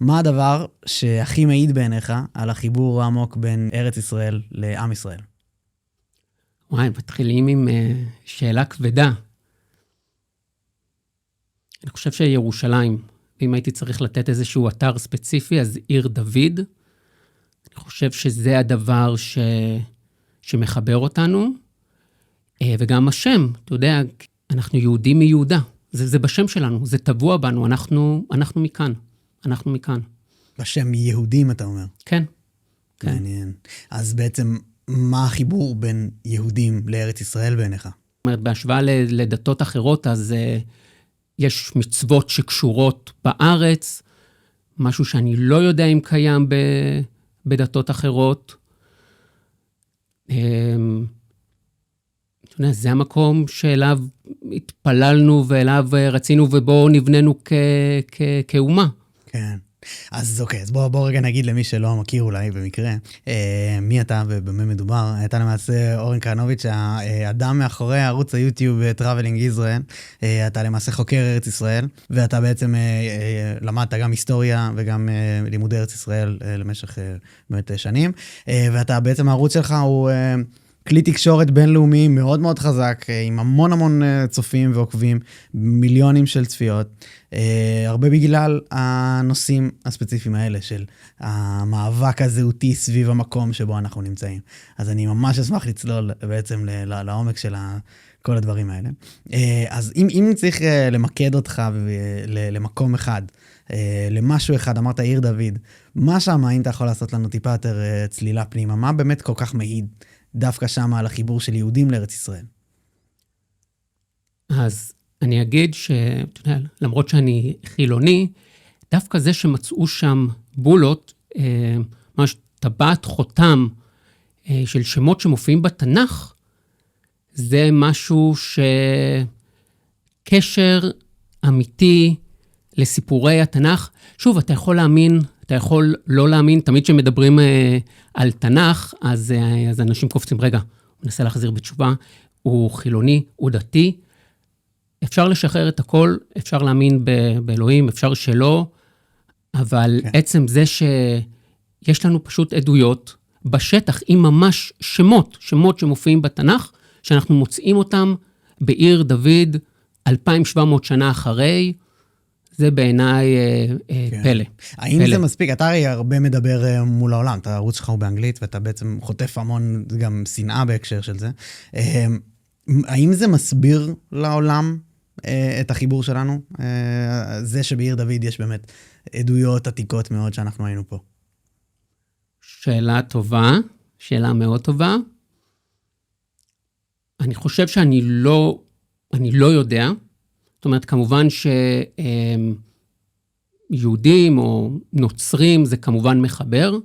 מה הדבר שהכי מעיד בעיניך על החיבור העמוק בין ארץ ישראל לעם ישראל? וואי, מתחילים עם שאלה כבדה. אני חושב שירושלים, אם הייתי צריך לתת איזשהו אתר ספציפי, אז עיר דוד, אני חושב שזה הדבר שמחבר אותנו, וגם השם, אתה יודע, אנחנו יהודים מיהודה, זה בשם שלנו, זה טבוע בנו, אנחנו מכאן, אנחנו מכאן. בשם יהודים, אתה אומר. כן. מעניין. אז בעצם, מה החיבור בין יהודים לארץ ישראל בעיניך? זאת אומרת, בהשוואה לדתות אחרות, אז יש מצוות שקשורות בארץ, משהו שאני לא יודע אם קיים בדתות אחרות. זה המקום שאליו התפללנו ואליו רצינו ובו נבננו כאומה. כן. אז אוקיי, אז בוא רגע נגיד למי שלא מכיר אולי במקרה, מי אתה ובמה מדובר. אתה למעשה אורן קרנוביץ', האדם מאחורי ערוץ היוטיוב Traveling Israel, אתה למעשה חוקר ארץ ישראל, ואתה בעצם למדת גם היסטוריה וגם לימודי ארץ ישראל למשך באמת שנים, ואתה בעצם הערוץ שלך הוא כלי תקשורת בינלאומי מאוד מאוד חזק, עם המון צופים ועוקבים, מיליונים של צפיות, הרבה בגלל הנושאים הספציפיים האלה של המאבק הזהותי סביב המקום שבו אנחנו נמצאים. אז אני ממש אשמח לצלול בעצם לעומק של כל הדברים האלה. אז אם צריך למקד אותך למקום אחד, למשהו אחד, אמרת עיר דוד, מה שם, אם אתה יכול לעשות לנו טיפה יותר צלילה פנימה, מה באמת כל כך מעיד דווקא שם על החיבור של יהודים לארץ ישראל? אז אני אגיד למרות שאני חילוני, דווקא זה שמצאו שם בולות, ממש טבעת חותם של שמות שמופיעים בתנ"ך, זה משהו שקשר אמיתי לסיפורי התנ"ך. שוב, אתה יכול להאמין, אתה יכול לא להאמין, תמיד כשמדברים על תנ"ך, אז אנשים קופצים, רגע, הוא מנסה להחזיר בתשובה, הוא חילוני, הוא דתי, אפשר לשחרר את הכל, אפשר להאמין באלוהים, אפשר שלא, אבל עצם זה שיש לנו פשוט עדויות בשטח, עם ממש שמות שמופיעים בתנ"ך, שאנחנו מוצאים אותם בעיר דוד, 2,700 שנה אחרי, זה בעיניי פלא. האם זה מספיק? אתה הרי הרבה מדבר מול העולם, אתה הערוץ שלך הוא באנגלית, ואתה בעצם חוטף המון גם שנאה בהקשר של זה. האם זה מסביר לעולם את החיבור שלנו? זה שבעיר דוד יש באמת עדויות עתיקות מאוד שאנחנו היינו פה. שאלה טובה, שאלה מאוד טובה. אני חושב שאני לא יודע, זאת אומרת, כמובן שיהודים או נוצרים זה כמובן מחבר,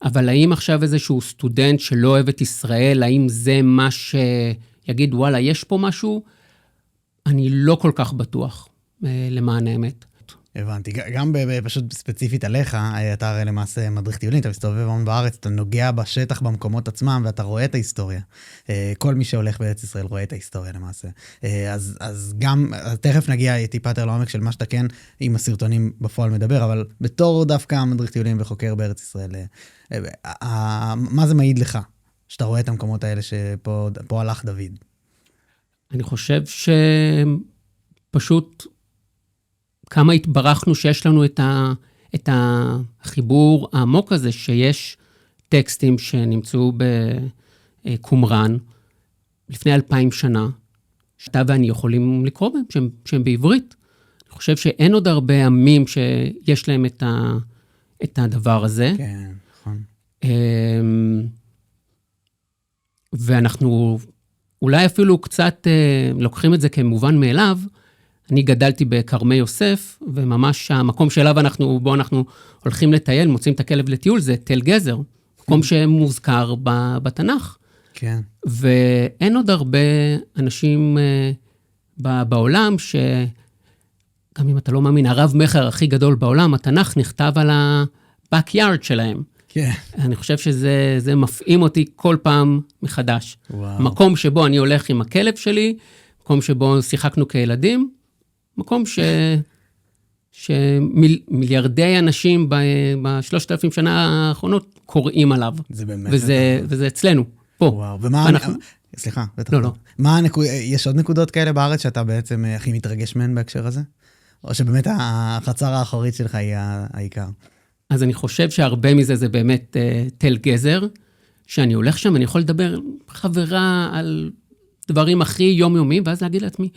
אבל האם עכשיו איזשהו סטודנט שלא אוהב את ישראל, האם זה מה שיגיד, וואלה, יש פה משהו? אני לא כל כך בטוח, למען האמת. הבנתי. גם פשוט ספציפית עליך, אתה הרי למעשה מדריך טיולים, אתה מסתובב המון בארץ, אתה נוגע בשטח במקומות עצמם, ואתה רואה את ההיסטוריה. כל מי שהולך בארץ ישראל רואה את ההיסטוריה למעשה. אז גם, תכף נגיע טיפה יותר לעומק של מה שאתה כן עם הסרטונים בפועל מדבר, אבל בתור דווקא מדריך טיולים וחוקר בארץ ישראל, מה זה מעיד לך, שאתה רואה את המקומות האלה שפה הלך דוד? אני חושב שפשוט כמה התברכנו שיש לנו את החיבור העמוק הזה, שיש טקסטים שנמצאו בקומראן לפני 2,000 שנה, שאתה ואני יכולים לקרוא בהם, שהם בעברית. אני חושב שאין עוד הרבה עמים שיש להם את הדבר הזה. כן, נכון. ואנחנו אולי אפילו קצת לוקחים את זה כמובן מאליו. אני גדלתי בקרמי יוסף, וממש המקום שאליו בו אנחנו הולכים לטייל, מוצאים את הכלב לטיול, זה תל גזר, מקום שמוזכר בתנ"ך. כן. ואין עוד הרבה אנשים בעולם, גם אם אתה לא מאמין, הרב מחר הכי גדול בעולם, התנ"ך נכתב על ה-backyard שלהם. כן. אני חושב שזה מפעים אותי כל פעם מחדש. וואו. מקום שבו אני הולך עם הכלב שלי, מקום שבו שיחקנו כילדים, מקום שמיליארדי אנשים ב3,000 שנה האחרונות קוראים עליו. זה באמת. וזה אצלנו, פה. וואו, ומה... סליחה, בטח. לא. יש עוד נקודות כאלה בארץ שאתה בעצם הכי מתרגש מהן בהקשר הזה? או שבאמת החצר האחורית שלך היא העיקר? אז אני חושב שהרבה מזה זה באמת תל גזר, שאני הולך שם, אני יכול לדבר חברה על דברים הכי יומיומיים, ואז להגיד לעצמי,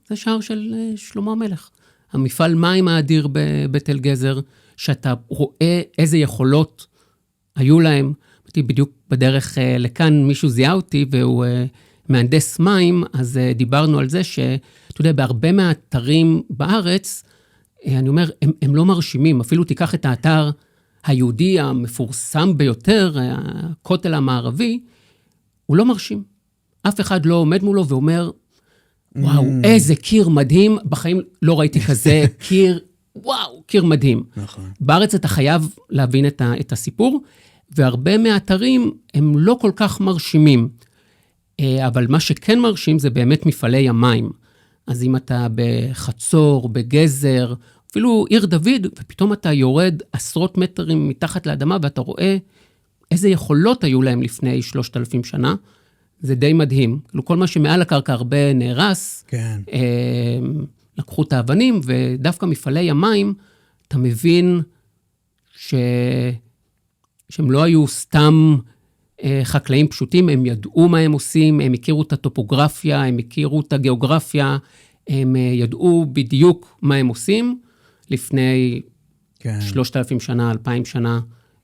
זה שער של שלמה המלך. המפעל מים האדיר בתל גזר, שאתה רואה איזה יכולות היו להם. בדיוק בדרך לכאן מישהו זיהה אותי, והוא מהנדס מים, אז דיברנו על זה שאתה יודע, בהרבה מהאתרים בארץ, אני אומר, הם לא מרשימים. אפילו תיקח את האתר היהודי המפורסם ביותר, הכותל המערבי, הוא לא מרשים. אף אחד לא עומד מולו ואומר, וואו, איזה קיר מדהים, בחיים לא ראיתי כזה קיר, וואו, קיר מדהים. נכון. בארץ אתה חייב להבין את הסיפור, והרבה מהאתרים הם לא כל כך מרשימים. אבל מה שכן מרשים זה באמת מפעלי המים. אז אם אתה בחצור, בגזר, אפילו עיר דוד, ופתאום אתה יורד עשרות מטרים מתחת לאדמה, ואתה רואה איזה יכולות היו להם לפני 3,000 שנה, זה די מדהים. כל מה שמעל הקרקע הרבה נהרס, כן. לקחו את האבנים, ודווקא מפעלי המים, אתה מבין שהם לא היו סתם חקלאים פשוטים, הם ידעו מה הם עושים, הם הכירו את הטופוגרפיה, הם הכירו את הגיאוגרפיה, הם ידעו בדיוק מה הם עושים, לפני 3,000 שנה, 2,000 שנה,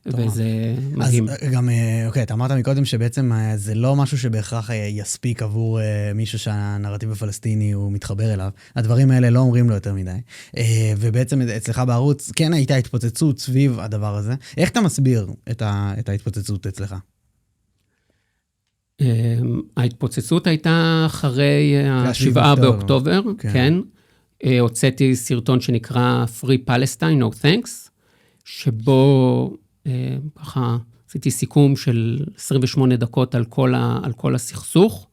וזה מדהים. אז גם, אוקיי, אתה אמרת מקודם שבעצם זה לא משהו שבהכרח יספיק עבור מישהו שהנרטיב הפלסטיני הוא מתחבר אליו. הדברים האלה לא אומרים לו יותר מדי. ובעצם אצלך בערוץ, כן הייתה התפוצצות סביב הדבר הזה. איך אתה מסביר את ההתפוצצות אצלך? ההתפוצצות הייתה אחרי 7 באוקטובר, כן. הוצאתי סרטון שנקרא Free Palestine, No Thanks, שבו ככה עשיתי סיכום של 28 דקות על כל הסכסוך.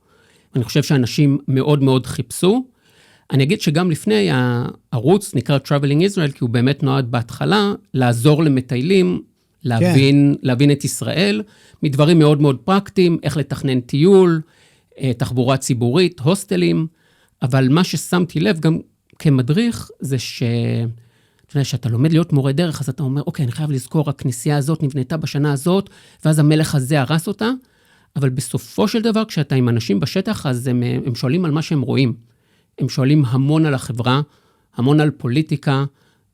אני חושב שאנשים מאוד מאוד חיפשו. אני אגיד שגם לפני הערוץ נקרא Traveling Israel, כי הוא באמת נועד בהתחלה לעזור למטיילים, להבין את ישראל, מדברים מאוד מאוד פרקטיים, איך לתכנן טיול, תחבורה ציבורית, הוסטלים, אבל מה ששמתי לב גם כמדריך, זה שאתה לומד להיות מורה דרך, אז אתה אומר, אוקיי, אני חייב לזכור, הכנסייה הזאת נבנתה בשנה הזאת, ואז המלך הזה הרס אותה, אבל בסופו של דבר, כשאתה עם אנשים בשטח, אז הם שואלים על מה שהם רואים. הם שואלים המון על החברה, המון על פוליטיקה,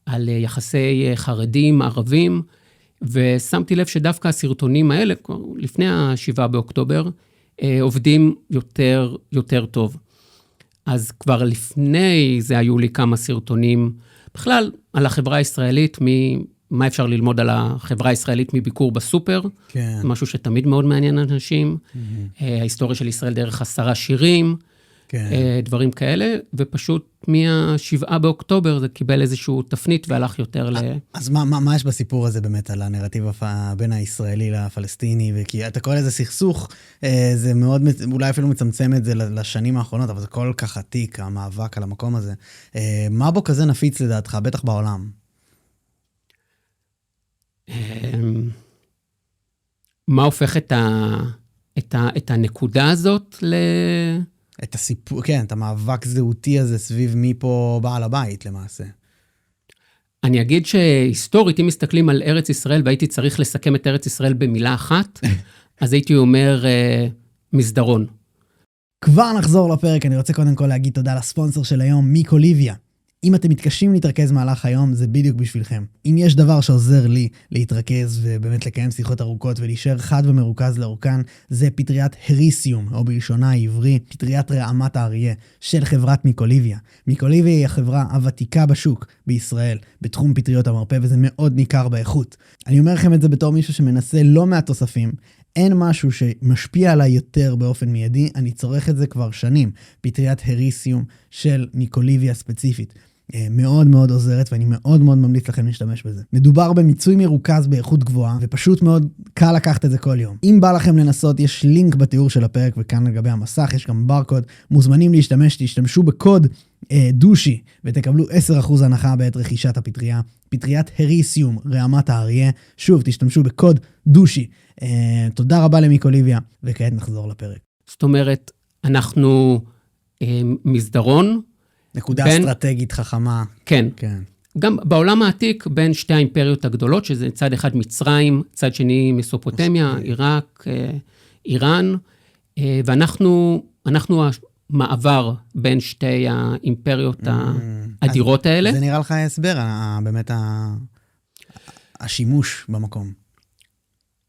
על יחסי חרדים, ערבים, ושמתי לב שדווקא הסרטונים האלה, לפני 7 באוקטובר, עובדים יותר טוב. אז כבר לפני זה היו לי כמה סרטונים, בכלל על החברה הישראלית, מה אפשר ללמוד על החברה הישראלית מביקור בסופר, כן. משהו שתמיד מאוד מעניין אנשים, ההיסטוריה של ישראל דרך 10 שירים, כן. דברים כאלה, ופשוט מה-7 באוקטובר זה קיבל איזשהו תפנית והלך יותר אז מה יש בסיפור הזה באמת על הנרטיב בין הישראלי לפלסטיני, וכי אתה קורא לזה סכסוך, זה מאוד, אולי אפילו מצמצם את זה לשנים האחרונות, אבל זה כל כך עתיק, המאבק על המקום הזה. מה בו כזה נפיץ לדעתך, בטח בעולם? מה הופך את הנקודה הזאת את הסיפור, כן, את המאבק זהותי הזה סביב מי פה בעל הבית למעשה. אני אגיד שהיסטורית, אם מסתכלים על ארץ ישראל, והייתי צריך לסכם את ארץ ישראל במילה אחת, אז הייתי אומר מסדרון. כבר נחזור לפרק, אני רוצה קודם כל להגיד תודה לספונסר של היום, מיקוליביה. אם אתם מתקשים להתרכז מהלך היום, זה בדיוק בשבילכם. אם יש דבר שעוזר לי להתרכז ובאמת לקיים שיחות ארוכות ולהישאר חד ומרוכז לאורכן, זה פטריית הריסיום, או בלשונה העברי, פטריית רעמת האריה של חברת מיקוליביה. מיקוליביה היא החברה הוותיקה בשוק בישראל, בתחום פטריות המרפא, וזה מאוד ניכר באיכות. אני אומר לכם את זה בתור מישהו שמנסה לא מעט תוספים, אין משהו שמשפיע עליי יותר באופן מיידי, אני צורך את זה כבר שנים. פטריית הריסיום של מיקוליביה ספציפית. מאוד מאוד עוזרת, ואני מאוד מאוד ממליץ לכם להשתמש בזה. מדובר במיצוי מרוכז באיכות גבוהה, ופשוט מאוד קל לקחת את זה כל יום. אם בא לכם לנסות, יש לינק בתיאור של הפרק, וכאן לגבי המסך, יש גם ברקוד, מוזמנים להשתמש, תשתמשו בקוד דושי, ותקבלו 10% הנחה בעת רכישת הפטריה. פטריית הריסיום, רעמת האריה. שוב, תשתמשו בקוד דושי. תודה רבה למיקוליביה, וכעת נחזור לפרק. זאת אומרת, אנחנו מסדרון. נקודה אסטרטגית חכמה. כן. גם בעולם העתיק, בין שתי האימפריות הגדולות, שזה צד אחד מצרים, צד שני מסופוטמיה, עיראק, איראן, ואנחנו המעבר בין שתי האימפריות האדירות האלה. זה נראה לך הסבר, באמת השימוש במקום.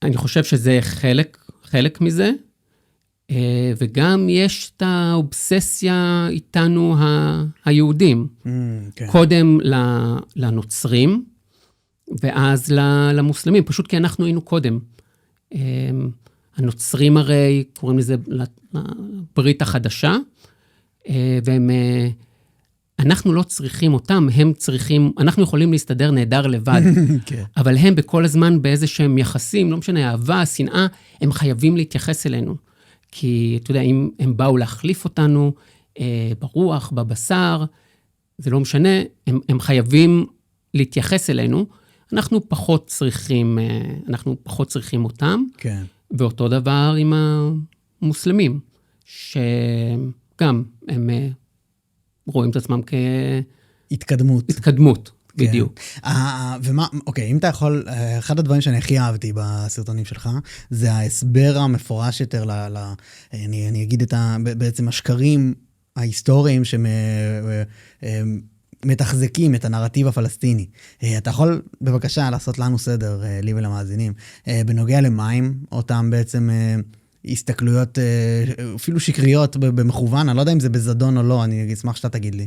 אני חושב שזה חלק מזה, וגם יש את האובססיה איתנו היהודים. קודם לנוצרים, ואז למוסלמים, פשוט כי אנחנו היינו קודם. הנוצרים הרי, קוראים לזה ברית החדשה, אנחנו לא צריכים אותם, הם צריכים, אנחנו יכולים להסתדר נהדר לבד, אבל הם בכל הזמן באיזה שהם יחסים, לא משנה, אהבה, שנאה, הם חייבים להתייחס אלינו. כי, אתה יודע, אם הם באו להחליף אותנו, ברוח, בבשר, זה לא משנה, הם חייבים להתייחס אלינו, אנחנו פחות צריכים אותם, כן. ואותו דבר עם המוסלמים, שגם הם רואים את עצמם התקדמות, בדיוק. אוקיי, אם אתה יכול, אחד הדברים שאני הכי אהבתי בסרטונים שלך, זה ההסבר המפורש יותר, אני אגיד בעצם השקרים ההיסטוריים מתחזקים את הנרטיב הפלסטיני. אתה יכול בבקשה לעשות לנו סדר, לי ולמאזינים, בנוגע למים, אותם בעצם הסתכלויות אפילו שקריות במכוון, אני לא יודע אם זה בזדון או לא, אני אשמח שאתה תגיד לי.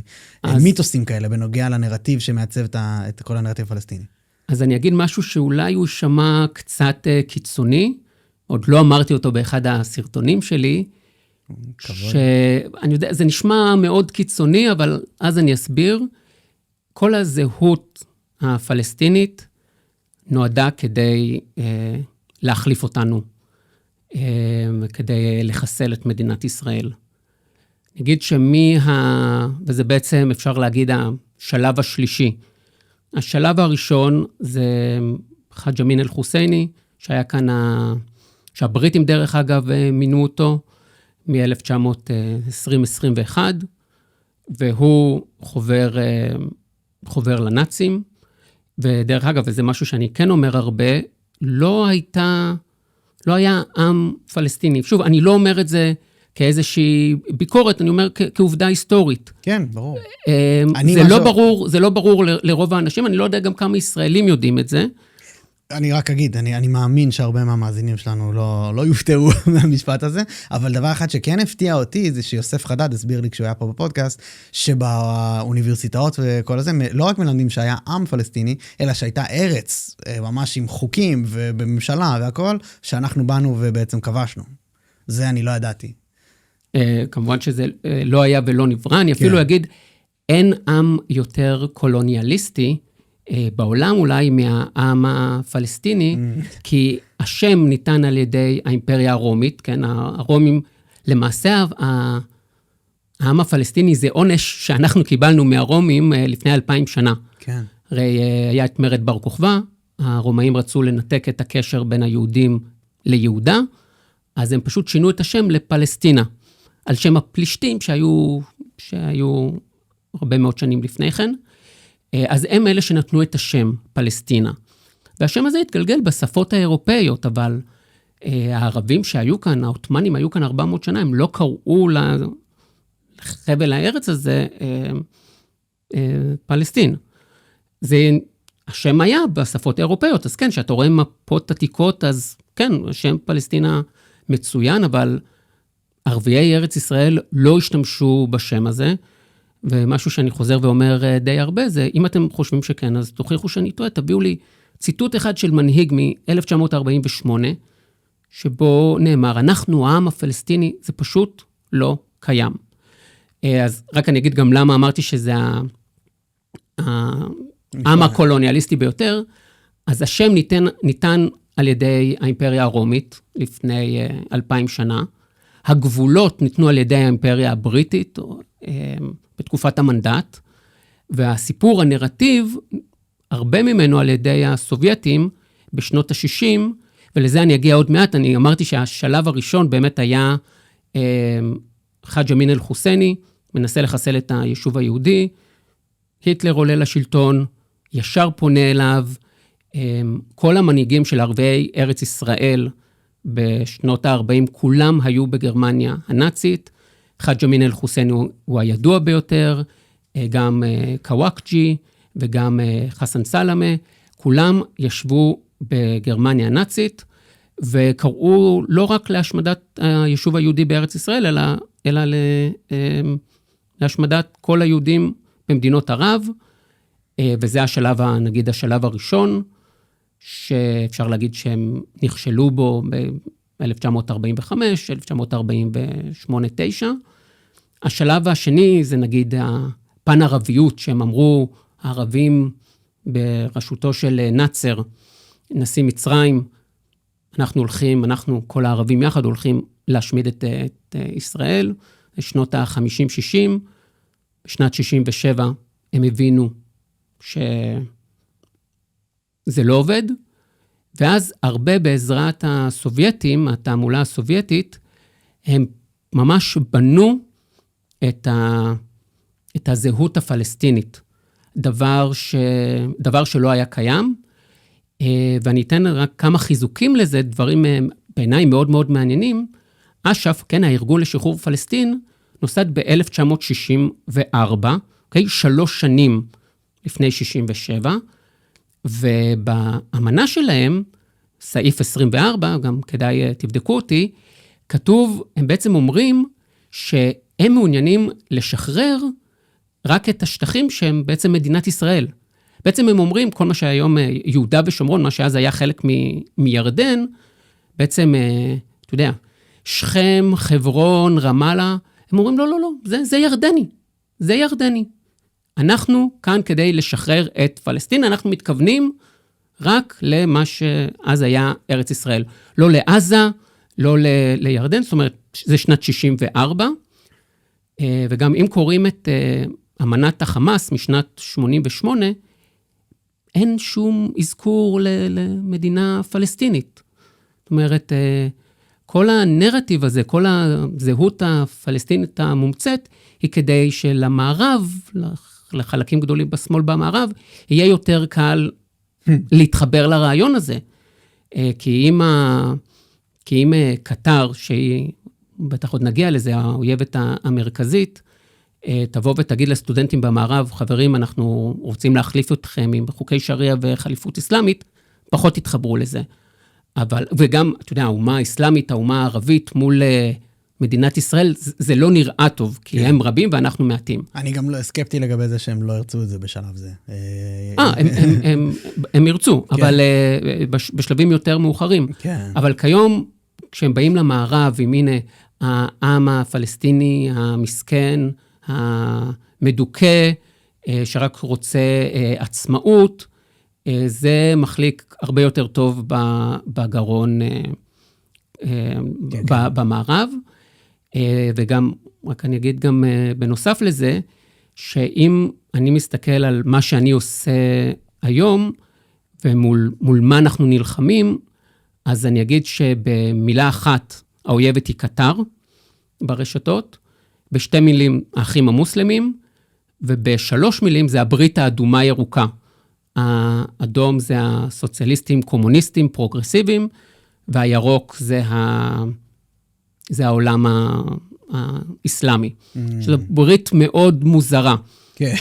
מיתוסים כאלה בנוגע לנרטיב שמעצב את כל הנרטיב הפלסטיני. אז אני אגיד משהו שאולי הוא שמע קצת קיצוני, עוד לא אמרתי אותו באחד הסרטונים שלי, שאני יודע, זה נשמע מאוד קיצוני, אבל אז אני אסביר, כל הזהות הפלסטינית נועדה כדי להחליף אותנו, כדי לחסל את מדינת ישראל. נגיד וזה בעצם אפשר להגיד השלב השלישי. השלב הראשון זה חאג' אמין אל-חוסייני, שהיה כאן, שהבריטים דרך אגב מינו אותו, מ-1920-21, והוא חובר לנאצים, ודרך אגב, וזה משהו שאני כן אומר הרבה, לא היה עם פלסטיני. שוב, אני לא אומר את זה כאיזושהי ביקורת, אני אומר כעובדה היסטורית. כן, ברור. זה לא ברור לרוב האנשים, אני לא יודע גם כמה ישראלים יודעים את זה. אני רק אגיד, אני מאמין שהרבה מהמאזינים שלנו לא יופתעו מהמשפט הזה, אבל דבר אחד שכן הפתיע אותי, זה שיוסף חדד הסביר לי כשהוא היה פה בפודקאסט, שבאוניברסיטאות וכל הזה, לא רק מלמדים שהיה עם פלסטיני, אלא שהייתה ארץ, ממש עם חוקים ובממשלה והכל, שאנחנו באנו ובעצם כבשנו. זה אני לא ידעתי. כמובן שזה לא היה ולא נברא, אני אפילו אגיד, אין עם יותר קולוניאליסטי, בעולם אולי מהעם הפלסטיני, כי השם ניתן על ידי האימפריה הרומית, כן, הרומים, למעשה העם הפלסטיני זה עונש שאנחנו קיבלנו מהרומים לפני 2000 שנה. כן. הרי היה את מרד בר כוכבא, הרומאים רצו לנתק את הקשר בין היהודים ליהודה, אז הם פשוט שינו את השם לפלסטינה, על שם הפלישתים שהיו הרבה מאוד שנים לפני כן, אז הם אלה שנתנו את השם פלסטינה. והשם הזה התגלגל בשפות האירופאיות, אבל הערבים שהיו כאן, העות'מאנים היו כאן 400 שנה, הם לא קראו לחבל הארץ הזה פלסטין. השם היה בשפות האירופאיות, אז כן, שאתה רואה מפות עתיקות, אז כן, השם פלסטינה מצוין, אבל ערביי ארץ ישראל לא השתמשו בשם הזה, ומשהו שאני חוזר ואומר די הרבה, זה אם אתם חושבים שכן, אז תוכיחו שאני טועה, תביאו לי ציטוט אחד של מנהיג מ-1948, שבו נאמר, אנחנו העם הפלסטיני, זה פשוט לא קיים. אז רק אני אגיד גם למה אמרתי שזה העם הקולוניאליסטי ביותר, אז השם ניתן על ידי האימפריה הרומית לפני 2000 שנה, הגבולות ניתנו על ידי האימפריה הבריטית, בתקופת המנדט, והסיפור, הנרטיב, הרבה ממנו על ידי הסובייטים בשנות ה-60, ולזה אני אגיע עוד מעט, אני אמרתי שהשלב הראשון באמת היה חאג' אמין אל-חוסייני, מנסה לחסל את היישוב היהודי, היטלר עולה לשלטון, ישר פונה אליו, כל המנהיגים של ערביי ארץ ישראל בשנות ה-40, כולם היו בגרמניה הנאצית, חאג' אמין אל-חוסייני הוא הידוע ביותר, גם קוואקג'י וגם חסן סלמה, כולם ישבו בגרמניה הנאצית, וקראו לא רק להשמדת היישוב היהודי בארץ ישראל, אלא להשמדת כל היהודים במדינות ערב, וזה השלב, נגיד השלב הראשון, שאפשר להגיד שהם נכשלו בו ב-1945, 1948-9. השלב השני זה נגיד הפן ערביות, שהם אמרו, הערבים בראשותו של נאצר, נשיא מצרים, אנחנו, כל הערבים יחד הולכים להשמיד את ישראל, בשנות ה-50-60, בשנת 67 הם הבינו שזה לא עובד, ואז הרבה בעזרת הסובייטים, התעמולה הסובייטית, הם ממש בנו את הזהות הפלסטינית, דבר שלא היה קיים, ואני אתן רק כמה חיזוקים לזה, דברים בעיניי מאוד מאוד מעניינים. אש"ף, כן, הארגון לשחרור פלסטין, נוסד ב-1964, אוקיי? 3 שנים לפני 67, ובאמנה שלהם, סעיף 24, גם כדאי תבדקו אותי, כתוב, הם בעצם אומרים שהם מעוניינים לשחרר רק את השטחים שהם בעצם מדינת ישראל. בעצם הם אומרים, כל מה שהיום יהודה ושומרון, מה שאז היה חלק מירדן, בעצם, אתה יודע, שכם, חברון, רמאללה, הם אומרים, לא, לא, לא, זה ירדני, זה ירדני. אנחנו כאן כדי לשחרר את פלסטין, אנחנו מתכוונים רק למה שאז היה ארץ ישראל. לא לעזה, לא לירדן, זאת אומרת, זה שנת 64, וגם אם קוראים את אמנת החמאס משנת 88, אין שום אזכור למדינה פלסטינית. זאת אומרת, כל הנרטיב הזה, כל הזהות הפלסטינית המומצאת, היא כדי שלמערב, לחלקים גדולים בשמאל במערב, יהיה יותר קל להתחבר לרעיון הזה. כי אם קטר, שהיא, בטח עוד נגיע לזה, האויבת המרכזית, תבוא ותגיד לסטודנטים במערב, חברים, אנחנו רוצים להחליף אתכם עם חוקי שריעה וחליפות אסלאמית, פחות תתחברו לזה. וגם, אתה יודע, האומה האסלאמית, האומה הערבית מול מדינת ישראל, זה לא נראה טוב, כי הם רבים ואנחנו מעטים. אני גם לא סקפטי לגבי זה שהם לא ירצו את זה בשלב זה. הם ירצו, אבל בשלבים יותר מאוחרים. אבל כיום, כשהם באים למערב, עם הנה, העם הפלסטיני, המסכן, המדוכא, שרק רוצה עצמאות, זה מחליק הרבה יותר טוב בגרון במערב, וגם, רק אני אגיד גם בנוסף לזה, שאם אני מסתכל על מה שאני עושה היום, ומול מה אנחנו נלחמים, אז אני אגיד שבמילה אחת, האויבת היא קטר ברשתות, ב2 מילים האחים המוסלמים, וב3 מילים זה הברית האדומה ירוקה. האדום זה הסוציאליסטים, קומוניסטים, פרוגרסיביים, והירוק זה העולם האסלאמי. שזו ברית מאוד מוזרה,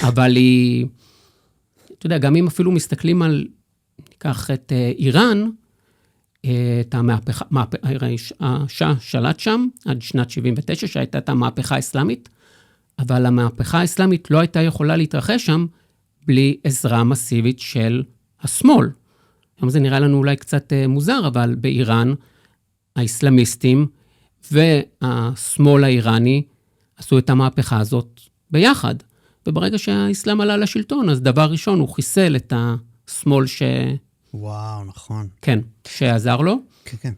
אבל היא, אתה יודע, גם אם אפילו מסתכלים על, ניקח את איראן, את המהפכה, השאה שלט שם, עד שנת 79, שהייתה את המהפכה האסלאמית, אבל המהפכה האסלאמית לא הייתה יכולה להתרחש שם, בלי עזרה מסיבית של השמאל. היום זה נראה לנו אולי קצת מוזר, אבל באיראן, האסלאמיסטים והשמאל האיראני עשו את המהפכה הזאת ביחד. וברגע שהאסלאם עלה לשלטון, אז דבר ראשון הוא חיסל את השמאל וואו, נכון. כן, שעזר לו. כן, כן.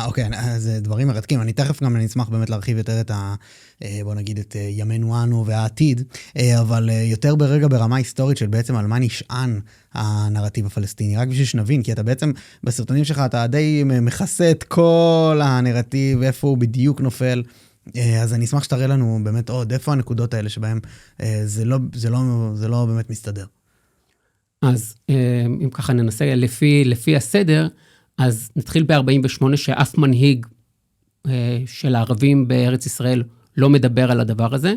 אוקיי, זה דברים מרתקים. אני תכף גם אשמח באמת להרחיב יותר את בוא נגיד את ימינו אנו והעתיד, אבל יותר ברגע ברמה היסטורית של בעצם על מה נשען הנרטיב הפלסטיני, רק בשביל שנבין, כי אתה בעצם בסרטונים שלך אתה די מכסה את כל הנרטיב, איפה הוא בדיוק נופל, אז אני אשמח שתראה לנו באמת עוד, איפה הנקודות האלה שבהם זה לא באמת מסתדר. אז אם ככה ננסה לפי הסדר, אז נתחיל ב-48 שאף מנהיג של הערבים בארץ ישראל לא מדבר על הדבר הזה.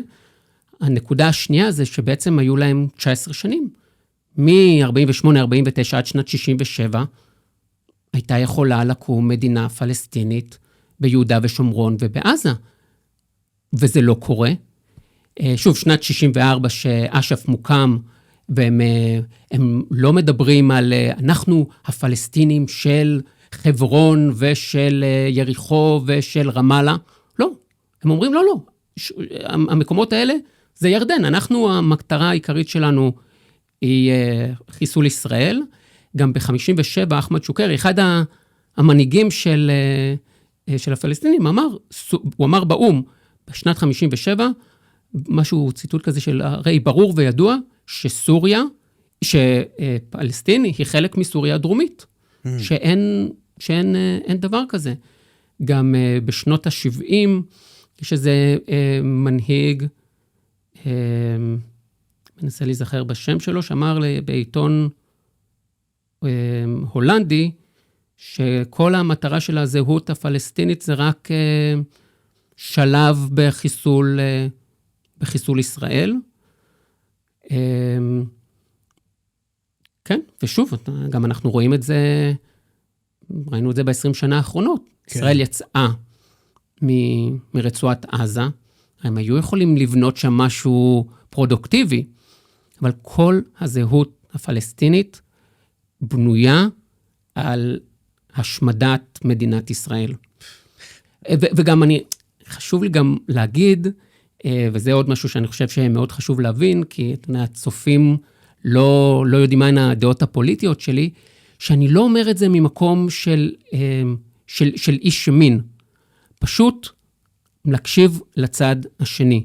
הנקודה השנייה זה שבעצם היו להם 19 שנים. מ-48-49 עד שנת 67, הייתה יכולה לקום מדינה פלסטינית ביהודה ושומרון ובעזה. וזה לא קורה. שוב, שנת 64 שאש"ף מוקם, והם לא מדברים על אנחנו הפלסטינים של חברון ושל יריחו ושל רמאללה. לא, הם אומרים לא. המקומות האלה זה ירדן. המטרה העיקרית שלנו היא חיסול ישראל. גם ב-57 אחמד שוקרי, אחד המנהיגים של הפלסטינים, הוא אמר באום, בשנת 57, משהו, ציטוט כזה של הרי ברור וידוע, שפלסטין היא חלק מסוריה הדרומית, שאין דבר כזה. גם בשנות ה-70, יש איזה מנהיג, מנסה להיזכר בשם שלו, שאמר בעיתון הולנדי, שכל המטרה של הזהות הפלסטינית זה רק שלב בחיסול ישראל. כן, ושוב, גם אנחנו רואים את זה, ראינו את זה ב-20 שנה האחרונות. כן. ישראל יצאה מרצועת עזה, הם היו יכולים לבנות שם משהו פרודוקטיבי, אבל כל הזהות הפלסטינית בנויה על השמדת מדינת ישראל. וגם חשוב לי גם להגיד, וזה עוד משהו שאני חושב שמאוד חשוב להבין, כי הצופים לא יודעים מהן הדעות הפוליטיות שלי, שאני לא אומר את זה ממקום של איש ימין, פשוט להקשיב לצד השני.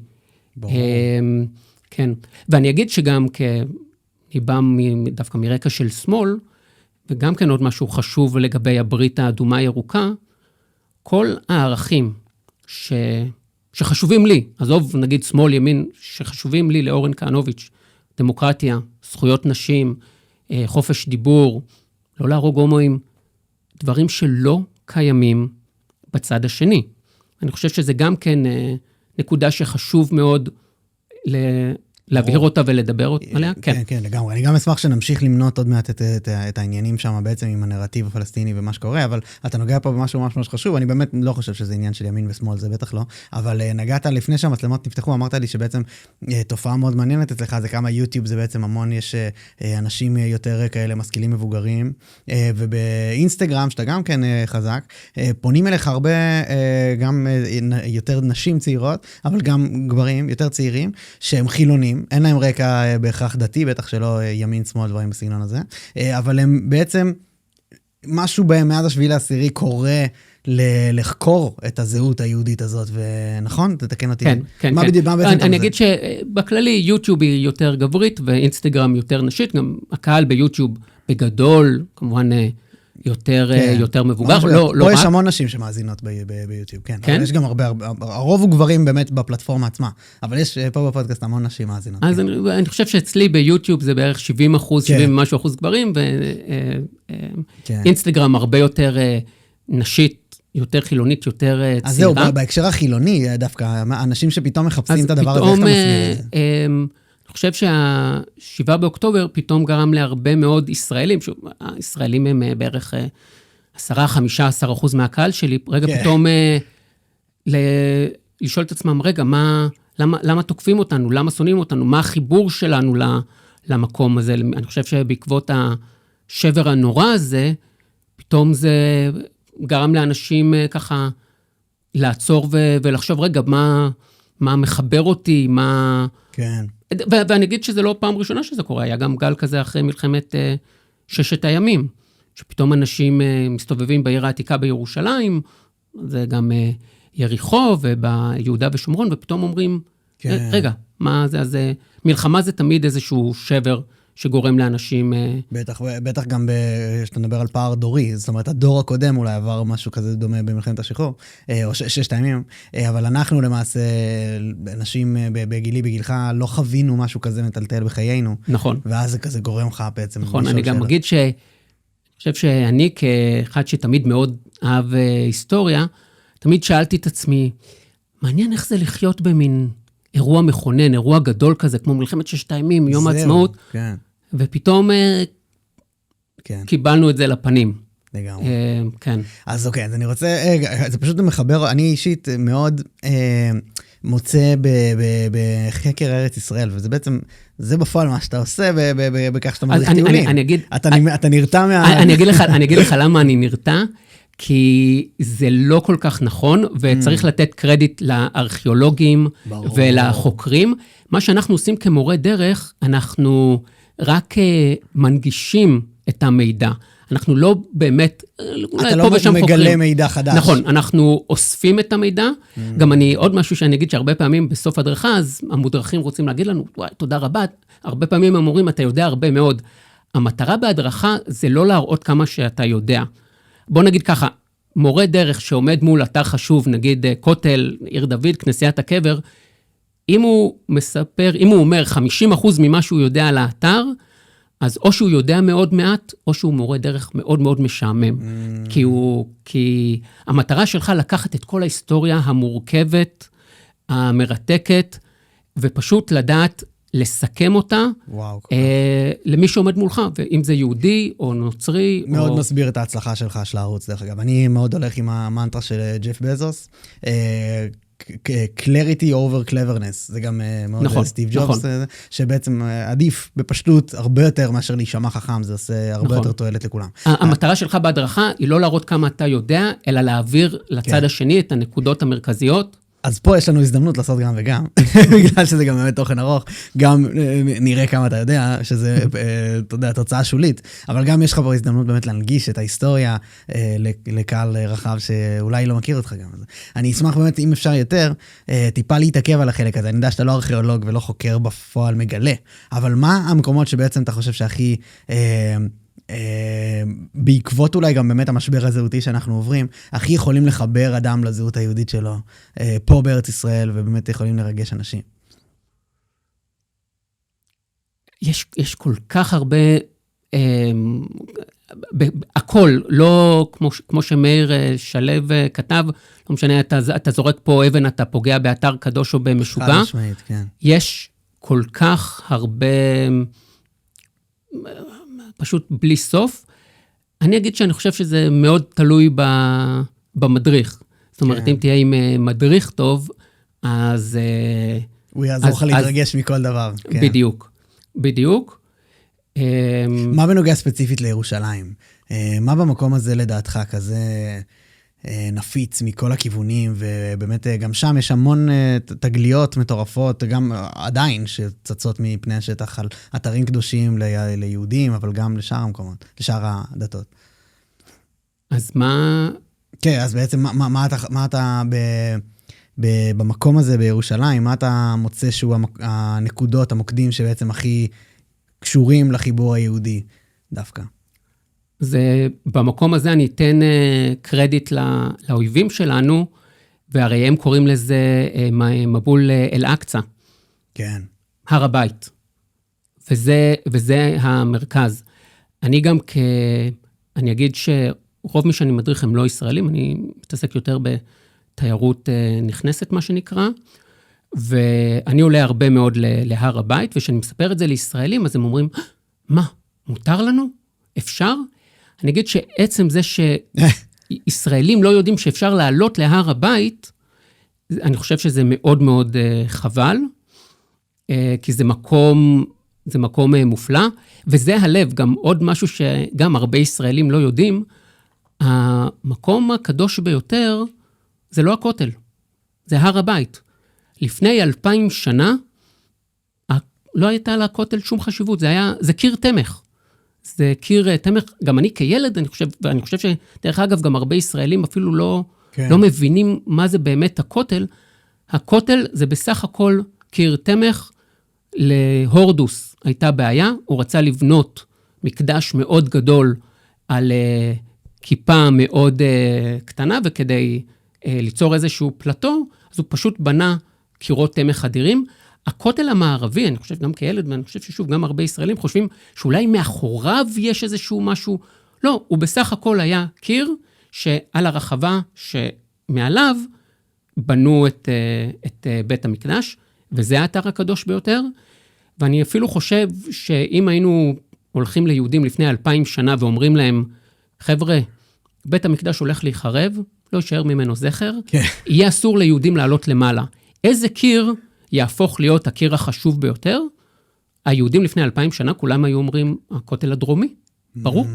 כן, ואני אגיד שגם אני בא דווקא מרקע של שמאל, וגם כן עוד משהו חשוב לגבי הברית האדומה הירוקה, כל הערכים שחשובים לי, עזוב נגיד שמאל ימין, שחשובים לי לאורן כהנוביץ', דמוקרטיה, זכויות נשים, חופש דיבור, לא להרוג הומואים, דברים שלא קיימים בצד השני. אני חושב שזה גם כן נקודה שחשוב מאוד להבהיר אותה ולדבר עליה. כן, כן, לגמרי. אני גם אשמח שנמשיך למנות עוד מעט את העניינים שם בעצם עם הנרטיב הפלסטיני ומה שקורה, אבל אתה נוגע פה במשהו ממש חשוב, אני באמת לא חושב שזה עניין של ימין ושמאל, זה בטח לא, אבל נגעת לפני שהמצלמות נפתחו, אמרת לי שבעצם תופעה מאוד מעניינת אצלך, זה כמה יוטיוב זה בעצם המון, יש אנשים יותר כאלה משכילים מבוגרים, ובאינסטגרם, שאתה גם כן חזק, פונים אליך הרבה, גם יותר נשים צעירות, אבל גם גברים יותר צעירים, שהם חילונים, אין להם רקע בהכרח דתי, בטח שלא ימין, שמאל, דברים בסגנון הזה, אבל הם בעצם, משהו בהם מאז השביעי לעשירי קורה לחקור את הזהות היהודית הזאת, ונכון? תתקן אותי. כן, כן. מה בעצם זה? אני אגיד שבכללי יוטיוב היא יותר גברית, ואינסטגרם יותר נשית, גם הקהל ביוטיוב בגדול, כמובן יותר מבוגר, לא רק. פה יש המון נשים שמאזינות ביוטיוב, כן. אבל יש גם הרוב הוא גברים באמת בפלטפורמה עצמה, אבל יש פה בפודקאסט המון נשים מאזינות. אז אני חושב שאצלי ביוטיוב זה בערך 70%, 70 ומשהו אחוז גברים, ואינסטגרם הרבה יותר נשית, יותר חילונית, יותר צעירה. אז זהו, בהקשר החילוני, דווקא אנשים שפתאום מחפשים את הדבר הזה, איך אתה מסביר את זה? אני חושב שה7 באוקטובר פתאום גרם להרבה מאוד ישראלים, הישראלים הם בערך 10-15% מהקהל שלי, רגע פתאום לשאול את עצמם, רגע, למה תוקפים אותנו, למה שונאים אותנו, מה החיבור שלנו למקום הזה? אני חושב שבעקבות השבר הנורא הזה, פתאום זה גרם לאנשים ככה לעצור ולחשוב, רגע, מה מחבר אותי, מה... כן. ואני אגיד שזה לא פעם ראשונה שזה קורה, היה גם גל כזה אחרי מלחמת 6 הימים. שפתאום אנשים מסתובבים בעיר העתיקה בירושלים, זה גם יריחו וביהודה ושומרון, ופתאום אומרים, כן. רגע, מה זה? אז מלחמה זה תמיד איזשהו שבר שגורם לאנשים... בטח גם שאתה מדבר על פער דורי, זאת אומרת, הדור הקודם אולי עבר משהו כזה דומה במלחמת השחרור, או ששת הימים, אבל אנחנו למעשה, אנשים בגילי, בגילך, לא חווינו משהו כזה מטלטל בחיינו. נכון. ואז זה כזה גורם לך בעצם. נכון, אני גם אגיד אני חושב שאני כאחד שתמיד מאוד אהב היסטוריה, תמיד שאלתי את עצמי, מעניין איך זה לחיות במין אירוע מכונן, אירוע גדול כזה, כמו מלחמת ששת הימים, יום העצמאות, כן. ופתאום כן. קיבלנו את זה לפנים. לגמרי. כן. אז אוקיי, אז אני רוצה, זה פשוט מחבר, אני אישית מאוד מוצא בחקר ארץ ישראל, וזה בעצם, זה בפועל מה שאתה עושה בכך שאתה מדריך טיולים. אני אגיד... אתה נרתע מה... אני אגיד לך למה אני נרתע, כי זה לא כל כך נכון, וצריך לתת קרדיט לארכיאולוגים ולחוקרים. מה שאנחנו עושים כמורה דרך, אנחנו רק מנגישים את המידע. אנחנו לא באמת... אתה לא מגלה מידע חדש. נכון, אנחנו אוספים את המידע. גם עוד משהו שאני אגיד שהרבה פעמים בסוף הדרכה, אז המודרכים רוצים להגיד לנו, וואי, תודה רבה. הרבה פעמים הם אומרים, אתה יודע הרבה מאוד. המטרה בהדרכה זה לא להראות כמה שאתה יודע. בוא נגיד ככה, מורה דרך שעומד מול אתר חשוב, נגיד כותל, עיר דוד, כנסיית הקבר, אם הוא אומר 50% ממה שהוא יודע על האתר, אז או שהוא יודע מאוד מעט, או שהוא מורה דרך מאוד מאוד משעמם. כי המטרה שלך לקחת את כל ההיסטוריה המורכבת, המרתקת, ופשוט לדעת לסכם אותה, למי שעומד מולך, ואם זה יהודי או נוצרי. מאוד מסביר את ההצלחה שלך של הערוץ, דרך אגב. אני מאוד הולך עם המנטרה של ג'ף בזוס, clarity over cleverness, זה גם מאוד נכון, סטיב ג'ובס, שבעצם עדיף בפשטות הרבה יותר מאשר להישמע חכם, זה עושה הרבה יותר תועלת לכולם. המטרה שלך בהדרכה היא לא להראות כמה אתה יודע, אלא להעביר לצד השני את הנקודות המרכזיות. אז פה יש לנו הזדמנות לעשות גם וגם, בגלל שזה גם באמת תוכן ארוך, גם נראה כמה אתה יודע, שזה, אתה יודע, תוצאה שולית, אבל גם יש לך פה הזדמנות באמת להנגיש את ההיסטוריה לקהל רחב שאולי לא מכיר אותך גם. אני אשמח באמת, אם אפשר יותר, טיפה להתעכב על החלק הזה. אני יודע שאתה לא ארכיאולוג ולא חוקר בפועל מגלה, אבל מה המקומות שבעצם אתה חושב שהכי... בעקבות אולי גם באמת המשבר הזהותי שאנחנו עוברים, הכי יכולים לחבר אדם לזהות היהודית שלו, פה בארץ ישראל, ובאמת יכולים לרגש אנשים. יש כל כך הרבה, הכל, לא כמו שמאיר שלב כתב, לא משנה, אתה זורק פה אבן, אתה פוגע באתר קדוש או במשוגע. חד משמעית, כן. יש כל כך הרבה... פשוט בלי סוף. אני אגיד שאני חושב שזה מאוד תלוי במדריך. זאת אומרת, אם תהיה עם מדריך טוב, אז... הוא יעזור לך להתרגש מכל דבר. בדיוק. מה בנוגע ספציפית לירושלים? מה במקום הזה לדעתך כזה נפיץ מכל הכיוונים, ובאמת גם שם יש המון תגליות מטורפות, גם עדיין שצצות מפני השטח על אתרים קדושים ליהודים, אבל גם לשאר המקומות, לשאר הדתות. אז מה... כן, אז בעצם מה אתה במקום הזה בירושלים, מה אתה מוצא שהוא הנקודות, המוקדים שבעצם הכי קשורים לחיבור היהודי דווקא? זה, במקום הזה אני אתן קרדיט לאויבים שלנו, והרי הם קוראים לזה מבול אל-אקצה. כן. הר הבית. וזה המרכז. אני גם אני אגיד שרוב מי שאני מדריך הם לא ישראלים, אני מתעסק יותר בתיירות נכנסת, מה שנקרא, ואני עולה הרבה מאוד להר הבית, וכשאני מספר את זה לישראלים, אז הם אומרים, מה, מותר לנו? אפשר? אני אגיד שעצם זה שישראלים לא יודעים שאפשר לעלות להר הבית, אני חושב שזה מאוד מאוד חבל, כי זה מקום מופלא, וזה הלב, גם עוד משהו שגם הרבה ישראלים לא יודעים, המקום הקדוש ביותר זה לא הכותל, זה הר הבית. לפני 2000 שנה, לא הייתה לכותל שום חשיבות, זה קיר תמך. זה קיר תמך, גם אני כילד, ואני חושב שדרך אגב, גם הרבה ישראלים אפילו לא מבינים מה זה באמת הכותל. הכותל זה בסך הכל קיר תמך. להורדוס הייתה בעיה, הוא רצה לבנות מקדש מאוד גדול על כיפה מאוד קטנה, וכדי ליצור איזשהו פלטו, אז הוא פשוט בנה קירות תמך אדירים. הכותל המערבי, אני חושב גם כילד, ואני חושב ששוב, גם הרבה ישראלים חושבים שאולי מאחוריו יש איזשהו משהו. לא, הוא בסך הכל היה קיר שעל הרחבה שמעליו בנו את בית המקדש, וזה האתר הקדוש ביותר. ואני אפילו חושב שאם היינו הולכים ליהודים לפני 2000 שנה ואומרים להם, חבר'ה, בית המקדש הולך להיחרב, לא יישאר ממנו זכר, יהיה אסור ליהודים לעלות למעלה. איזה קיר יהפוך להיות הקיר החשוב ביותר? היהודים לפני 2000 שנה, כולם היו אומרים, הכותל הדרומי, ברור.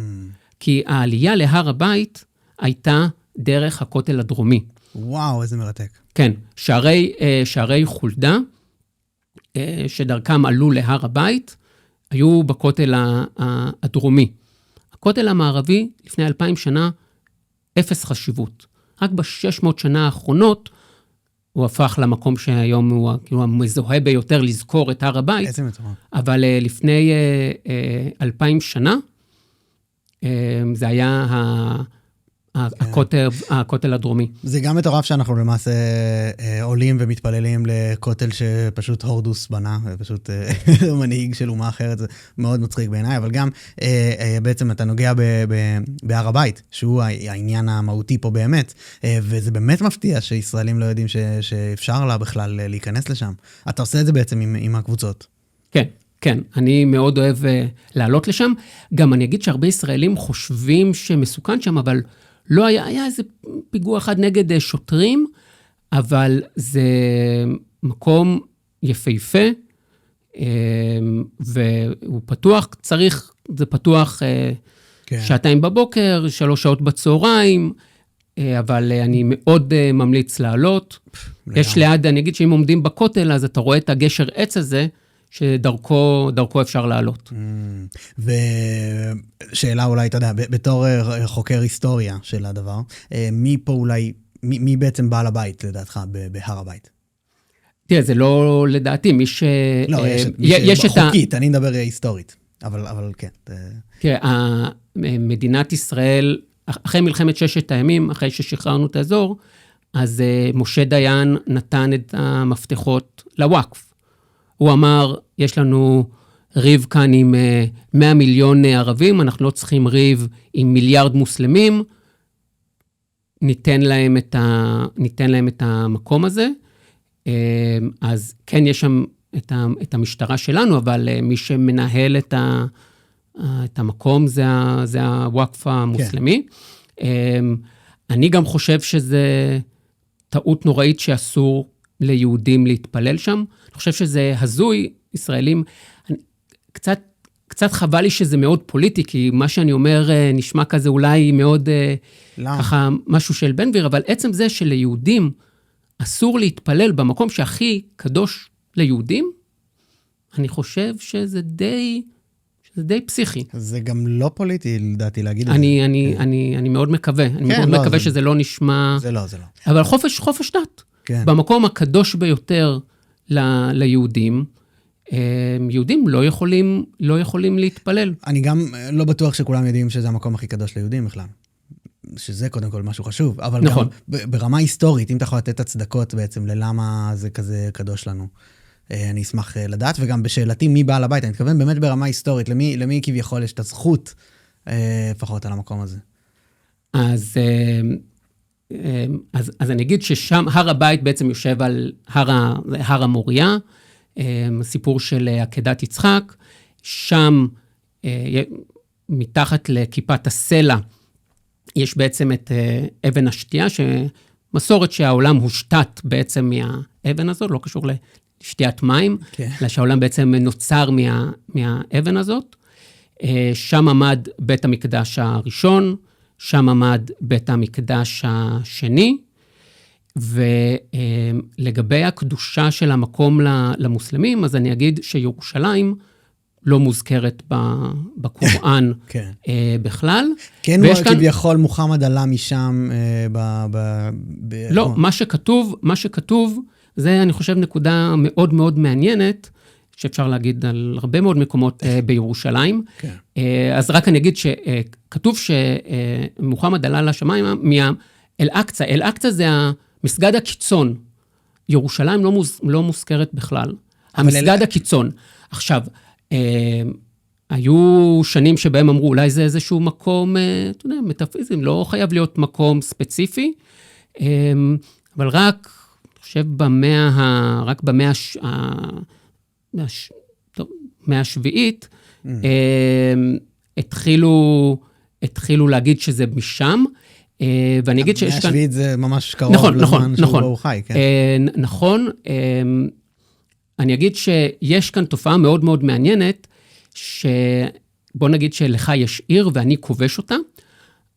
כי העלייה להר הבית הייתה דרך הכותל הדרומי. וואו, איזה מרתק. כן, שערי חולדה, שדרכם עלו להר הבית, היו בכותל הדרומי. הכותל המערבי, לפני 2000 שנה, אפס חשיבות. רק ב-600 שנה האחרונות, הוא הפך למקום שהיום הוא כאילו המזוהה ביותר לזכור את הר הבית. איזה מטורף. אבל לפני 2000 שנה, זה היה הכותל הדרומי. זה גם מטורף שאנחנו למעשה עולים ומתפללים לכותל שפשוט הורדוס בנה, ופשוט מנהיג של אומה אחרת, זה מאוד מצחיק בעיניי, אבל גם בעצם אתה נוגע בהר הבית, שהוא העניין המהותי פה באמת, וזה באמת מפתיע שישראלים לא יודעים שאפשר לה בכלל להיכנס לשם. אתה עושה את זה בעצם עם הקבוצות. כן. כן, אני מאוד אוהב לעלות לשם. גם אני אגיד שהרבה ישראלים חושבים שמסוכן שם, אבל לא היה איזה פיגוע אחד נגד שוטרים, אבל זה מקום יפהפה, והוא פתוח, זה פתוח שעתיים בבוקר, 3 שעות בצהריים, אבל אני מאוד ממליץ לעלות. יש ליד, אני אגיד שאם עומדים בכותל, אז אתה רואה את הגשר עץ הזה, שדרכו אפשר לעלות. ושאלה אולי, אתה יודע, בתור חוקר היסטוריה של הדבר, מי פה אולי, מי בעצם בעל הבית לדעתך בהר הבית? תראה, זה לא לדעתי, מי ש... לא, יש חוקית, אני מדבר היסטורית, אבל כן. תראה, מדינת ישראל, אחרי מלחמת 6 הימים, אחרי ששחררנו את האזור, אז משה דיין נתן את המפתחות לוואקף. הוא אמר, יש לנו ריב כאן עם 100 מיליון ערבים, אנחנו לא צריכים ריב עם מיליארד מוסלמים, ניתן להם את המקום הזה. אז כן, יש שם את המשטרה שלנו, אבל מי שמנהל את המקום זה הוואקף המוסלמי. אני גם חושב שזה טעות נוראית שאסור ליהודים להתפלל שם. אני חושב שזה הזוי, ישראלים, קצת חבל לי שזה מאוד פוליטי, כי מה שאני אומר נשמע כזה אולי מאוד ככה משהו של בן גביר, אבל עצם זה שליהודים אסור להתפלל במקום שהכי קדוש ליהודים, אני חושב שזה די פסיכי. זה גם לא פוליטי, לדעתי, להגיד את זה. אני מאוד מקווה, אני מאוד מקווה שזה לא נשמע... זה לא. אבל חופש דת. במקום הקדוש ביותר ליהודים, יהודים לא יכולים להתפלל. אני גם לא בטוח שכולם יודעים שזה המקום הכי קדוש ליהודים בכלל. שזה קודם כל משהו חשוב. אבל נכון. גם ברמה היסטורית, אם אתה יכול לתת הצדקות בעצם ללמה זה כזה קדוש לנו, אני אשמח לדעת. וגם בשאלתי מי בעל הבית, אני מתכוון באמת ברמה היסטורית, למי כביכול יש את הזכות לפחות על המקום הזה. אז אני אגיד ששם הר הבית בעצם יושב על הר המוריה, סיפור של עקדת יצחק, שם מתחת לכיפת הסלע יש בעצם את אבן השתייה, שמסורת שהעולם הושתת בעצם מהאבן הזאת, לא קשור לשתיית מים, אלא שהעולם בעצם נוצר מהאבן הזאת. שם עמד בית המקדש הראשון, שם עמד בית המקדש השני, ולגבי הקדושה של המקום למוסלמים, אז אני אגיד שירושלים לא מוזכרת בקוראן כן. בכלל. כן, כביכול מוחמד עלה משם לא, מה שכתוב, זה אני חושב נקודה מאוד מאוד מעניינת, שאפשר להגיד על הרבה מאוד מקומות בירושלים. כן. אז רק אני אגיד שכתוב שמוחמד עלה לשמיים מהאל-אקצא. אל-אקצא זה המסגד הקיצון. ירושלים לא מוזכרת בכלל. המסגד הקיצון. עכשיו, היו שנים שבהם אמרו, אולי זה איזשהו מקום, אתה יודע, מטאפיזי, לא חייב להיות מקום ספציפי, אבל רק, אני חושב, רק במאה השביעית, התחילו להגיד שזה משם, ואני אגיד שיש כאן... המאה השביעית זה ממש קרוב לזמן שבו הוא חי, כן? נכון, אני אגיד שיש כאן תופעה מאוד מאוד מעניינת, שבוא נגיד שלך יש עיר ואני כובש אותה,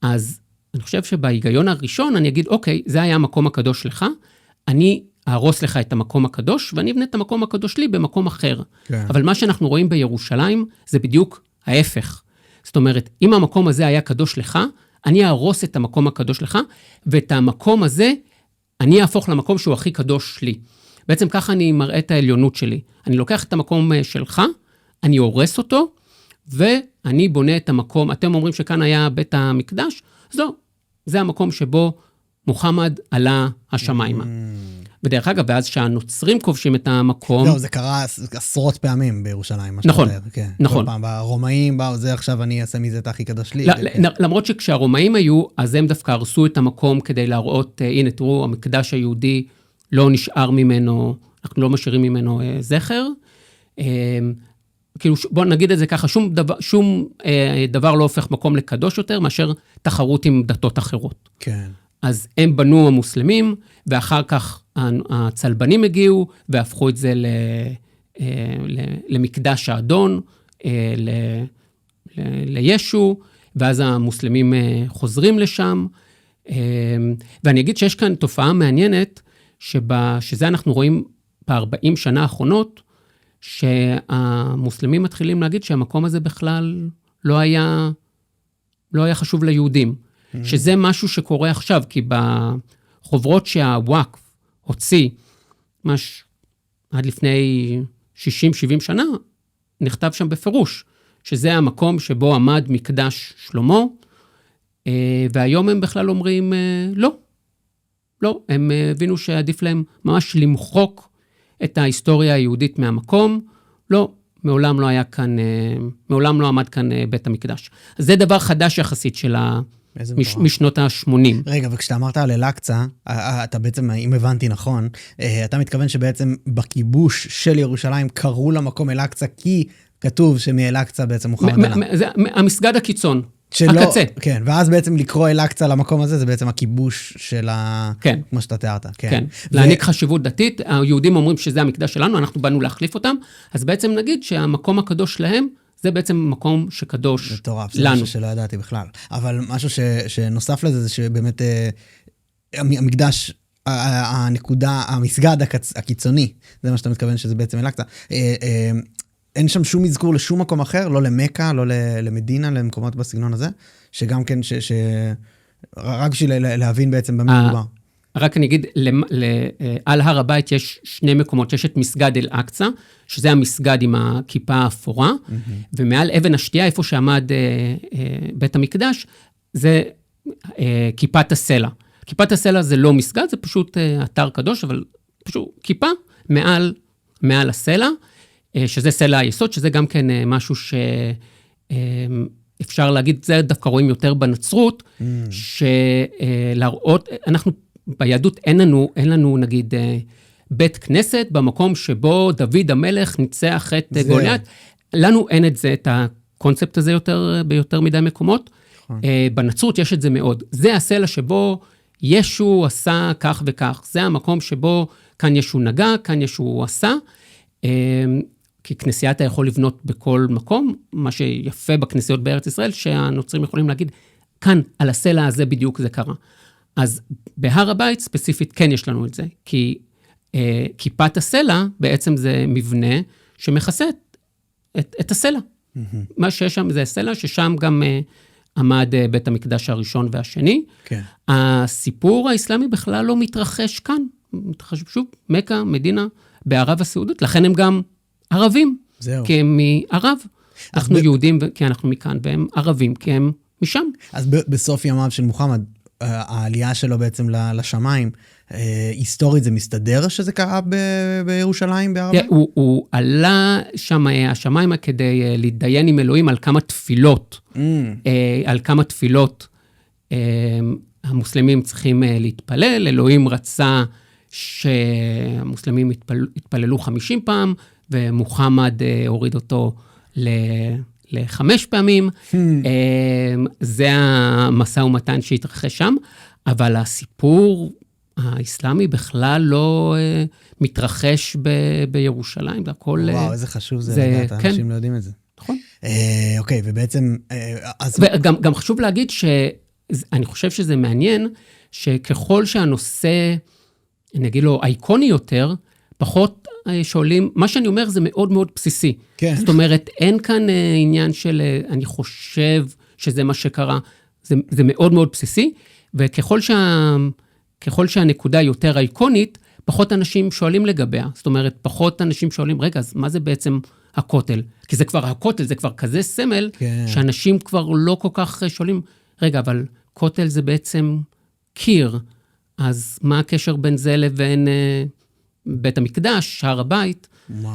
אז אני חושב שבהיגיון הראשון אני אגיד, אוקיי, זה היה המקום הקדוש לך, אני אהרוס לך את המקום הקדוש, ואני אבנה את המקום הקדוש לי במקום אחר. כן. אבל מה שאנחנו רואים בירושלים, זה בדיוק ההפך. זאת אומרת, אם המקום הזה היה קדוש לך, אני אהרוס את המקום הקדוש לך, ואת המקום הזה, אני אהפוך למקום שהוא הכי קדוש לי. בעצם ככה אני מראה את העליונות שלי. אני לוקח את המקום שלך, אני הורס אותו, ואני בונה את המקום. אתם אומרים שכאן היה בית המקדש, זו, זה המקום שבו מוחמד עלה השמיימה. בדרך אגב, ואז שהנוצרים כובשים את המקום... לא, זה קרה עשרות פעמים בירושלים. נכון, כן. נכון. כל פעם, הרומאים באו, זה עכשיו אני אעשה מזה את הכי קדוש לי. למרות שכשהרומאים היו, אז הם דווקא הרסו את המקום כדי להראות, הנה תראו, המקדש היהודי לא נשאר ממנו, אנחנו לא משאירים ממנו זכר. כאילו, בוא נגיד את זה ככה, שום דבר לא הופך מקום לקדוש יותר, מאשר תחרות עם דתות אחרות. כן. אז הם בנו המוסלמים, ואחר כך הצלבנים הגיעו, והפכו את זה למקדש האדון, לישו, ואז המוסלמים חוזרים לשם. ואני אגיד שיש כאן תופעה מעניינת, שזה אנחנו רואים ב-40 שנה האחרונות, שהמוסלמים מתחילים להגיד שהמקום הזה בכלל לא היה חשוב ליהודים. שזה משהו שקורה עכשיו, כי בחוברות שהוואקף הוציא, עד לפני 60-70 שנה, נכתב שם בפירוש, שזה המקום שבו עמד מקדש שלמה, והיום הם בכלל אומרים, לא, הם הבינו שעדיף להם ממש למחוק את ההיסטוריה היהודית מהמקום, לא, מעולם לא עמד כאן בית המקדש. אז זה דבר חדש יחסית של משנות ה-80. רגע, וכשאתה אמרת על אל-אקצא, אתה בעצם, אם הבנתי נכון, אתה מתכוון שבעצם בכיבוש של ירושלים קראו למקום אל-אקצא, כי כתוב שמאל-אקצא בעצם מוחמד עלה. זה המסגד הקיצון, הקצה. כן, ואז בעצם לקרוא אל-אקצא למקום הזה, זה בעצם הכיבוש של כמו שאתה תיארת. כן, להעניק חשיבות דתית, היהודים אומרים שזה המקדש שלנו, אנחנו באנו להחליף אותם, אז בעצם נגיד שהמקום הקדוש להם, זה בעצם מקום שקדוש לנו. מטורף, זה משהו שלא ידעתי בכלל. אבל משהו שנוסף לזה, זה שבאמת המקדש, הנקודה, המסגד הקיצוני, זה מה שאתה מתכוון שזה בעצם אל-אקצא, אין שם שום מזכור לשום מקום אחר, לא למקה, לא למדינה, למקומות בסגנון הזה, שגם כן, רק בשביל להבין בעצם במה מדובר. רק אני אגיד, על הר הבית יש שני מקומות, יש את מסגד אל-אקצא, שזה המסגד עם הכיפה האפורה, ומעל אבן השתייה, איפה שעמד בית המקדש, זה כיפת הסלע. כיפת הסלע זה לא מסגד, זה פשוט אתר קדוש, אבל פשוט כיפה מעל הסלע, שזה סלע היסוד, שזה גם כן משהו שאפשר להגיד, זה דווקא רואים יותר בנצרות, שלהראות, אנחנו ביהדות אין לנו נגיד בית כנסת במקום שבו דוד המלך ניצח את גוליית. לנו אין את זה, את הקונספט הזה ביותר מדי מקומות. בנצרות יש את זה מאוד. זה הסלע שבו ישו עשה כך וכך. זה המקום שבו כאן ישו נגע, כאן ישו עשה. כי כנסייה אתה יכול לבנות בכל מקום. מה שיפה בכנסיות בארץ ישראל, שהנוצרים יכולים להגיד, כאן על הסלע הזה בדיוק זה קרה. אז בהר הבית ספציפית כן יש לנו את זה, כי כיפת הסלע בעצם זה מבנה שמכסה את הסלע. מה שיש שם זה הסלע, ששם גם עמד בית המקדש הראשון והשני. כן. הסיפור האסלאמי בכלל לא מתרחש כאן. מתרחש שוב, מכה, מדינה, בערב הסעודית. לכן הם גם ערבים. זהו. כי הם מערב. אנחנו יהודים כי אנחנו מכאן, והם ערבים כי הם משם. אז בסוף ימיו של מוחמד, העלייה שלו בעצם לשמיים, היסטורית זה מסתדר שזה קרה בירושלים, בערבה? הוא עלה שם השמיימה כדי להתדיין עם אלוהים על כמה תפילות. על כמה תפילות המוסלמים צריכים להתפלל. אלוהים רצה שהמוסלמים יתפללו 50 פעם, ומוחמד הוריד אותו ל5 פעמים. זה המשא ומתן שהתרחש שם, אבל הסיפור האסלאמי בכלל לא מתרחש בירושלים, זה הכל... וואו, איזה חשוב זה לדעת, אנשים לא יודעים את זה. נכון. אוקיי, ובעצם... וגם חשוב להגיד שאני חושב שזה מעניין, שככל שהנושא, אני אגיד לו, אייקוני יותר, פחות שואלים, מה שאני אומר זה מאוד מאוד בסיסי. כן. זאת אומרת, אין כאן עניין של, אני חושב שזה מה שקרה, זה מאוד מאוד בסיסי, וככל שהנקודה יותר אייקונית, פחות אנשים שואלים לגביה. זאת אומרת, פחות אנשים שואלים, רגע, אז מה זה בעצם הכותל? כי זה כבר הכותל, זה כבר כזה סמל, כן. שאנשים כבר לא כל כך שואלים, רגע, אבל כותל זה בעצם קיר, אז מה הקשר בין זה לבין בית המקדש, הר הבית?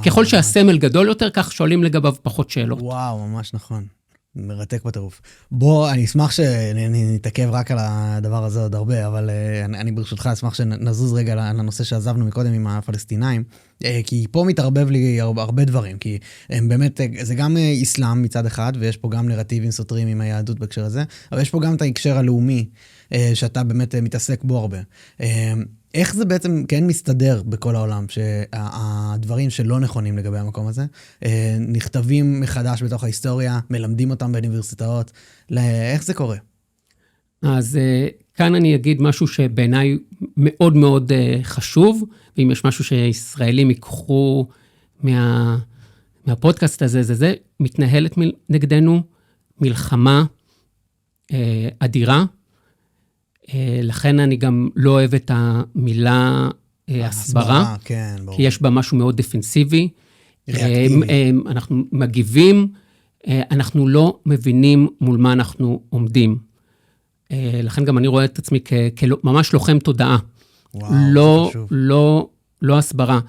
ככל שהסמל גדול יותר, כך שואלים לגביו פחות שאלות. וואו, ממש נכון. מרתק בטירוף. בוא, אני אשמח שנתעכב רק על הדבר הזה עוד הרבה, אבל אני ברשותך אשמח שנזוז רגע לנושא שעזבנו מקודם עם הפלסטינאים, כי פה מתערבב לי הרבה דברים, כי הם באמת, זה גם אסלאם מצד אחד, ויש פה גם נרטיבים סותרים עם היהדות בהקשר הזה, אבל יש פה גם את ההקשר הלאומי, שאתה באמת מתעסק בו הרבה. איך זה בעצם כן מסתדר בכל העולם, שהדברים שלא נכונים לגבי המקום הזה, נכתבים מחדש בתוך ההיסטוריה, מלמדים אותם באוניברסיטאות, איך זה קורה? אז כאן אני אגיד משהו שבעיניי מאוד מאוד חשוב, ואם יש משהו שישראלים ייקחו מהפודקאסט הזה, זה מתנהלת נגדנו מלחמה אדירה, לכן אני גם לא אוהב את המילה הסברה, כן, ברור. כי יש בה משהו מאוד דפנסיבי. ריאקטיבי. אנחנו מגיבים, אנחנו לא מבינים מול מה אנחנו עומדים. לכן גם אני רואה את עצמי כממש לוחם תודעה. וואו, זה חשוב. לא הסברה.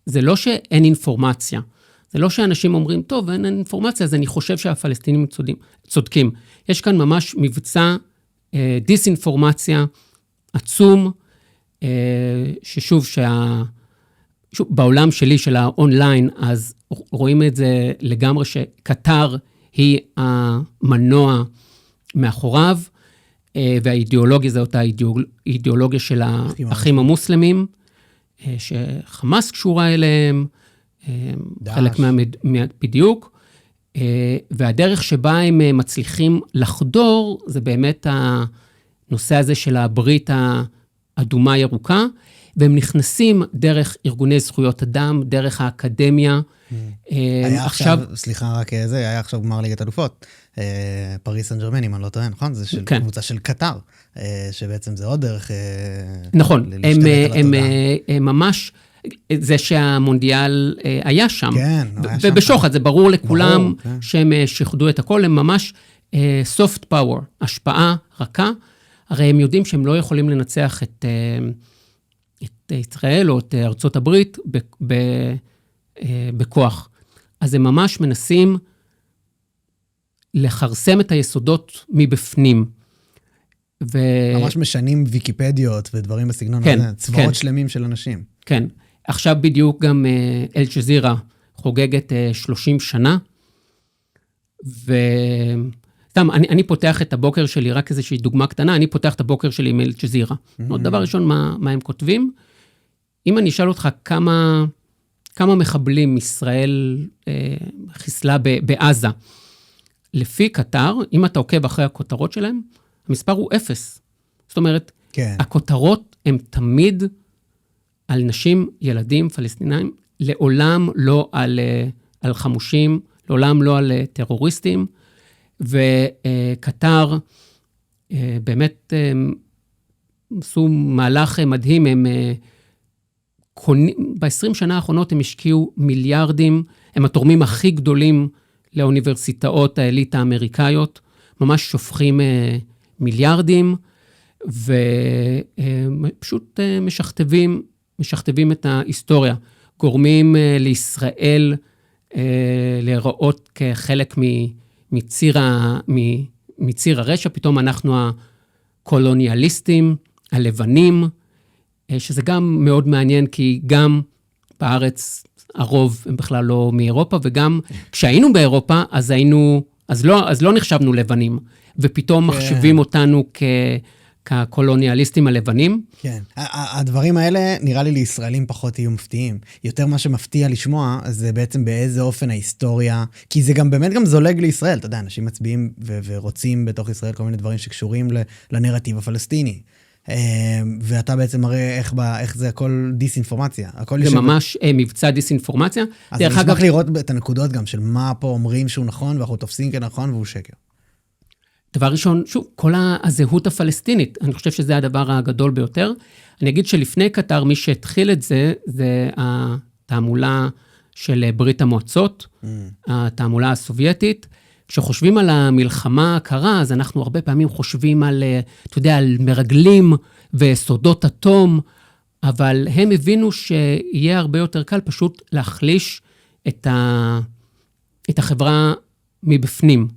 זה לא שאין אינפורמציה. זה לא שאנשים אומרים, טוב, אין אינפורמציה, אז אני חושב שהפלסטינים צודקים. יש כאן ממש מבצע דיסאינפורמציה עצום, ששוב, בעולם שלי, של האונליין, אז רואים את זה לגמרי שקטר היא המנוע מאחוריו, והאידיאולוגיה זה אותה אידיאולוגיה של האחים המוסלמים, שחמאס קשורה אליהם, חלק בדיוק, והדרך שבה הם מצליחים לחדור, זה באמת הנושא הזה של הברית האדומה ירוקה, והם נכנסים דרך ארגוני זכויות אדם, דרך האקדמיה. היה עכשיו, סליחה רק זה, היה עכשיו גמר ליגת אלופות, פריס סן ז'רמן, אם אני לא טוען, נכון? זה של קבוצה של קטר, שבעצם זה עוד דרך... נכון, הם ממש... זה שהמונדיאל היה שם. כן, היה שם. ובשוחד, זה ברור לכולם שהם שחדו את הכל, הם ממש soft power, השפעה רכה. הרי הם יודעים שהם לא יכולים לנצח את ישראל או את ארצות הברית בכוח. אז הם ממש מנסים לחרסם את היסודות מבפנים. ממש משנים ויקיפדיות ודברים בסגנון הזה, צבאות שלמים של אנשים. כן. עכשיו בדיוק גם אל-ג'זירה חוגגת 30 שנה, וסתם, אני פותח את הבוקר שלי, רק איזושהי דוגמה קטנה, אני פותח את הבוקר שלי עם אל-ג'זירה. דבר ראשון, מה הם כותבים? אם אני אשאל אותך כמה מחבלים ישראל חיסלה בעזה, לפי קטר, אם אתה עוקב אחרי הכותרות שלהם, המספר הוא 0. זאת אומרת, כן. הכותרות הן תמיד על נשים, ילדים, פלסטינאים, לעולם לא על חמושים, לעולם לא על טרוריסטים, וקטר באמת עשו מהלך מדהים, הם ב-20 שנה האחרונות הם השקיעו מיליארדים, הם התורמים הכי גדולים לאוניברסיטאות האליטה האמריקאיות, ממש שופכים מיליארדים, ופשוט משכתבים את ההיסטוריה, גורמים לישראל להיראות כחלק מציר הרשע, פתאום אנחנו הקולוניאליסטים, הלבנים, שזה גם מאוד מעניין, כי גם בארץ הרוב הם בכלל לא מאירופה, וגם כשהיינו באירופה, אז לא נחשבנו לבנים, ופתאום מחשבים אותנו כקולוניאליסטים הלבנים. כן, הדברים האלה נראה לי לישראלים פחות יהיו מפתיעים. יותר מה שמפתיע לשמוע, זה בעצם באיזה אופן ההיסטוריה, כי זה גם באמת גם זולג לישראל, אתה יודע, אנשים מצביעים ורוצים בתוך ישראל כל מיני דברים שקשורים לנרטיב הפלסטיני. ואתה בעצם מראה איך זה הכל דיסאינפורמציה. זה ממש מבצע דיסאינפורמציה. אז אני אשמח לראות את הנקודות גם של מה פה אומרים שהוא נכון, ואנחנו תופסים כנכון והוא שקר. דבר ראשון, שוב, כל הזהות הפלסטינית, אני חושב שזה הדבר הגדול ביותר. אני אגיד שלפני קטר, מי שהתחיל את זה, זה התעמולה של ברית המועצות, התעמולה הסובייטית. כשחושבים על המלחמה הקרה, אז אנחנו הרבה פעמים חושבים על, אתה יודע, על מרגלים וסודות אטום, אבל הם הבינו שיהיה הרבה יותר קל פשוט להחליש את החברה מבפנים.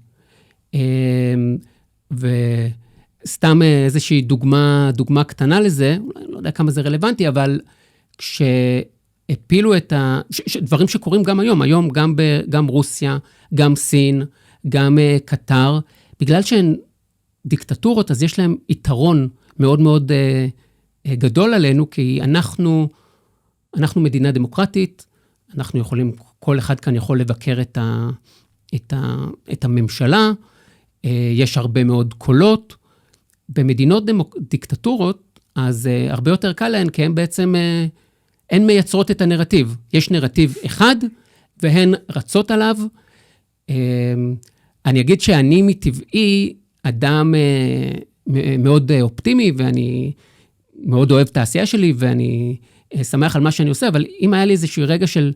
וסתם איזושהי דוגמה קטנה לזה, אולי לא יודע כמה זה רלוונטי, אבל כשהפילו דברים שקורים גם היום גם רוסיה, גם סין, גם קטר, בגלל שהן דיקטטורות, אז יש להם יתרון מאוד מאוד גדול עלינו, כי אנחנו מדינה דמוקרטית, אנחנו יכולים, כל אחד כאן יכול לבקר את הממשלה, יש הרבה מאוד קולות. במדינות דיקטטורות, אז הרבה יותר קל להן, כי הן בעצם, הן מייצרות את הנרטיב. יש נרטיב אחד, והן רצות עליו. אני אגיד שאני מטבעי אדם מאוד אופטימי, ואני מאוד אוהב את העשייה שלי, ואני שמח על מה שאני עושה, אבל אם היה לי איזשהו רגע של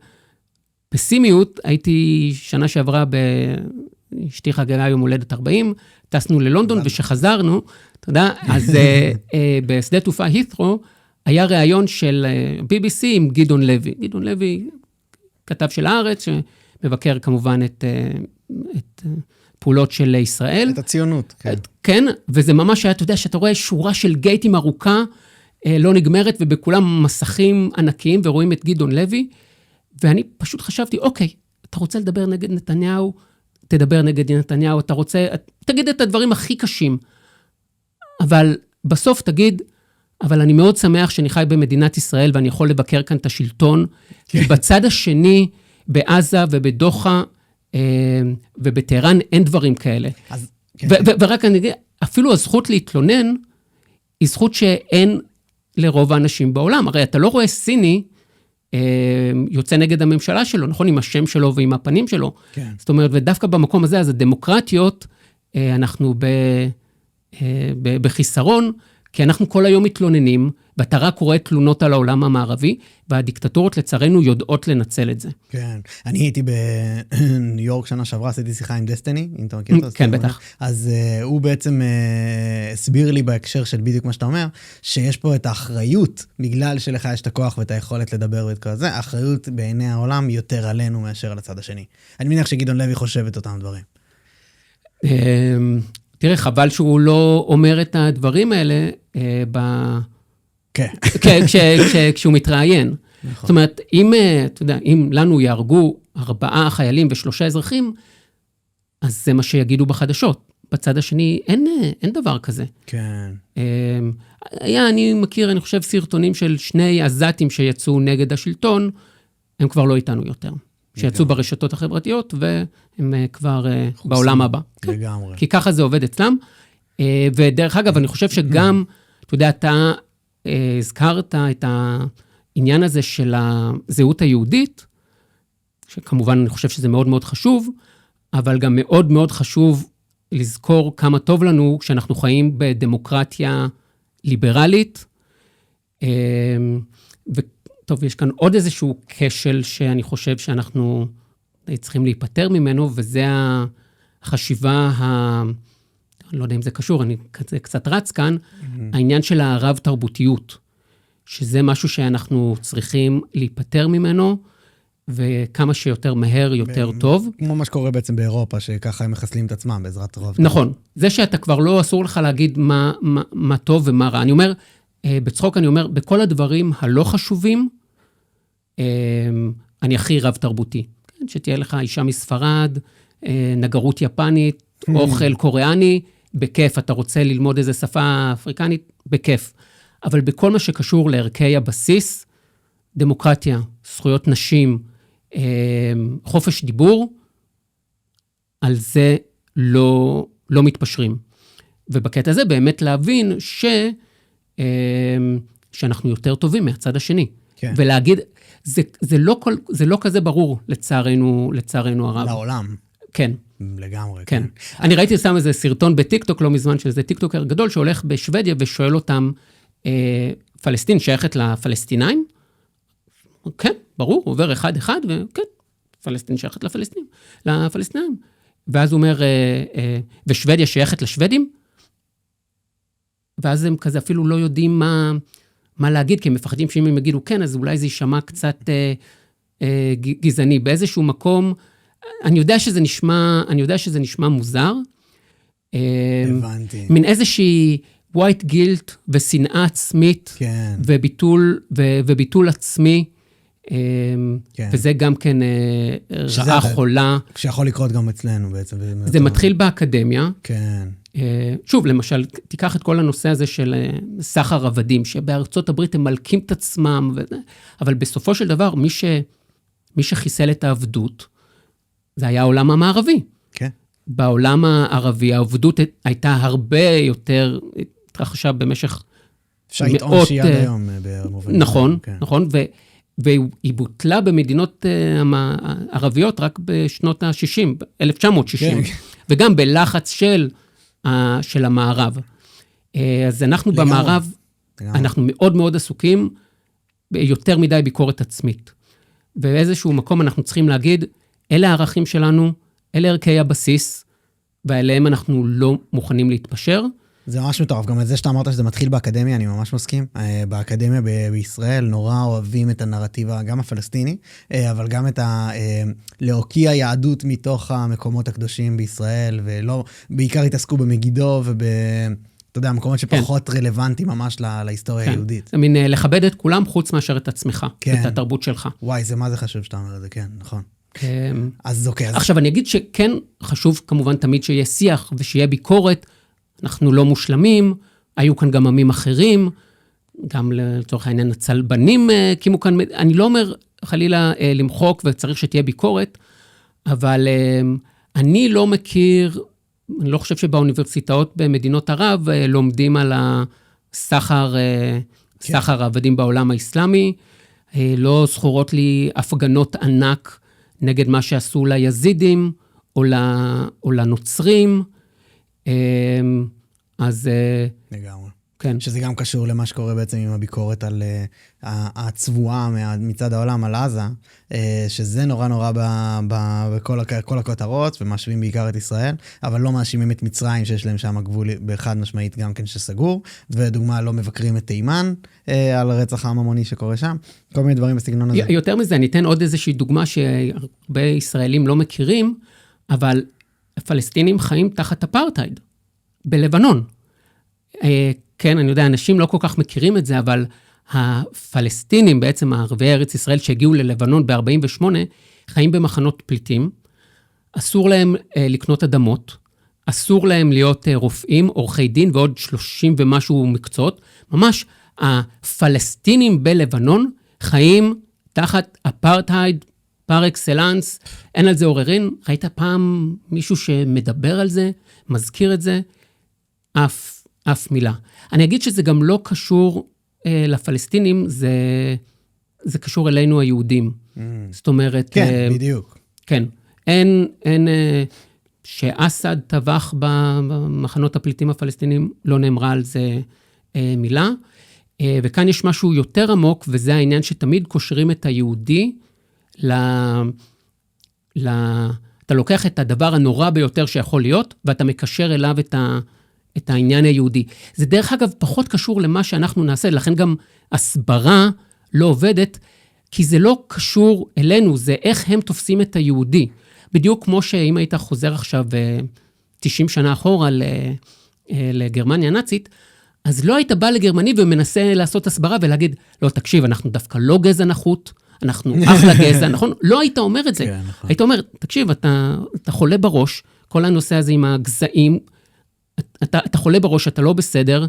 פסימיות, הייתי שנה שעברה אשתי חגגה יום הולדת 40, טסנו ללונדון, ושחזרנו, אתה יודע, אז בשדה תעופה הית'רו, היה ראיון של BBC עם גדעון לוי. גדעון לוי, כתב של הארץ, שמבקר כמובן את פעולות של ישראל. את הציונות, כן. כן, וזה ממש היה, אתה יודע, שאתה רואה שורה של גייטים ארוכה, לא נגמרת, ובכולם מסכים ענקיים, ורואים את גדעון לוי, ואני פשוט חשבתי, אוקיי, אתה רוצה לדבר נגד נתניהו, תדבר נגד נתניהו, אתה רוצה, תגיד את הדברים הכי קשים, אבל בסוף תגיד, אבל אני מאוד שמח שאני חי במדינת ישראל, ואני יכול לבקר כאן את השלטון, כי בצד השני, בעזה ובדוחה, ובטהרן, אין דברים כאלה. ורק אני אגיד, אפילו הזכות להתלונן, היא זכות שאין לרוב האנשים בעולם. הרי אתה לא רואה סיני, יוצא נגד הממשלה שלו, נכון? עם השם שלו ועם הפנים שלו. כן. זאת אומרת, ודווקא במקום הזה, אז הדמוקרטיות, אנחנו בחיסרון, כי אנחנו כל היום מתלוננים, ואתה רק קורא תלונות על העולם המערבי, והדיקטטורות לצערנו יודעות לנצל את זה. כן. אני הייתי בניו יורק שנה שעברה, עשיתי שיחה עם דסטיני, אם אתה מכיר אותו. כן, בטח. אז הוא בעצם הסביר לי בהקשר של בדיוק מה שאתה אומר, שיש פה את האחריות, בגלל שלך יש את הכוח ואת היכולת לדבר ואת כל זה, האחריות בעיני העולם יותר עלינו מאשר על הצד השני. אני מניח שגדעון לוי חושב את אותם דברים. תראה, חבל שהוא לא אומר את הדברים האלה כן. כשהוא מתראיין. זאת אומרת, אתה יודע, אם לנו יהרגו 4 חיילים ו3 אזרחים, אז זה מה שיגידו בחדשות. בצד השני, אין דבר כזה. כן. אני מכיר, אני חושב, סרטונים של 2 עזתים שיצאו נגד השלטון, הם כבר לא איתנו יותר. שיצאו ברשתות החברתיות, והם כבר בעולם הבא. לגמרי. כי ככה זה עובד אצלם. ודרך אגב, אני חושב שגם, אתה יודע, אתה הזכרת את העניין הזה של הזהות היהודית, שכמובן אני חושב שזה מאוד מאוד חשוב, אבל גם מאוד מאוד חשוב לזכור כמה טוב לנו כשאנחנו חיים בדמוקרטיה ליברלית. וטוב, יש כאן עוד איזשהו כשל שאני חושב שאנחנו צריכים להיפטר ממנו, וזה החשיבה, אני לא יודע אם זה קשור, אני קצת רץ כאן, העניין של הרב תרבותיות, שזה משהו שאנחנו צריכים להיפטר ממנו, וכמה שיותר מהר, יותר טוב. כמו מה שקורה בעצם באירופה, שככה הם מחסלים את עצמם בעזרת רוב. נכון. זה שאתה כבר לא אסור לך להגיד מה טוב ומה רע. אני אומר, בצחוק אני אומר, בכל הדברים הלא חשובים, אני הכי רב תרבותי. שתהיה לך אישה מספרד, נגרות יפנית, אוכל קוריאני, בכיף. אתה רוצה ללמוד איזה שפה אפריקנית, בכיף. אבל בכל מה שקשור לערכי הבסיס, דמוקרטיה, זכויות נשים, חופש דיבור, על זה לא מתפשרים. ובקטע הזה באמת להבין שאנחנו יותר טובים מהצד השני. כן. ולהגיד, זה לא כזה ברור לצערנו הרב. לעולם. כן. לגמרי. כן. אני ראיתי שם איזה סרטון בטיקטוק לא מזמן, של איזה טיקטוקר גדול שהולך בשוודיה ושואל אותם, פלסטין שייכת לפלסטינאים? כן, ברור, הוא עובר אחד, וכן, פלסטין שייכת לפלסטינאים. ואז הוא אומר, ושוודיה שייכת לשוודים? ואז הם כזה אפילו לא יודעים מה להגיד, כי הם מפחדים שאם הם יגידו כן, אז אולי זה יישמע קצת גזעני. באיזשהו מקום, אני יודע שזה נשמע מוזר. הבנתי. מן איזושהי white guilt ושנאה עצמית, כן. וביטול עצמי, כן. וזה גם כן רעה חולה. שיכול לקרות גם אצלנו בעצם. זה מתחיל באקדמיה. כן. שוב, למשל, תיקח את כל הנושא הזה של סחר עבדים, שבארצות הברית הם מלקים את עצמם, אבל בסופו של דבר, מי שחיסל את העבדות, זה היה העולם המערבי. כן. בעולם הערבי, העבדות הייתה הרבה יותר, התרחשה במשך אפשר לטעון שהיא עד היום. נכון, נכון, והיא בוטלה במדינות ערביות רק בשנות ה-60, 1960, וגם בלחץ של המערב. אז אנחנו במערב, אנחנו מאוד מאוד עסוקים ביותר מדי ביקורת עצמית. באיזשהו מקום אנחנו צריכים להגיד, אלה הערכים שלנו, אלה ערכי הבסיס, ועליהם אנחנו לא מוכנים להתפשר. זה ממש מטורף, גם את זה שאתה אמרת שזה מתחיל באקדמיה, אני ממש מסכים. באקדמיה בישראל נורא אוהבים את הנרטיבה, גם הפלסטיני, אבל גם את להוקיע יהדות מתוך המקומות הקדושים בישראל, ולא, בעיקר התעסקו במגידו אתה יודע, מקומות שפחות רלוונטיים ממש להיסטוריה היהודית. זה מין לכבד את כולם חוץ מאשר את עצמך, את התרבות שלך. וואי, זה מה זה חשוב שאתה אומר את זה, כן, נכון. אז אוקיי. עכשיו, אני אגיד שכן חשוב כמובן תמיד שיהיה שיח ושיהיה ביקורת, אנחנו לא מושלמים, היו כאן גם עמים אחרים, גם לצורך העניין הצלבנים קימו כאן, אני לא אומר חלילה למחוק וצריך שתהיה ביקורת, אבל אני לא מכיר, אני לא חושב שבאוניברסיטאות במדינות ערב לומדים על הסחר העבדים בעולם האסלאמי, לא זכורות לי הפגנות ענק נגד מה שעשו ליזידים או לנוצרים, אז לגמרי. כן. שזה גם קשור למה שקורה בעצם עם הביקורת על הצבועה מצד העולם על עזה, שזה נורא נורא בכל הכותרות, ומשווים בעיקר את ישראל, אבל לא מאשימים את מצרים שיש להם שם גבול באחד משמעית גם כן שסגור, ודוגמה לא מבקרים את תימן על הרצח הממוני שקורה שם, כל מיני דברים בסגנון הזה. יותר מזה, אני אתן עוד איזושהי דוגמה שהרבה ישראלים לא מכירים, אבל הפלסטינים חיים תחת אפרטהייד, בלבנון. כן, אני יודע, אנשים לא כל כך מכירים את זה, אבל הפלסטינים, בעצם ערביי ארץ ישראל שהגיעו ללבנון ב-48, חיים במחנות פליטים, אסור להם לקנות אדמות, אסור להם להיות רופאים, עורכי דין ועוד 30 ומשהו מקצועות, ממש הפלסטינים בלבנון חיים תחת אפרטהייד, פר אקסלנס, אין על זה עוררין, ראית פעם מישהו שמדבר על זה, מזכיר את זה, אף מילה. אני אגיד שזה גם לא קשור לפלסטינים, זה קשור אלינו היהודים. זאת אומרת... כן, בדיוק. כן. אין שאסד טבח במחנות הפליטים הפלסטינים, לא נאמרה על זה מילה. וכאן יש משהו יותר עמוק, וזה העניין שתמיד קושרים את היהודי אתה לוקח את הדבר הנורא ביותר שיכול להיות, ואתה מקשר אליו את העניין היהודי. זה דרך אגב פחות קשור למה שאנחנו נעשה, לכן גם הסברה לא עובדת, כי זה לא קשור אלינו, זה איך הם תופסים את היהודי. בדיוק כמו שאם היית חוזר עכשיו 90 שנה אחורה לגרמניה הנאצית, אז לא היית בא לגרמני ומנסה לעשות הסברה ולהגיד, לא, תקשיב, אנחנו דווקא לא גזע נחות, אנחנו אחלה גזע, נכון? לא היית אומר את זה. היית אומר, תקשיב, אתה חולה בראש, כל הנושא הזה עם הגזעים, אתה חולה בראש, אתה לא בסדר,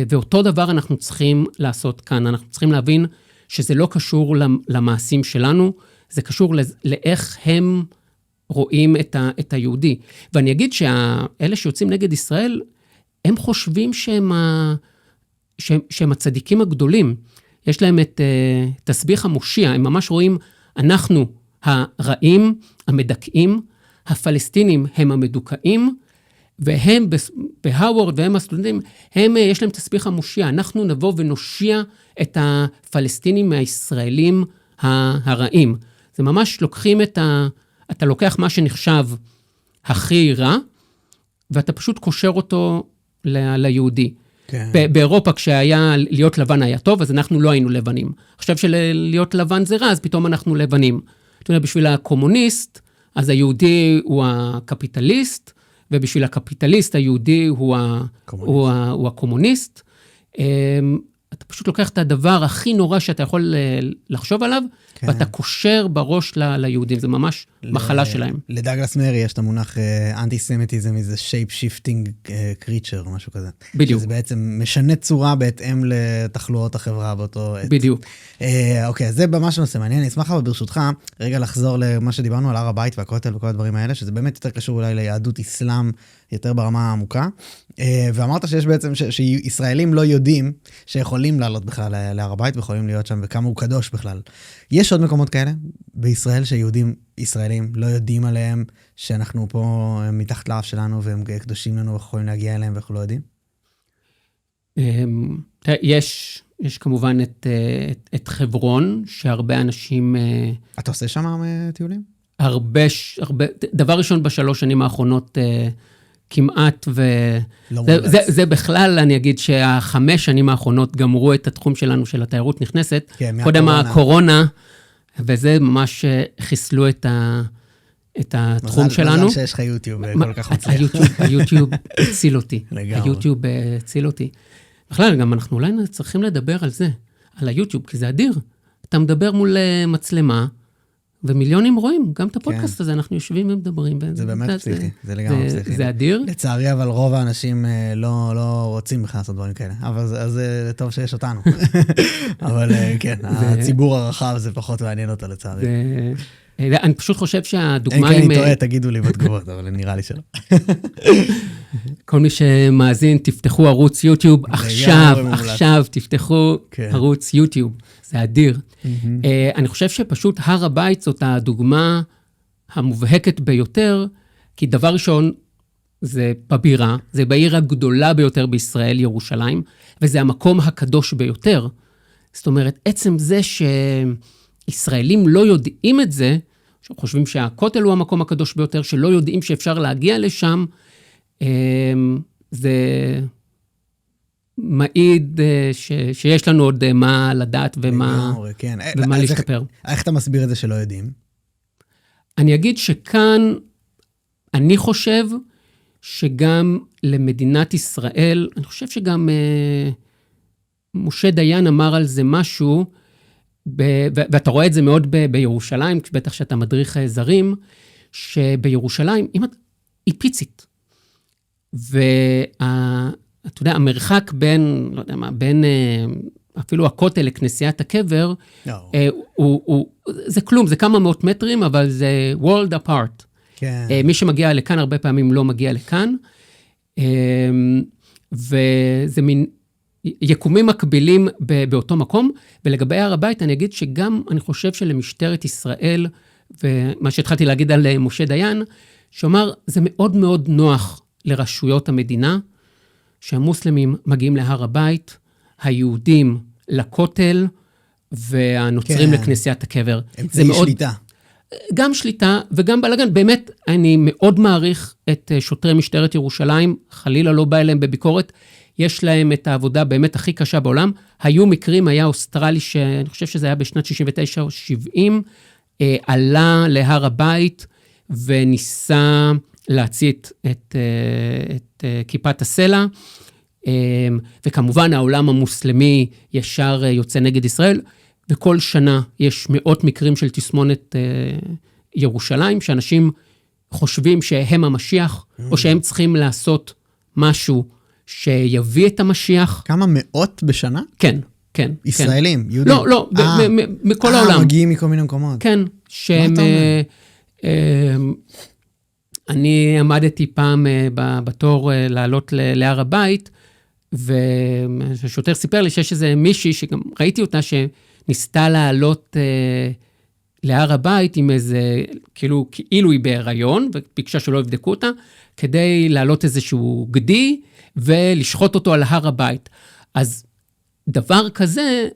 ואותו דבר אנחנו צריכים לעשות כאן. אנחנו צריכים להבין שזה לא קשור למעשים שלנו, זה קשור לאיך הם רואים את היהודי. ואני אגיד שאלה שיוצאים נגד ישראל, הם חושבים שהם הצדיקים הגדולים. יש להם את תסביך המושיע, הם ממש רואים, אנחנו הרעים, המדכאים, הפלסטינים הם המדוכאים, והם בהאוורד והם הסטודנטים, יש להם תסביך המושיע, אנחנו נבוא ונושיע את הפלסטינים מהישראלים הרעים. זה ממש לוקחים אתה לוקח מה שנחשב הכי רע, ואתה פשוט קושר אותו ליהודי. כן. באירופה כשהיה להיות לבן היה טוב, אז אנחנו לא היינו לבנים. עכשיו שלהיות לבן זה רע, אז פתאום אנחנו לבנים. אתה יודע, בשביל הקומוניסט, אז היהודי הוא הקפיטליסט, ובשביל הקפיטליסט היהודי הוא הקומוניסט. אתה פשוט לוקח את הדבר הכי נורא שאתה יכול לחשוב עליו, כן. ואתה קושר בראש ליהודים, זה ממש מחלה שלהם. לדאגלס מרי יש את המונח אנטי-סמיטיזם, איזה shape-shifting creature, או משהו כזה. בדיוק. שזה בעצם משנה צורה בהתאם לתחלואות החברה באותו עת. בדיוק. אוקיי, זה ממש נושא מעניין. אני אשמח אבל ברשותך, רגע לחזור למה שדיברנו על הר הבית והכותל וכל הדברים האלה, שזה באמת יותר קשור אולי ליהדות אסלאם, יותר ברמה העמוקה. ואמרת שיש בעצם, שישראלים לא יודעים שיכולים לעלות בכלל להר הבית, ויכולים להיות שם, וכמה הוא קדוש בכלל. יש עוד מקומות כאלה בישראל, שיהודים ישראלים לא יודעים עליהם, שאנחנו פה מתחת לאף שלנו, והם קדושים לנו, ויכולים להגיע אליהם, ואנחנו לא יודעים? יש כמובן את חברון, שהרבה אנשים... אתה עושה שם טיולים? הרבה, דבר ראשון בשלוש שנים האחרונות, כמעט, זה בכלל, אני אגיד שהחמש שנים האחרונות גמרו את התחום שלנו של התיירות נכנסת, קודם הקורונה, וזה ממש חיסלו את התחום שלנו. מזל שיש לך יוטיוב כל כך מצליח. היוטיוב הציל אותי. היוטיוב הציל אותי. בכלל, גם אנחנו אולי צריכים לדבר על זה, על היוטיוב, כי זה אדיר. אתה מדבר מול מצלמה, ומיליונים רואים, גם את הפודקאסט הזה, אנחנו יושבים ומדברים. זה באמת פסיכי, זה לגמרי פסיכי. זה אדיר. לצערי, אבל רוב האנשים לא רוצים בכלל לעשות דברים כאלה, אבל זה טוב שיש אותנו. אבל כן, הציבור הרחב זה פחות מעניין אותו לצערי. אני פשוט חושב שהדוגמה... אין כן, אני טועה, תגידו לי בתגובות, אבל נראה לי שלא. כל מי שמאזין, תפתחו ערוץ יוטיוב, עכשיו תפתחו ערוץ יוטיוב. זה אדיר. אני חושב שפשוט הר הבית זאת הדוגמה המובהקת ביותר, כי דבר ראשון, זה בבירה, זה בעיר הגדולה ביותר בישראל, ירושלים, וזה המקום הקדוש ביותר. זאת אומרת, עצם זה שישראלים לא יודעים את זה, שחושבים שהכותל הוא המקום הקדוש ביותר, שלא יודעים שאפשר להגיע לשם, זה מעיד שיש לנו עוד מה לדעת ומה להשתפר. איך אתה מסביר את זה שלא יודעים? אני אגיד שכאן, אני חושב שגם למדינת ישראל, אני חושב שגם משה דיין אמר על זה משהו, ואתה רואה את זה מאוד בירושלים, בטח שאתה מדריך זרים, שבירושלים, היא פיצית. ואתה יודע, המרחק בין, לא יודע מה, בין אפילו הכותל לכנסיית הקבר, זה כלום, זה כמה מאות מטרים, אבל זה world apart. כן. מי שמגיע לכאן הרבה פעמים לא מגיע לכאן, וזה מין יקומים מקבילים באותו מקום, ולגבי הר הבית אני אגיד שגם אני חושב שלמשטרת ישראל, ומה שהתחלתי להגיד על משה דיין, שאומר, זה מאוד מאוד נוח לרשויות המדינה, שהמוסלמים מגיעים להר הבית, היהודים לכותל, והנוצרים לכנסיית הקבר. אמצעי שליטה. גם שליטה וגם בלגן. באמת, אני מאוד מעריך את שוטרי משטרת ירושלים, חלילה לא בא אליהם בביקורת, יש להם את העבודה באמת הכי קשה בעולם. היו מקרים, היה אוסטרלי, שאני חושב שזה היה בשנת 69 או 70, עלה להר הבית וניסה להצית את כיפת הסלע, וכמובן העולם המוסלמי ישר יוצא נגד ישראל, וכל שנה יש מאות מקרים של תסמונת ירושלים, שאנשים חושבים שהם המשיח, או שהם צריכים לעשות משהו שיביא את המשיח. כמה מאות בשנה? כן, כן. ישראלים, יהודים? לא, מכל העולם. מגיעים מכל מיני מקומות. כן, שהם... אני עמדתי פעם בתור לעלות להר הבית, והשוטר סיפר לי שיש איזה מישהי, שגם ראיתי אותה, שניסתה לעלות להר הבית עם איזה, כאילו היא בהיריון, וביקשה שלא יבדקו אותה, כדי לעלות איזשהו גדי, ולשחוט אותו על הר הבית. אז דבר כזה,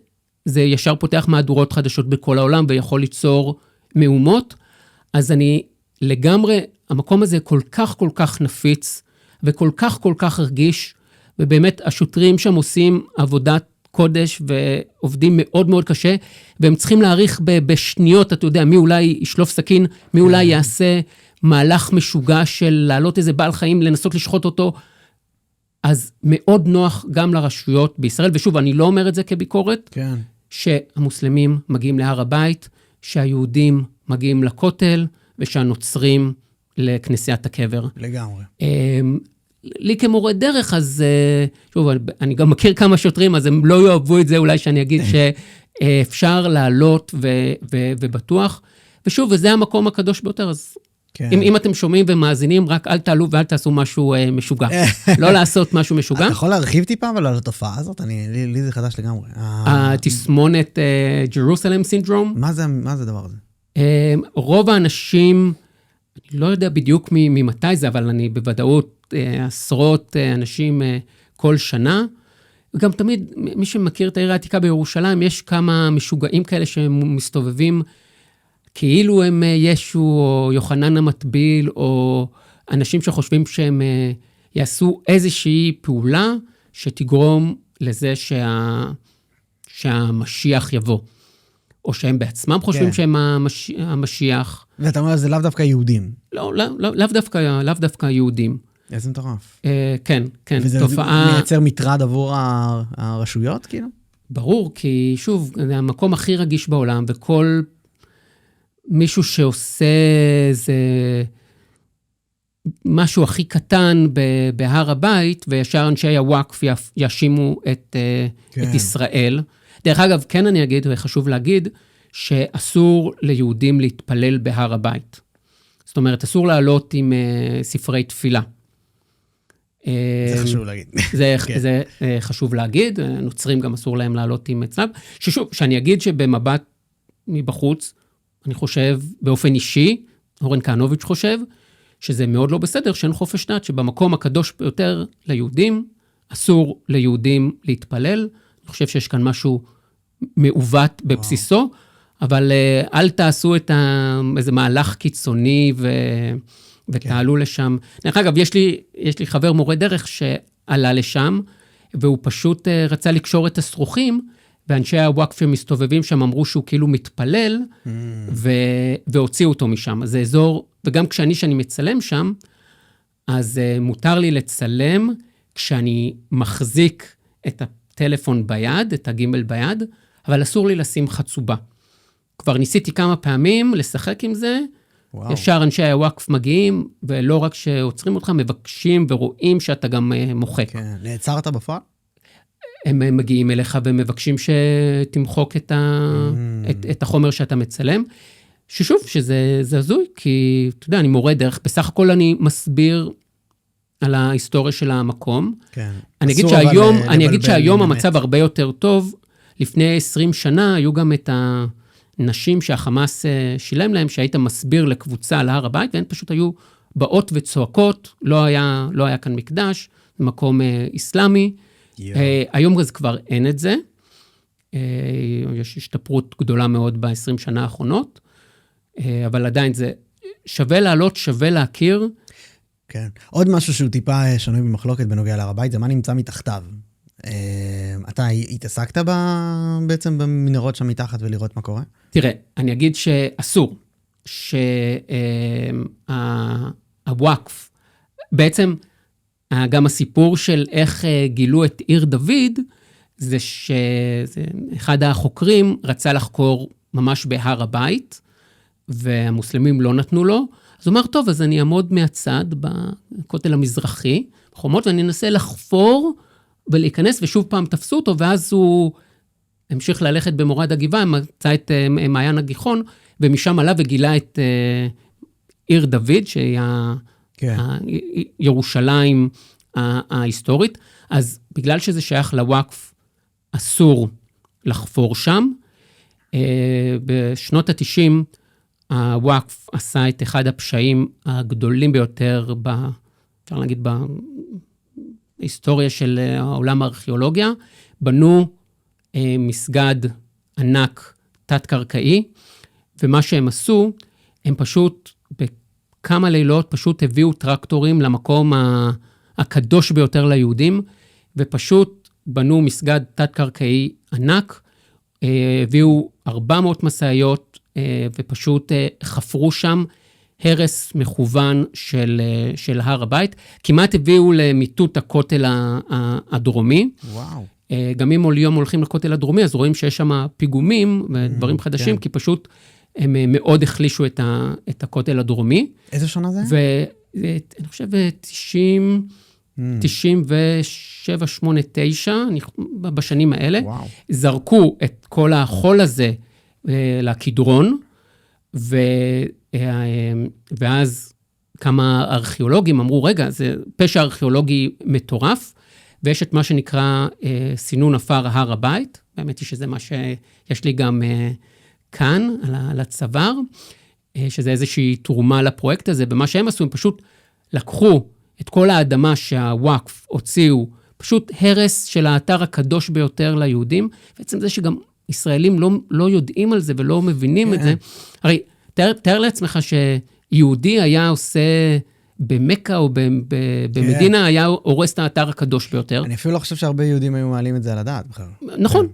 זה ישר פותח מהדורות חדשות בכל העולם, ויכול ליצור מהומות. אז אני לגמרי, המקום הזה כל כך נפיץ, וכל כך רגיש, ובאמת השוטרים שם עושים עבודת קודש, ועובדים מאוד מאוד קשה, והם צריכים להעריך בשניות, אתה יודע, מי אולי ישלוף סכין, מי אולי יעשה מהלך משוגע של לעלות איזה בעל חיים, לנסות לשחוט אותו, אז מאוד נוח גם לרשויות בישראל, ושוב, אני לא אומר את זה כביקורת, כן. שהמוסלמים מגיעים להר הבית, שהיהודים מגיעים לכותל, ושהנוצרים לכנסיית הקבר. לגמרי. לי כמורה דרך, אז שוב, אני גם מכיר כמה שוטרים, אז הם לא יאהבו את זה, אולי שאני אגיד שאפשר לעלות ובטוח, ושוב, וזה המקום הקדוש ביותר, אז כן. אם אתם שומעים ומאזינים, רק אל תעלו ואל תעשו משהו משוגע. לא לעשות משהו משוגע. אתה יכול להרחיב טיפה אבל על התופעה הזאת? לי זה חדש לגמרי. התסמונת ג'רוסלם סינדרום. מה זה הדבר הזה? רוב האנשים, אני לא יודע בדיוק ממתי זה, אבל אני בוודאות עשרות אנשים כל שנה. וגם תמיד, מי שמכיר את העיר העתיקה בירושלים, יש כמה משוגעים כאלה שמסתובבים, כאילו הם ישו או יוחנן המטביל, או אנשים שחושבים שהם יעשו איזושהי פעולה, שתגרום לזה שהמשיח יבוא. או שהם בעצמם חושבים שהם המשיח. ואתה אומר, זה לאו דווקא יהודים. לא, לאו דווקא יהודים. איזה מטורף. כן, וזה תופעה... מייצר מטרד עבור הרשויות, כאילו? ברור, כי שוב, זה המקום הכי רגיש בעולם, וכל מישהו שעושה איזה משהו הכי קטן בהר הבית, וישר אנשי הוואקף יאשימו את ישראל. דרך אגב, כן אני אגיד, וחשוב להגיד, שאסור ליהודים להתפלל בהר הבית. זאת אומרת, אסור לעלות עם ספרי תפילה. זה חשוב להגיד. זה חשוב להגיד, נוצרים גם אסור להם לעלות עם צלב. ששוב, שאני אגיד שבמבט מבחוץ, אני חושב באופן אישי, אורן כהנוביץ' חושב, שזה מאוד לא בסדר, שאין חופש דת, שבמקום הקדוש ביותר ליהודים, אסור ליהודים להתפלל. אני חושב שיש כאן משהו מעוות בבסיסו, אבל אל תעשו איזה מהלך קיצוני ותעלו לשם. דרך אגב, יש לי חבר מורה דרך שעלה לשם, והוא פשוט רצה לקשור את הסרוחים, ואנשי הוואקף שמסתובבים שם אמרו שהוא כאילו מתפלל, והוציאו אותו משם. אז זה אזור, וגם כשאני מצלם שם, אז מותר לי לצלם כשאני מחזיק את הטלפון ביד, את הגימל ביד, אבל אסור לי לשים חצובה. כבר ניסיתי כמה פעמים לשחק עם זה, וואו. ישר אנשי הוואקף מגיעים, ולא רק שעוצרים אותך, מבקשים ורואים שאתה גם מוחק. כן, נעצרת בפועל? הם מגיעים אליך ומבקשים שתמחוק את החומר שאתה מצלם, ששוב, שזה הזוי, כי אתה יודע, אני מורה דרך, בסך הכל אני מסביר על ההיסטוריה של המקום. כן. אני אגיד שהיום המצב הרבה יותר טוב. לפני 20 שנה היו גם את הנשים שהחמאס שילם להם, שהיית מסביר לקבוצה על הר הבית, והן פשוט היו באות וצועקות, לא היה כאן מקדש, מקום איסלאמי. היום אז כבר אין את זה. יש השתפרות גדולה מאוד ב-20 שנה האחרונות, אבל עדיין זה שווה לעלות, שווה להכיר. כן. עוד משהו שהוא טיפה שנוי במחלוקת בנוגע להר הבית, זה מה נמצא מתחתיו. אתה התעסקת בעצם במנהרות שם מתחת ולראות מה קורה? תראה, אני אגיד שאסור, שהוואקף, בעצם גם הסיפור של איך גילו את עיר דוד, זה שאחד החוקרים רצה לחקור ממש בהר הבית, והמוסלמים לא נתנו לו, אז הוא אמר, טוב, אז אני אעמוד מהצד בכותל המזרחי, בחומות, ואני אנסה לחפור ולהיכנס, ושוב פעם תפסו אותו, ואז הוא המשיך ללכת במורד הגבעה, מצא את מעיין הגיחון, ומשם עלה וגילה את עיר דוד, שהיא ירושלים ההיסטורית, אז בגלל שזה שייך לוואקף, אסור לחפור שם. בשנות ה-90, הוואקף עשה את אחד הפשעים הגדולים ביותר, אפשר להגיד, בהיסטוריה של העולם הארכיאולוגיה, בנו מסגד ענק תת-קרקעי, ומה שהם עשו, הם פשוט בכמה לילות פשוט הביאו טרקטורים למקום הקדוש ביותר ליהודים, ופשוט בנו מסגד תת-קרקעי ענק, הביאו 400 מסעיות, ופשוט חפרו שם הרס מכוון של הר הבית, כמעט הביאו למיטוט הכותל הדרומי. וואו. גם אם היום הולכים לכותל הדרומי, אז רואים שיש שם פיגומים ודברים חדשים, כי פשוט הם מאוד החלישו את הכותל הדרומי. איזה שנה זה? ואני חושב 97, 8, 9, בשנים האלה, וואו. זרקו את כל החול הזה לכדרון, ואז כמה ארכיאולוגים אמרו, רגע, זה פשע ארכיאולוגי מטורף, ויש את מה שנקרא סינון עפר הר הבית, באמת היא שזה מה שיש לי גם כאן, על הצוואר, שזה איזושהי תרומה לפרויקט הזה, ומה שהם עשו, הם פשוט לקחו את כל האדמה שהוואקף הוציאו, פשוט הרס של האתר הקדוש ביותר ליהודים, בעצם זה שגם ישראלים לא יודעים על זה ולא מבינים את זה. הרי תאר לעצמך שיהודי היה עושה במכה או במדינה, היה הורס את האתר הקדוש ביותר. אני אפילו לא חושב שהרבה יהודים היו מעלים את זה על הדעת בכלל. נכון.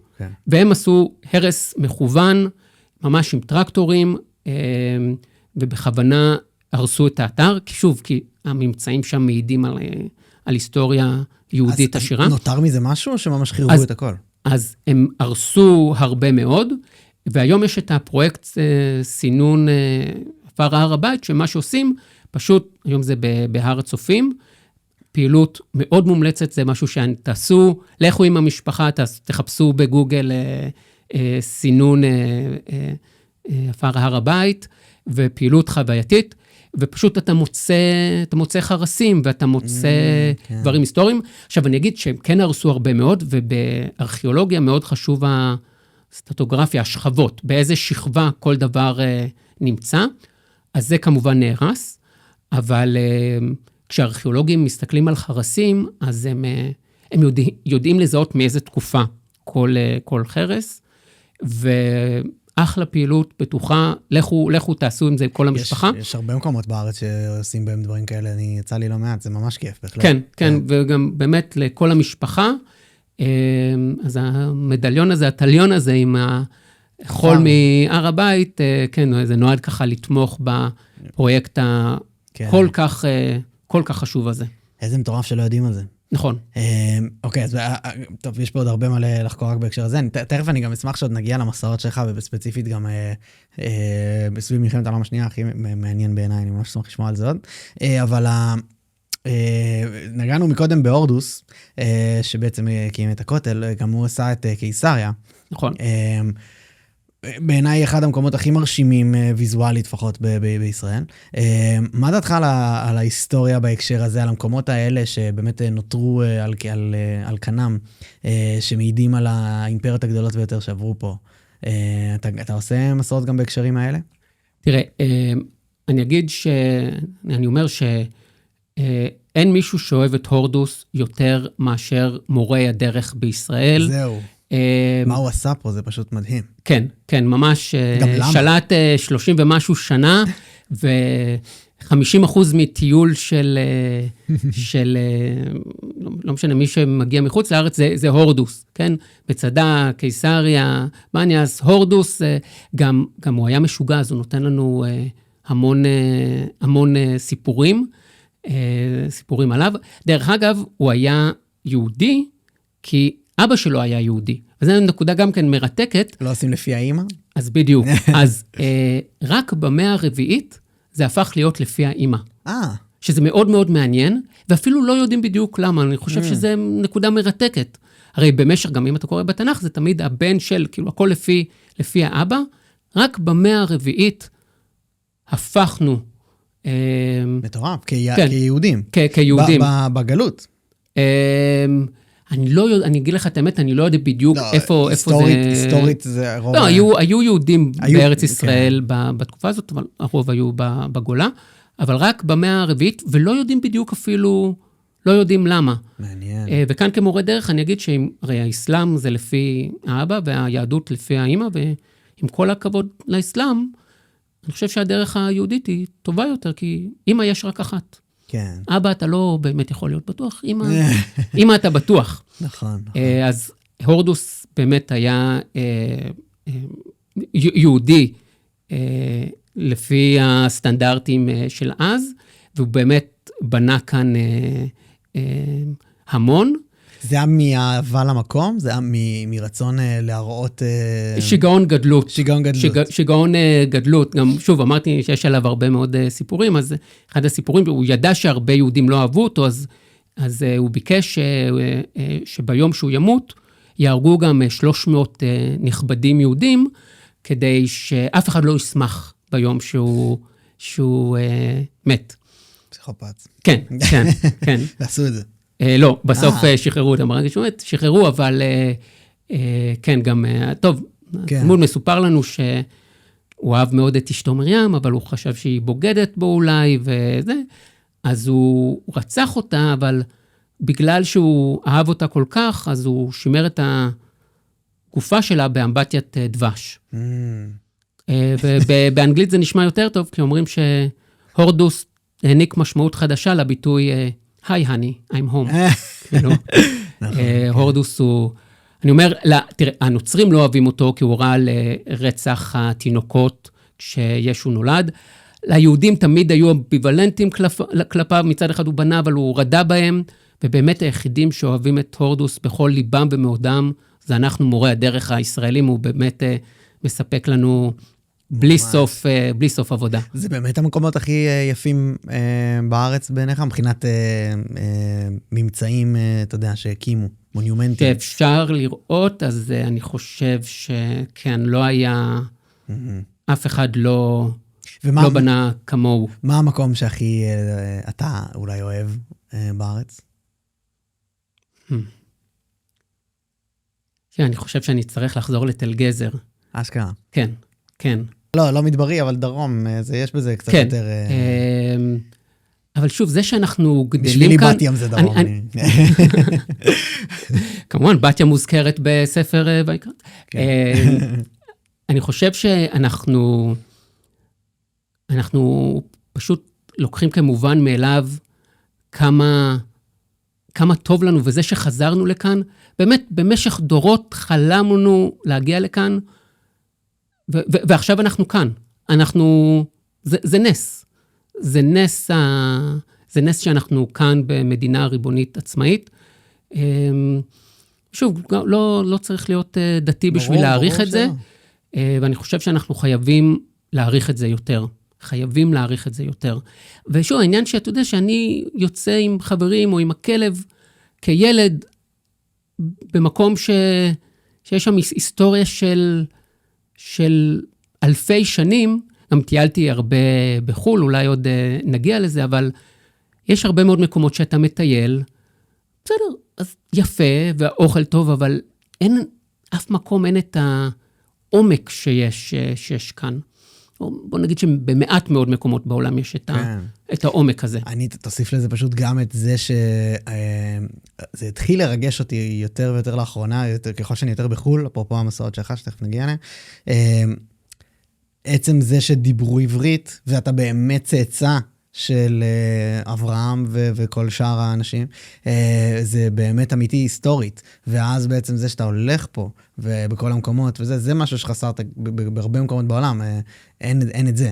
והם עשו הרס מכוון, ממש עם טרקטורים, ובכוונה הרסו את האתר, כי שוב, כי הממצאים שם מעידים על היסטוריה יהודית עשירה. אז נותר מזה משהו או שממש חירבו את הכל? אז הם הרסו הרבה מאוד, והיום יש את הפרויקט סינון עפר הר הבית, שמה שעושים, פשוט, היום זה בהר הצופים, פעילות מאוד מומלצת, זה משהו שתעשו, לכו עם המשפחה, תחפשו בגוגל סינון עפר הר הבית, ופעילות חווייתית, ופשוט אתה מוצא חרסים, ואתה מוצא דברים היסטוריים. עכשיו, אני אגיד שהם כן הרסו הרבה מאוד, ובארכיאולוגיה מאוד חשוב הסטטוגרפיה, השכבות, באיזה שכבה כל דבר נמצא, אז זה כמובן נהרס, אבל כשהארכיאולוגים מסתכלים על חרסים, אז הם יודעים לזהות מאיזה תקופה כל חרס, אחלה פעילות, בטוחה, לכו תעשו עם זה כל המשפחה. יש הרבה מקומות בארץ שעושים בהם דברים כאלה, יצא לי לא מעט, זה ממש כיף בכלל. כן, וגם באמת לכל המשפחה, אז המדליון הזה, הטליון הזה עם החול מהר הבית, כן, זה נועד ככה לתמוך בפרויקט הכל כך חשוב הזה. איזה מטורף שלא יודעים על זה. נכון. אוקיי, אז טוב, יש פה עוד הרבה מה לחקור רק בהקשר הזה. תכף אני גם אשמח שעוד נגיע למסעות שלך, ובספציפית גם בסביב מלחמת העולם השנייה, הכי מעניין בעיניי, אני ממש אשמח לשמוע על זה עוד. אבל נגענו מקודם בהורדוס, שבעצם הקים את הכותל, גם הוא עשה את קיסריה. נכון. בעיניי אחד המקומות הכי מרשימים ויזואלית, לפחות בישראל. מה דעתך על ההיסטוריה בהקשר הזה, על המקומות האלה שבאמת נותרו על קנם, שמעידים על האימפריות הגדולות ביותר שעברו פה? אתה עושה מסורות גם בהקשרים האלה? תראה, אני אומר שאין מישהו שאוהב את הורדוס יותר מאשר מורי הדרך בישראל. זהו. מה הוא עשה פה? זה פשוט מדהים. כן, כן, ממש שלט 30 ומשהו שנה, ו50% מטיול של לא משנה, מי שמגיע מחוץ לארץ, זה הורדוס, כן? בצדה, קיסריה, בניאס, הורדוס, גם הוא היה משוגע, אז הוא נותן לנו המון סיפורים עליו. דרך אגב, הוא היה יהודי, כי אבא שלו היה יהודי. וזו נקודה גם כן מרתקת. לא עושים לפי האמא? אז בדיוק. אז רק במאה הרביעית זה הפך להיות לפי האמא. שזה מאוד מאוד מעניין, ואפילו לא יודעים בדיוק למה. אני חושב שזו נקודה מרתקת. הרי במשך, גם אם אתה קורא בתנ"ך, זה תמיד הבן של, כאילו הכל לפי האבא. רק במאה הרביעית הפכנו. מטורף, כיהודים. כיהודים. בגלות. אני אגיד לך את האמת, אני לא יודע בדיוק איפה זה... היסטורית זה רוב... לא, היו יהודים בארץ ישראל בתקופה הזאת, אבל הרוב היו בגולה, אבל רק במאה הרביעית, ולא יודעים בדיוק אפילו, לא יודעים למה. מעניין. וכאן כמורה דרך, אני אגיד שהרי האסלאם זה לפי האבא, והיהדות לפי האמא, ועם כל הכבוד לאסלאם, אני חושב שהדרך היהודית היא טובה יותר, כי אמא יש רק אחת. כן. אבא, אתה לא באמת יכול להיות בטוח, אמא אתה בטוח. נכון. אז הורדוס באמת היה יהודי לפי הסטנדרטים של אז, והוא באמת בנה כאן המון. זה היה מאהבה למקום? זה היה מרצון להראות... שיגעון גדלות. שיגעון גדלות. גם, שוב, אמרתי שיש עליו הרבה מאוד סיפורים, אז אחד הסיפורים, הוא ידע שהרבה יהודים לא אהבו אותו, אז הוא ביקש שביום שהוא ימות, יהרגו גם 300 נכבדים יהודים, כדי שאף אחד לא ישמח ביום שהוא מת. פסיכופת. כן, כן, כן. ועשו את זה. לא, בסוף שחררו אותם, ברגע שהוא מת, שחררו, אבל כן, גם, טוב, תלמוד מסופר לנו שהוא אהב מאוד את אשתו מרים, אבל הוא חשב שהיא בוגדת בו אולי, וזה, אז הוא רצח אותה, אבל בגלל שהוא אהב אותה כל כך, אז הוא שימר את הגופה שלה באמבטיית דבש. ובאנגלית זה נשמע יותר טוב, כי אומרים שהורדוס העניק משמעות חדשה לביטוי היי, honey, I'm home. הורדוס הוא... אני אומר, תראה, הנוצרים לא אוהבים אותו, כי הוא ראה לרצח התינוקות כשישו נולד. ליהודים תמיד היו אמביוולנטים כלפיו, מצד אחד הוא בנה, אבל הוא רדה בהם, ובאמת היחידים שאוהבים את הורדוס בכל ליבם ומאודם, זה אנחנו מורי הדרך הישראלים, הוא באמת מספק לנו בלי סוף עבודה. זה באמת המקומות הכי יפים בארץ בעיניך, מבחינת ממצאים, אתה יודע, שהקימו, מונומנטים. שאפשר לראות, אז אני חושב שכן, לא היה, אף אחד לא בנה כמוהו. מה המקום שהכי אתה אולי אוהב בארץ? אני חושב שאני צריך לחזור לתל גזר. אשכרה. כן, כן. לא מדברי, אבל דרום, יש בזה קצת יותר... אבל שוב, זה שאנחנו גדלים כאן... בשבילי בת ים זה דרום. כמובן, בת ים מוזכרת בספר ויקרא. אני חושב שאנחנו פשוט לוקחים כמובן מאליו כמה טוב לנו, וזה שחזרנו לכאן, באמת במשך דורות חלמנו להגיע לכאן, ועכשיו אנחנו כאן. זה נס. זה נס שאנחנו כאן במדינה ריבונית עצמאית. שוב, לא צריך להיות דתי בשביל להעריך את זה, ואני חושב שאנחנו חייבים להעריך את זה יותר. חייבים להעריך את זה יותר. ושוב, העניין שאתה יודע שאני יוצא עם חברים או עם הכלב כילד, במקום שיש שם היסטוריה של של אלפי שנים, גם טיילתי הרבה בחול, אולי עוד נגיע לזה, אבל יש הרבה מאוד מקומות שאתה מטייל, בסדר, אז יפה, והאוכל טוב, אבל אין, אף מקום אין את העומק שיש כאן. בוא נגיד שבמעט מאוד מקומות בעולם יש את העומק הזה. אני תוסיף לזה פשוט גם את זה שזה התחיל לרגש אותי יותר ויותר לאחרונה, ככל שאני יותר בחול, אפרופו המסעות שלך, שתכף נגיע אליהם, עצם זה שדיברו עברית, ואתה באמת צאצא של אברהם וכל שאר האנשים, זה באמת אמיתי היסטורית, ואז בעצם זה שאתה הולך פה, ובכל המקומות, וזה משהו שחסרת בהרבה מקומות בעולם, אין את זה.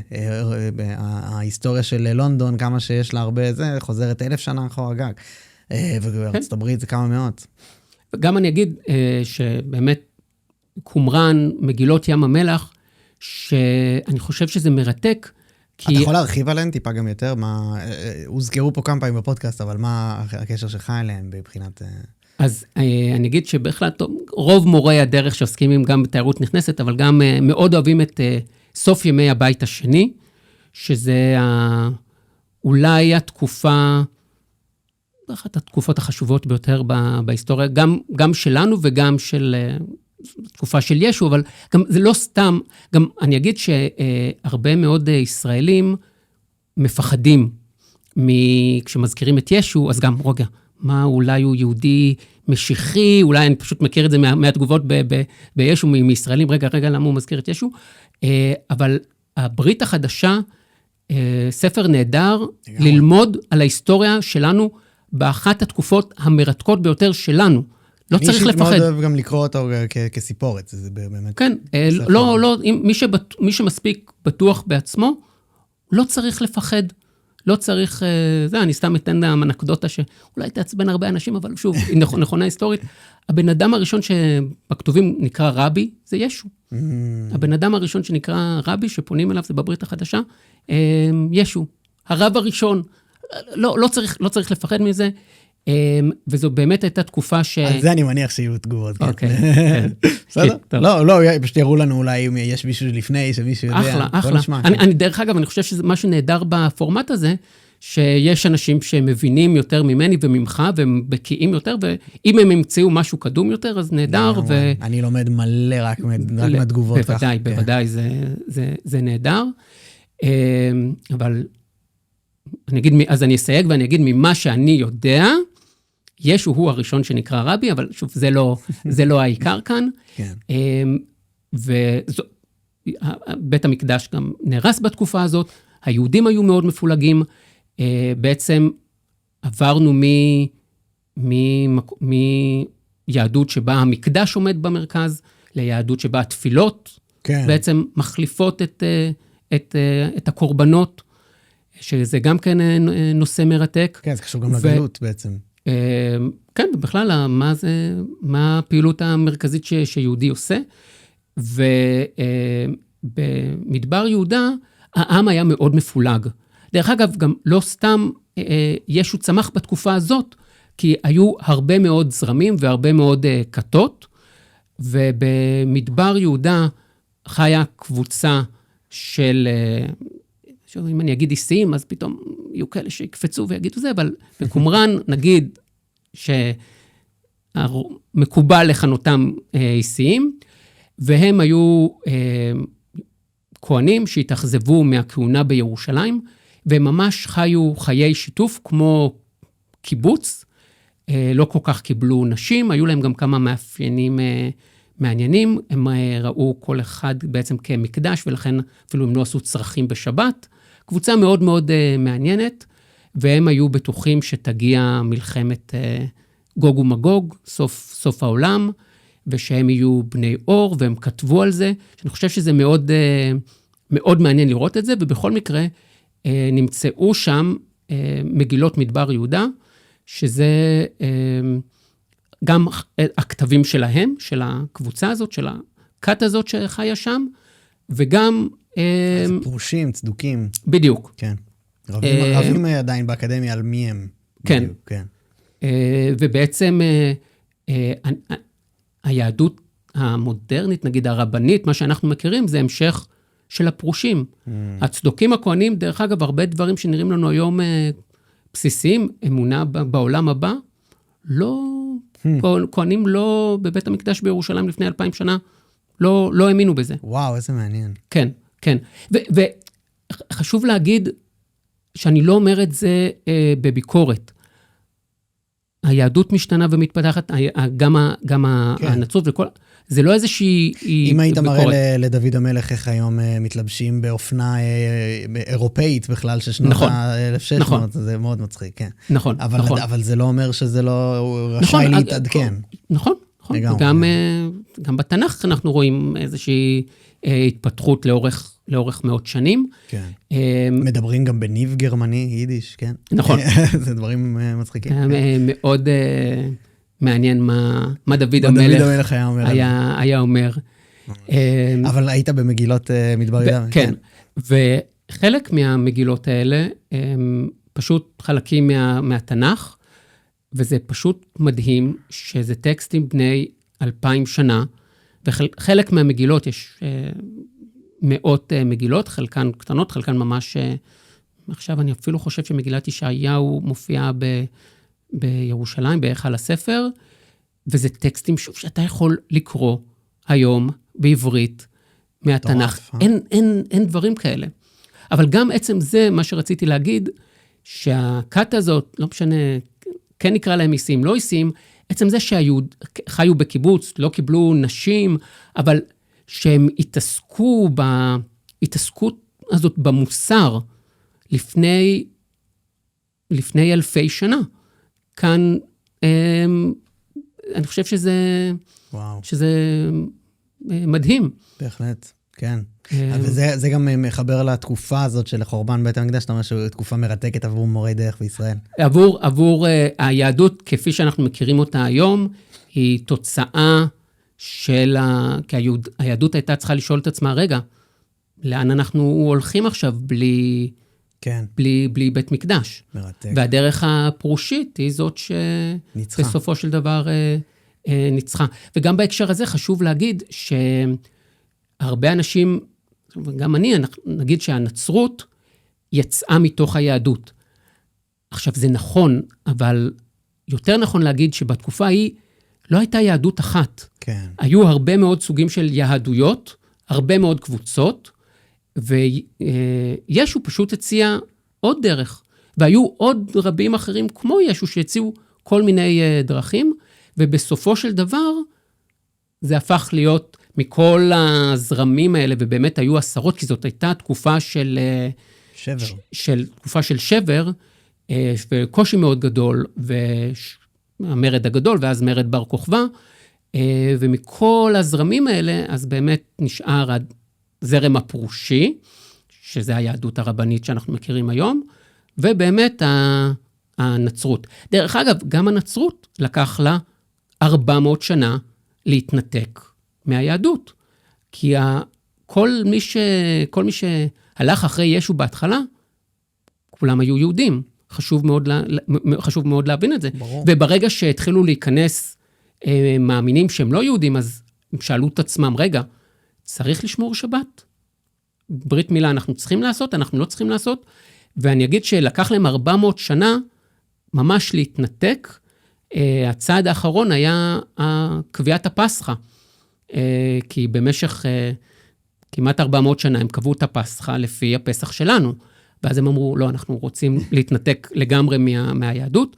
ההיסטוריה של לונדון, כמה שיש לה הרבה, זה חוזרת 1000 שנה אחורה גג, ובארצות הברית זה כמה מאות. וגם אני אגיד שבאמת קומראן, מגילות ים המלח, שאני חושב שזה מרתק, אתה יכול להרחיב עליהן טיפה גם יותר? הוזכרו פה כמה פעמים בפודקאסט, אבל מה הקשר שלך אליהם בבחינת... אז אני אגיד שבכלל, רוב מורי הדרך שעוסקים גם בתיירות נכנסת, אבל גם מאוד אוהבים את סוף ימי הבית השני, שזה אולי התקופה, אחת התקופות החשובות ביותר בהיסטוריה, גם שלנו וגם של... תקופה של ישו, אבל גם זה לא סתם, גם אני אגיד שהרבה מאוד ישראלים מפחדים כשמזכירים את ישו, אז גם, רגע, מה אולי הוא יהודי משיחי, אולי אני פשוט מכיר את זה מהתגובות בישו, מישראלים, רגע, למה הוא מזכיר את ישו? אבל הברית החדשה, ספר נהדר, ללמוד על ההיסטוריה שלנו, באחת התקופות המרתקות ביותר שלנו, לא צריך לפחד. אני מאוד אוהב גם לקרוא אותו כסיפורת, זה באמת... כן, לא, מי שמספיק בטוח בעצמו, לא צריך לפחד, לא צריך, אני סתם אתן אנקדוטה שאולי תעצבן הרבה אנשים, אבל שוב, היא נכונה היסטורית, הבן אדם הראשון שבכתובים נקרא רבי, זה ישו. הבן אדם הראשון שנקרא רבי, שפונים אליו, זה בברית החדשה, ישו. הרב הראשון, לא צריך לפחד מזה, וזו באמת הייתה תקופה על זה אני מניח שיהיו תגובות. אוקיי. בסדר? לא, פשוט יראו לנו אולי אם יש מישהו לפני, שמישהו יודע. אחלה. דרך אגב, אני חושב שזה משהו נהדר בפורמט הזה, שיש אנשים שמבינים יותר ממני וממך, והם בקיאים יותר, ואם הם ימצאו משהו קדום יותר, אז נהדר. אני לומד מלא רק מהתגובות. בוודאי, זה נהדר. אבל אז אני אסייג ואני אגיד ממה שאני יודע, ישו הוא הראשון שנקרא רבי, אבל שוב, זה לא העיקר כאן. כן. ובית המקדש גם נהרס בתקופה הזאת, היהודים היו מאוד מפולגים, בעצם עברנו מיהדות שבה המקדש עומד במרכז, ליהדות שבה התפילות בעצם מחליפות את הקורבנות, שזה גם כן נושא מרתק. כן, זה קשור גם לגלות בעצם. כן, בכלל, מה הפעילות המרכזית שיהודי עושה, ובמדבר יהודה, העם היה מאוד מפולג. דרך אגב, גם לא סתם ישו צמח בתקופה הזאת, כי היו הרבה מאוד זרמים והרבה מאוד כתות, ובמדבר יהודה חיה קבוצה של... אם אני אגיד איסיים, אז פתאום יהיו כאלה שיקפצו ויגידו זה, אבל בקומראן נגיד שמקובל לכנותם איסיים, והם היו כהנים שהתאכזבו מהכהונה בירושלים, והם ממש חיו חיי שיתוף כמו קיבוץ, לא כל כך קיבלו נשים, היו להם גם כמה מאפיינים מעניינים, הם ראו כל אחד בעצם כמקדש, ולכן אפילו הם לא עשו צרכים בשבת, קבוצה מאוד מאוד מעניינת, והם היו בטוחים שתגיע מלחמת גוג ומגוג, סוף העולם, ושהם יהיו בני אור, והם כתבו על זה, שאני חושב שזה מאוד, מאוד מעניין לראות את זה, ובכל מקרה נמצאו שם מגילות מדבר יהודה, שזה גם הכתבים שלהם, של הקבוצה הזאת, של הכת הזאת שחיה שם, וגם... אז פרושים, צדוקים. בדיוק. כן. רבים עדיין באקדמיה על מי הם. כן. ובעצם היהדות המודרנית, נגיד הרבנית, מה שאנחנו מכירים, זה המשך של הפרושים. הצדוקים הכהנים, דרך אגב, הרבה דברים שנראים לנו היום בסיסיים, אמונה בעולם הבא, לא, כהנים לא בבית המקדש בירושלים לפני 2000 שנה, לא האמינו בזה. וואו, איזה מעניין. כן, כן. וחשוב להגיד שאני לא אומר את זה בביקורת. היהדות משתנה ומתפתחת, גם הנצרות וכל... זה לא איזושהי... אם היית מראה לדוד המלך איך היום מתלבשים באופנה אירופאית בכלל של שנות ה-1600, זה מאוד מצחיק, כן. נכון, נכון. אבל זה לא אומר שזה לא רשאי להתעדכן. נכון, נכון. גם בתנ"ך אנחנו רואים איזושהי התפתחות לאורך מאות שנים. כן. מדברים גם בניב גרמני, יידיש, כן? נכון. זה דברים מצחיקים. מאוד מעניין מה דוד המלך היה אומר. אבל היית במגילות מדבר יהודה. כן, וחלק מהמגילות האלה הם פשוט חלקים מהתנ"ך, וזה פשוט מדהים שזה טקסטים בני 2000 שנה, וחלק מהמגילות יש מאות מגילות, חלקן קטנות, חלקן ממש, עכשיו אני אפילו חושב שמגילת ישעיהו מופיעה בירושלים, בהיכל הספר, וזה טקסטים שוב שאתה יכול לקרוא היום בעברית מהתנ"ך. אין דברים כאלה. אבל גם עצם זה, מה שרציתי להגיד, שהכת הזאת, לא משנה, כן נקרא להם איסים, לא איסים, עצם זה חיו בקיבוץ, לא קיבלו נשים, אבל שהם התעסקות הזאת במוסר לפני אלפי שנה. כאן, אני חושב שזה מדהים. בהחלט, כן. וזה גם מחבר לתקופה הזאת של חורבן בית המקדש, זאת אומרת שזו תקופה מרתקת עבור מורי דרך בישראל. עבור היהדות, כפי שאנחנו מכירים אותה היום, היא תוצאה של כי היהדות הייתה צריכה לשאול את עצמה, רגע, לאן אנחנו הולכים עכשיו בלי בית מקדש? מרתק. והדרך הפרושית היא זאת שבסופו של דבר ניצחה. וגם בהקשר הזה חשוב להגיד שהרבה אנשים, וגם אני, נגיד שהנצרות יצאה מתוך היהדות. עכשיו זה נכון, אבל יותר נכון להגיד שבתקופה ההיא לא הייתה יהדות אחת. כן. היו הרבה מאוד סוגים של יהדויות, הרבה מאוד קבוצות, וישו פשוט הציע עוד דרך. והיו עוד רבים אחרים כמו ישו שהציעו כל מיני דרכים, ובסופו של דבר זה הפך להיות מכל הזרמים האלה, ובאמת היו עשרות, כי זאת הייתה תקופה של שבר. תקופה של שבר, וקושי מאוד גדול, והמרד הגדול, ואז מרד בר כוכבא, ומכל הזרמים האלה, אז באמת נשאר הזרם הפרושי, שזה היהדות הרבנית שאנחנו מכירים היום, ובאמת הנצרות. דרך אגב, גם הנצרות לקח לה 400 שנה להתנתק מהיהדות, כי כל מי שהלך אחרי ישו בהתחלה, כולם היו יהודים. חשוב מאוד להבין את זה. ברור. וברגע שהתחילו להיכנס מאמינים שהם לא יהודים, אז הם שאלו את עצמם, רגע, צריך לשמור שבת? ברית מילה אנחנו צריכים לעשות, אנחנו לא צריכים לעשות, ואני אגיד שלקח להם 400 שנה ממש להתנתק. הצעד האחרון היה קביעת הפסחה, כי במשך כמעט 400 שנה הם קבעו את הפסחה לפי הפסח שלנו, ואז הם אמרו, לא, אנחנו רוצים להתנתק לגמרי מהיהדות,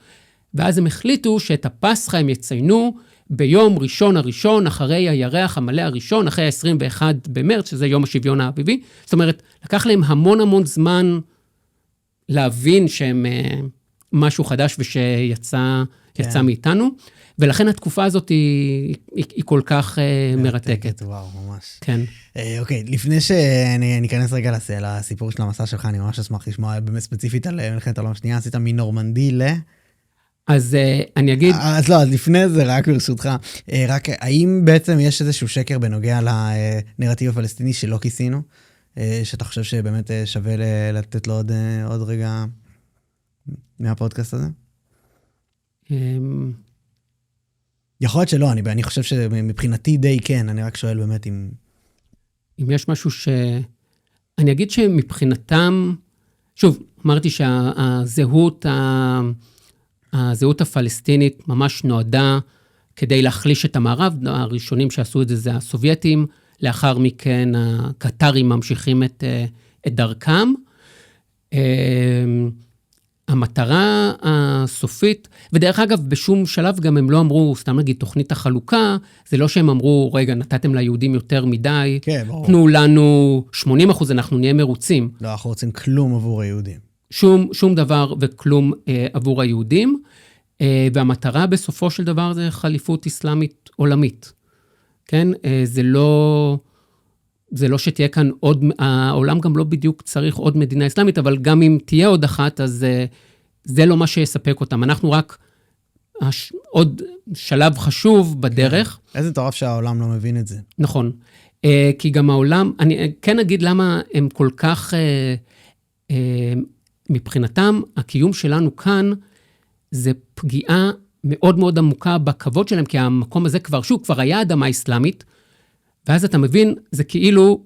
ואז הם החליטו שאת הפסחה הם יציינו ביום ראשון, אחרי הירח המלא הראשון, אחרי ה-21 במרץ, שזה יום השוויון האביבי. זאת אומרת, לקח להם המון זמן להבין שהם משהו חדש ושיצא מאיתנו, ולכן התקופה הזאת היא כל כך מרתקת. וואו, ממש. כן. אוקיי, לפני שאני אכנס רגע לסיפור של המסע שלך, אני ממש אשמח לשמוע באמת ספציפית על מלחמת העולם השנייה, עשית מנורמנדי אז אני אגיד... אז לא, אז לפני זה, רק ברשותך, רק האם בעצם יש איזשהו שקר בנוגע לנרטיב הפלסטיני שלא כיסינו, שאתה חושב שבאמת שווה לתת לו עוד רגע מהפודקאסט הזה? יכול להיות שלא, אני חושב שמבחינתי די כן, אני רק שואל באמת אם יש משהו אני אגיד שמבחינתם, שוב, אמרתי שהזהות הפלסטינית ממש נועדה כדי להחליש את המערב, הראשונים שעשו את זה הסובייטים, לאחר מכן הקטרים ממשיכים את דרכם. המטרה הסופית, ודרך אגב, בשום שלב גם הם לא אמרו, סתם נגיד, תוכנית החלוקה, זה לא שהם אמרו, רגע, נתתם ליהודים יותר מדי, כן, ברור. תנו לנו 80%, אנחנו נהיה מרוצים. לא, אנחנו רוצים כלום עבור היהודים. שום דבר וכלום עבור היהודים, והמטרה בסופו של דבר זה חליפות אסלאמית עולמית. כן? זה לא שתהיה כאן עוד, העולם גם לא בדיוק צריך עוד מדינה אסלאמית, אבל גם אם תהיה עוד אחת, אז זה לא מה שיספק אותם. אנחנו רק עוד שלב חשוב בדרך. איזה טרף שהעולם לא מבין את זה. נכון. כי גם העולם, אני כן אגיד למה הם כל כך, מבחינתם, הקיום שלנו כאן, זה פגיעה מאוד מאוד עמוקה בכבוד שלהם, כי המקום הזה כבר היה אדמה אסלאמית, ואז אתה מבין, זה כאילו,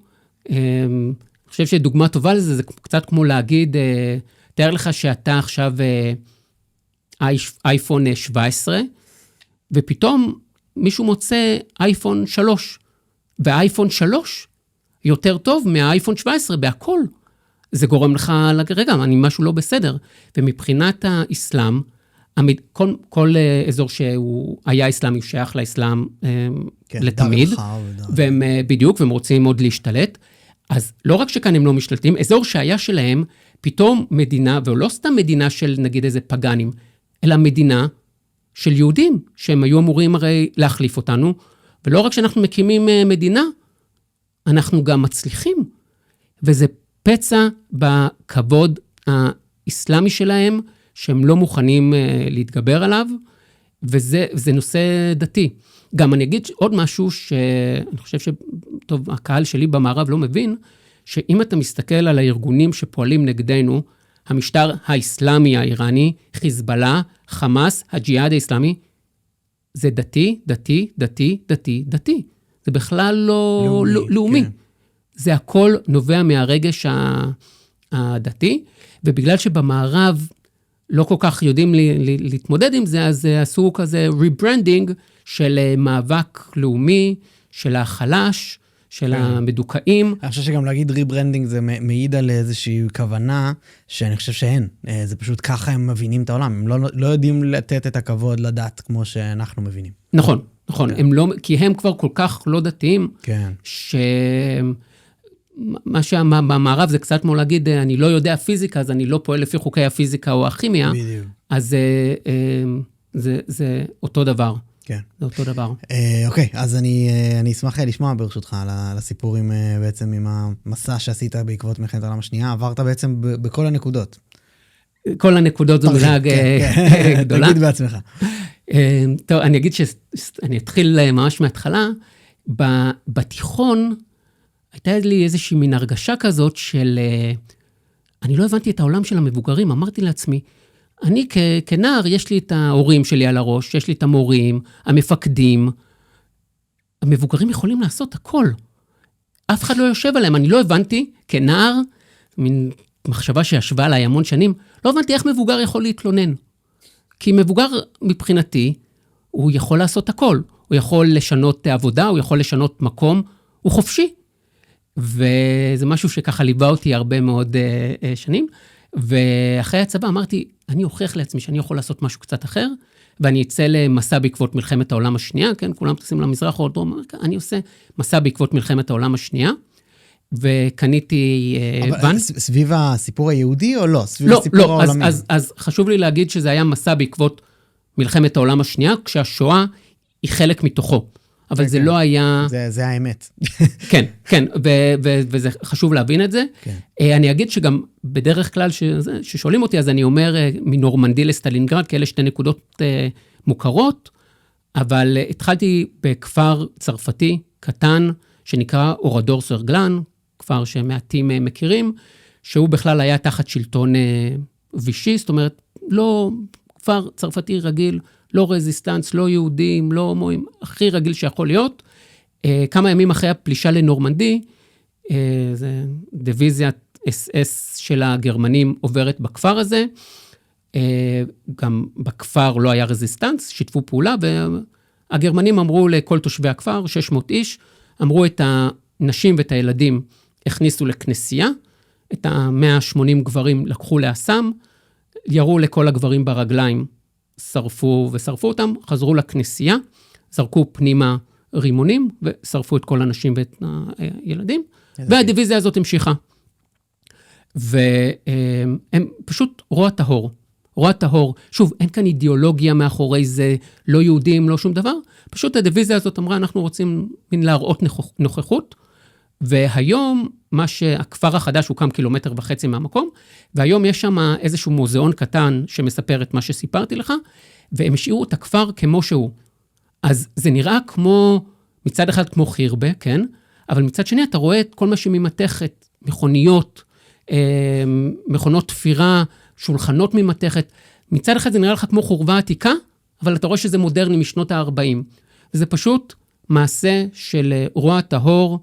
אני חושב שדוגמה טובה לזה, זה קצת כמו להגיד, תאר לך שאתה עכשיו אייפון 17, ופתאום מישהו מוצא אייפון 3, והאייפון 3 יותר טוב מהאייפון 17 בהכל. זה גורם לך, רגע, אני משהו לא בסדר. ומבחינת האסלאם, כל אזור שהוא היה אסלאמי, הוא שייך לאסלאם לתמיד, והם בדיוק, והם רוצים עוד להשתלט. אז לא רק שכאן הם לא משתלטים, אזור שהיה שלהם, פתאום מדינה, ולא סתם מדינה של נגיד איזה פגנים, אלא מדינה של יהודים, שהם היו אמורים הרי להחליף אותנו, ולא רק שאנחנו מקימים מדינה, אנחנו גם מצליחים. וזה פצע בכבוד האסלאמי שלהם, שהם לא מוכנים להתגבר עליו, וזה נושא דתי. גם אני אגיד עוד משהו שאני חושב שטוב, הקהל שלי במערב לא מבין, שאם אתה מסתכל על הארגונים שפועלים נגדנו, המשטר האסלאמי האיראני, חיזבאללה, חמאס, הג'יהאד האסלאמי, זה דתי, דתי, דתי, דתי, דתי. זה בכלל לא לאומי. כן. זה הכל נובע מהרגש הדתי, ובגלל שבמערב לא כל כך יודעים להתמודד עם זה, אז עשו כזה ריברנדינג של מאבק לאומי, של החלש, של המדוכאים. אני חושב שגם להגיד ריברנדינג זה מעיד על איזושהי כוונה, שאני חושב שאין. זה פשוט ככה הם מבינים את העולם. הם לא יודעים לתת את הכבוד לדת כמו שאנחנו מבינים. נכון, נכון. הם לא, כי הם כבר כל כך לא דתיים, מה שבמערב זה קצת כמו להגיד, אני לא יודע פיזיקה, אז אני לא פועל לפי חוקי הפיזיקה או הכימיה. בדיוק. אז זה אותו דבר. כן. זה אותו דבר. אוקיי, אז אני אשמח לשמוע ברשותך על הסיפורים בעצם עם המסע שעשית בעקבות מלחמת העולם השנייה. עברת בעצם בכל הנקודות. כל הנקודות זו מילה גדולה. תגיד בעצמך. טוב, אני אגיד שאני אתחיל ממש מההתחלה. בתיכון הייתה לי איזושהי מין הרגשה כזאת של, אני לא הבנתי את העולם של המבוגרים, אמרתי לעצמי, אני כנער, יש לי את ההורים שלי על הראש, יש לי את המורים, המפקדים, המבוגרים יכולים לעשות הכל. אף אחד לא יושב עליהם, אני לא הבנתי, כנער, מין מחשבה שישבה עליי המון שנים, לא הבנתי איך מבוגר יכול להתלונן. כי מבוגר מבחינתי, הוא יכול לעשות הכל. הוא יכול לשנות עבודה, הוא יכול לשנות מקום, הוא חופשי. וזה משהו שככה ליווה אותי הרבה מאוד שנים. ואחרי הצבא אמרתי, אני אוכיח לעצמי שאני יכול לעשות משהו קצת אחר, ואני אצא למסע בעקבות מלחמת העולם השנייה, כן, כולם טסים למזרח או דרום אמריקה, אני עושה מסע בעקבות מלחמת העולם השנייה, וקניתי ון. סביב הסיפור היהודי או לא? סביב הסיפור העולמי? לא, אז חשוב לי להגיד שזה היה מסע בעקבות מלחמת העולם השנייה, כשהשואה היא חלק מתוכו. אבל זה לא היה... זה האמת. כן, כן, וזה חשוב להבין את זה. אני אגיד שגם בדרך כלל ששואלים אותי, אז אני אומר מנורמנדי לסטלינגרד, כי אלה שתי נקודות מוכרות, אבל התחלתי בכפר צרפתי קטן, שנקרא אורדור סרגלן, כפר שמעטים מכירים, שהוא בכלל היה תחת שלטון וישי, זאת אומרת, לא כפר צרפתי רגיל, לא רזיסטנס, לא יהודים, לא הומואים, הכי רגיל שיכול להיות. כמה ימים אחרי הפלישה לנורמנדי, זה דיוויזיית SS של הגרמנים עוברת בכפר הזה, גם בכפר לא היה רזיסטנס, שיתפו פעולה, והגרמנים אמרו לכל תושבי הכפר, 600 איש, אמרו את הנשים ואת הילדים הכניסו לכנסייה, את ה-180 גברים לקחו לאסם, ירו לכל הגברים ברגליים, שרפו אותם, חזרו לכנסייה, זרקו פנימה רימונים, ושרפו את כל הנשים ואת הילדים, והדיוויזיה הזאת המשיכה. והם פשוט רוע טהור. שוב, אין כאן אידיאולוגיה מאחורי זה, לא יהודים, לא שום דבר. פשוט הדיוויזיה הזאת אמרה, אנחנו רוצים להראות נוכחות, והיום, הכפר החדש הוקם 1.5 קילומטר מהמקום, והיום יש שם איזשהו מוזיאון קטן שמספר את מה שסיפרתי לך, והם השאירו את הכפר כמו שהוא. אז זה נראה כמו, מצד אחד כמו חירבה, כן? אבל מצד שני אתה רואה את כל מה שממתכת, מכוניות, מכונות תפירה, שולחנות ממתכת. מצד אחד זה נראה לך כמו חורבה עתיקה, אבל אתה רואה שזה מודרני משנות ה-40. וזה פשוט מעשה של רוע טהור,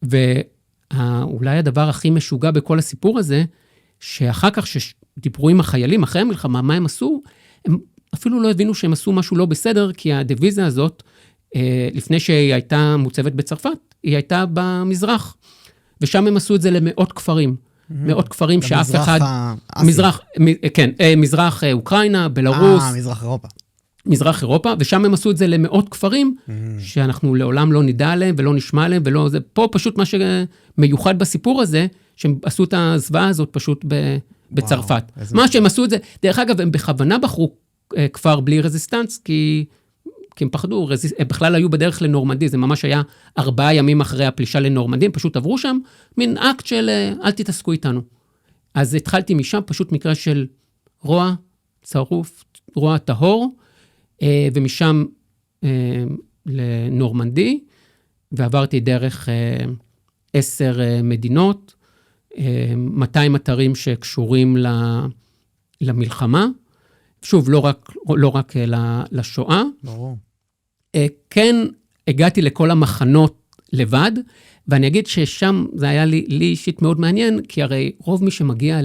ואולי הדבר הכי משוגע בכל הסיפור הזה, שאחר כך שדיברו עם החיילים אחרי המלחמה, מה הם עשו, הם אפילו לא הבינו שהם עשו משהו לא בסדר, כי הדיוויזיה הזאת, לפני שהיא הייתה מוצבת בצרפת, היא הייתה במזרח, ושם הם עשו את זה למאות כפרים, מאות כפרים שאף אחד... מזרח אוקראינה, בלרוס. מזרח אירופה. מזרח אירופה, ושם הם עשו את זה למאות כפרים, שאנחנו לעולם לא נדע עליהם, ולא נשמע עליהם, ולא זה. פה פשוט מה שמיוחד בסיפור הזה, שהם עשו את הזוועה הזאת פשוט בצרפת. מה שהם עשו את זה, דרך אגב, הם בכוונה בחרו כפר בלי רזיסטנס, כי הם פחדו, הם בכלל היו בדרך לנורמנדי, זה ממש היה 4 ימים אחרי הפלישה לנורמנדי, הם פשוט עברו שם, מין אקט של אל תתעסקו איתנו. אז התחלתי משם, פשוט מקרה של רוע, צרוף, רוע טהור, ומשם לנורמנדי, ועברתי דרך 10 מדינות, 200 אתרים שקשורים למלחמה, שוב, לא רק לשואה. ברור. כן, הגעתי לכל המחנות לבד, ואני אגיד ששם זה היה לי אישית מאוד מעניין, כי הרי רוב מי שמגיע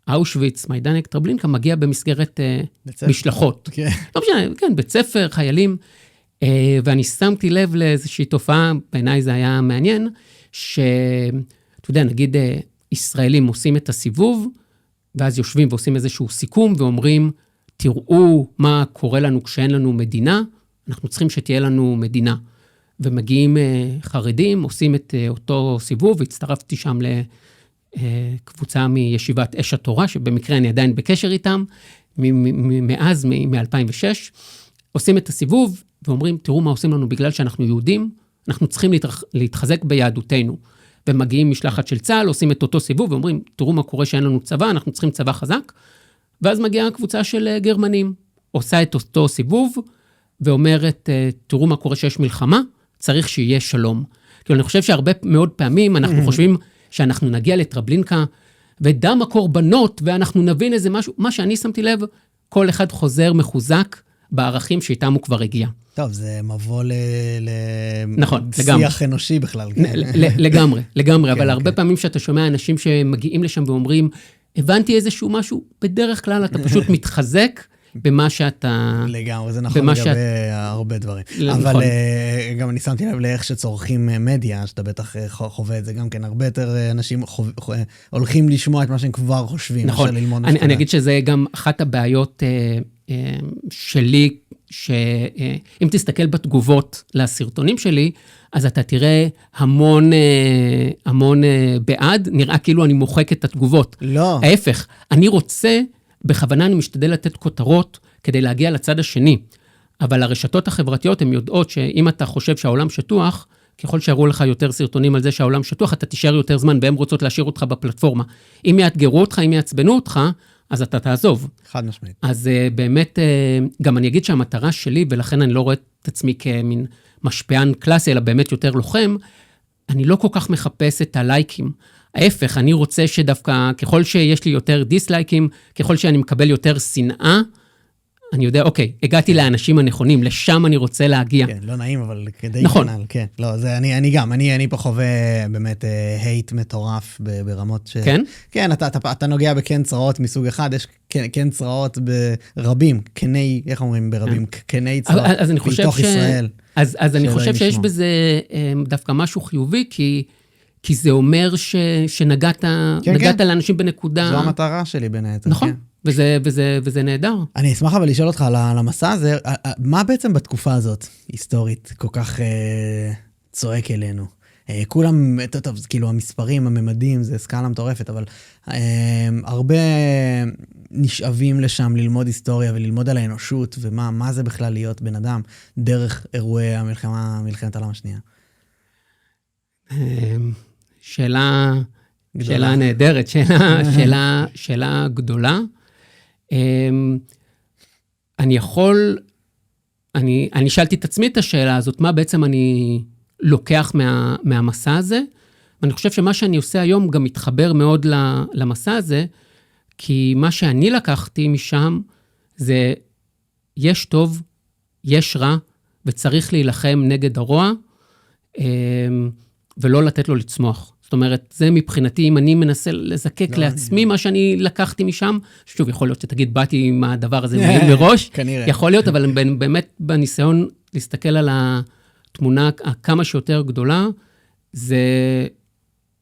לאושוויץ, מיידנק, טרבלינקה, מגיע במסגרת משלחות. כן. לא משנה, כן, בית ספר, חיילים, ואני שמתי לב לאיזושהי תופעה, בעיניי זה היה מעניין, שאתה יודע, נגיד ישראלים עושים את הסיבוב, ואז יושבים ועושים איזשהו סיכום, ואומרים, תראו מה קורה לנו כשאין לנו מדינה, אנחנו צריכים שתהיה לנו מדינה. ומגיעים חרדים, עושים את אותו סיבוב, והצטרפתי שם לקבוצה מישיבת אש התורה, שבמקרה אני עדיין בקשר איתם, מאז, מ-2006, עושים את הסיבוב, ואומרים, תראו מה עושים לנו בגלל שאנחנו יהודים, אנחנו צריכים להתחזק ביהדותנו. ומגיעים משלחת של צה"ל, עושים את אותו סיבוב, ואומרים, תראו מה קורה שאין לנו צבא, אנחנו צריכים צבא חזק, ואז מגיעה קבוצה של גרמנים, עושה את אותו סיבוב, ואומרת, תראו מה קורה שיש מלחמה, צריך שיהיה שלום. כי אני חושב שהרבה מאוד פעמים אנחנו חושבים שאנחנו נגיע לטרבלינקה, ודם הקורבנות, ואנחנו נבין איזה משהו, מה שאני שמתי לב, כל אחד חוזר מחוזק בערכים שאיתם הוא כבר הגיע. טוב, זה מבוא נכון, שיח אנושי בכלל. לגמרי, אבל הרבה פעמים שאתה שומע אנשים שמגיעים לשם ואומרים, הבנתי איזשהו משהו, בדרך כלל אתה פשוט מתחזק במה שאתה... לגמרי, זה נכון לגבי הרבה דברים. אבל גם אני שמתי לב לאיך שצורכים מדיה, שאתה בטח חווה את זה גם כן, הרבה יותר אנשים הולכים לשמוע את מה שהם כבר חושבים. נכון, אני אגיד שזה גם אחת הבעיות שלי, שאם תסתכל בתגובות לסרטונים שלי, אז אתה תראה המון בעד, נראה כאילו אני מוחק את התגובות. לא. ההפך, אני רוצה, בכוונה אני משתדל לתת כותרות, כדי להגיע לצד השני. אבל הרשתות החברתיות הן יודעות שאם אתה חושב שהעולם שטוח, ככל שיראו לך יותר סרטונים על זה שהעולם שטוח, אתה תישאר יותר זמן, והן רוצות להשאיר אותך בפלטפורמה. אם יאתגרו אותך, אם יעצבנו אותך, אז אתה תעזוב. חד משמעית. אז באמת, גם אני אגיד שהמטרה שלי, ולכן אני לא רואה את עצמי כמין משפיען קלאסי, אלא באמת יותר לוחם, אני לא כל כך מחפש את הלייקים. ההפך, אני רוצה שדווקא, ככל שיש לי יותר דיסלייקים, ככל שאני מקבל יותר שנאה, אני יודע, אוקיי, הגעתי לאנשים הנכונים, לשם אני רוצה להגיע. כן, לא נעים, אבל כדי נכון. כנל, כן. לא, זה אני גם, אני פה חווה באמת הייט מטורף ברמות ש... כן? כן, אתה נוגע בכן צרעות מסוג אחד, יש כן צרעות ברבים, כני, איך אומרים ברבים? כני צרעות בתוך ישראל. אז אני חושב שיש בזה דווקא משהו חיובי, כי זה אומר שנגעת לאנשים בנקודה... זו המטרה שלי בין היתר. נכון, וזה נהדר. אני אשמח אבל לשאול אותך על המסע הזה, מה בעצם בתקופה הזאת, היסטורית, כל כך צועק אלינו? כולם, טוב, כאילו המספרים, הממדים, זה סקאלה מטורפת, אבל הרבה נשאבים לשם ללמוד היסטוריה וללמוד על האנושות, ומה זה בכלל להיות בן אדם, דרך אירועי מלחמת העולם השנייה. שאלה נהדרת, שאלה גדולה. אני שאלתי את עצמי את השאלה הזאת, מה בעצם אני לוקח מהמסע הזה, ואני חושב שמה שאני עושה היום גם מתחבר מאוד למסע הזה, כי מה שאני לקחתי משם זה יש טוב, יש רע, וצריך להילחם נגד הרוע, ולא לתת לו לצמוח. זאת אומרת, זה מבחינתי, אם אני מנסה לזקק לעצמי מה שאני לקחתי משם, שוב, יכול להיות שתגיד, באתי עם הדבר הזה מראש, יכול להיות, אבל באמת בניסיון להסתכל על התמונה הכמה שיותר גדולה, זה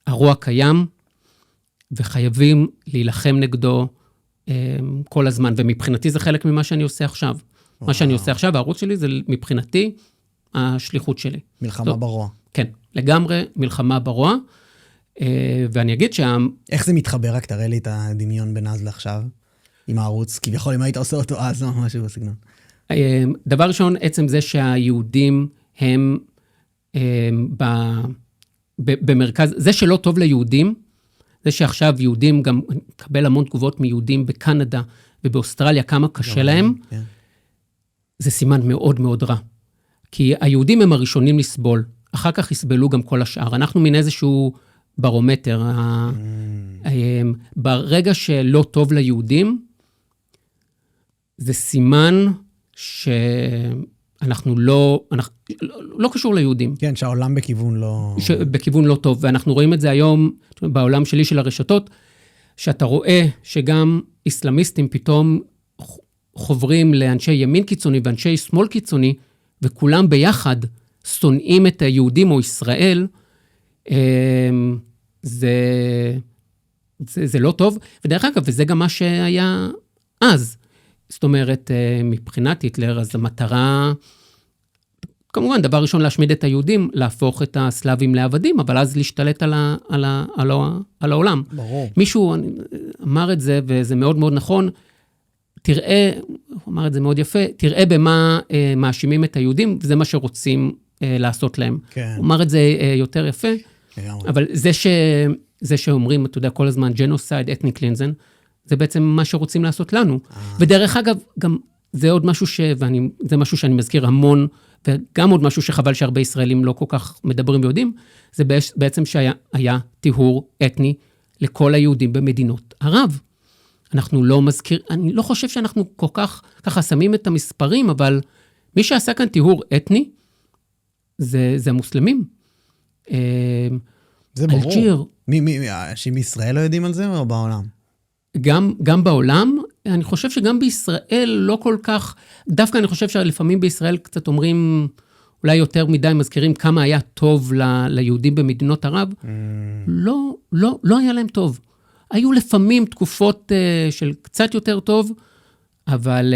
הרוע קיים, וחייבים להילחם נגדו כל הזמן, ומבחינתי זה חלק ממה שאני עושה עכשיו. מה שאני עושה עכשיו, הערוץ שלי, זה מבחינתי השליחות שלי. מלחמה ברוע. כן, לגמרי מלחמה ברוע, ואני אגיד איך זה מתחבר? רק תראה לי את הדמיון בין אז לעכשיו, עם הערוץ, כביכול אם היית עושה אותו אז, או משהו בסגנון. דבר ראשון, עצם זה שהיהודים הם במרכז, זה שלא טוב ליהודים, זה שעכשיו יהודים, גם קבל המון תגובות מיהודים בקנדה ובאוסטרליה, כמה קשה להם, זה סימן מאוד מאוד רע. כי היהודים הם הראשונים לסבול, אחר כך יסבלו גם כל השאר. אנחנו מן איזשהו ברומטר. ברגע שלא טוב ליהודים, זה סימן שאנחנו לא קשור ליהודים. כן, שהעולם בכיוון לא... בכיוון לא טוב, ואנחנו רואים את זה היום בעולם שלי של הרשתות, שאתה רואה שגם אסלאמיסטים פתאום חוברים לאנשי ימין קיצוני ואנשי שמאל קיצוני, וכולם ביחד שונאים את היהודים או ישראל, זה לא טוב. ודרך אגב, וזה גם מה שהיה אז. זאת אומרת, מבחינת היטלר, אז המטרה, כמובן, דבר ראשון להשמיד את היהודים, להפוך את הסלאבים לעבדים, אבל אז להשתלט על העולם. ברור. מישהו אמר את זה, וזה מאוד מאוד נכון, תראה, הוא אמר את זה מאוד יפה, תראה במה מאשימים את היהודים, וזה מה שרוצים לעשות להם. כן. הוא אמר את זה יותר יפה, אבל זה שאומרים, אתה יודע, כל הזמן, ג'נוסייד, אתני קלינזן, זה בעצם מה שרוצים לעשות לנו. ודרך אגב, גם זה עוד משהו זה משהו שאני מזכיר המון, וגם עוד משהו שחבל שהרבה ישראלים לא כל כך מדברים ויודעים, זה בעצם שהיה טיהור אתני לכל היהודים במדינות ערב. אנחנו לא מזכיר, אני לא חושב שאנחנו כל כך ככה שמים את המספרים, אבל מי שעשה כאן טיהור אתני, זה המוסלמים. זה ברור. אנשים בישראל לא יודעים על זה או בעולם? גם בעולם, אני חושב שגם בישראל לא כל כך, דווקא אני חושב שלפעמים בישראל קצת אומרים, אולי יותר מדי מזכירים כמה היה טוב ליהודים במדינות ערב, לא היה להם טוב. היו לפעמים תקופות של קצת יותר טוב, אבל...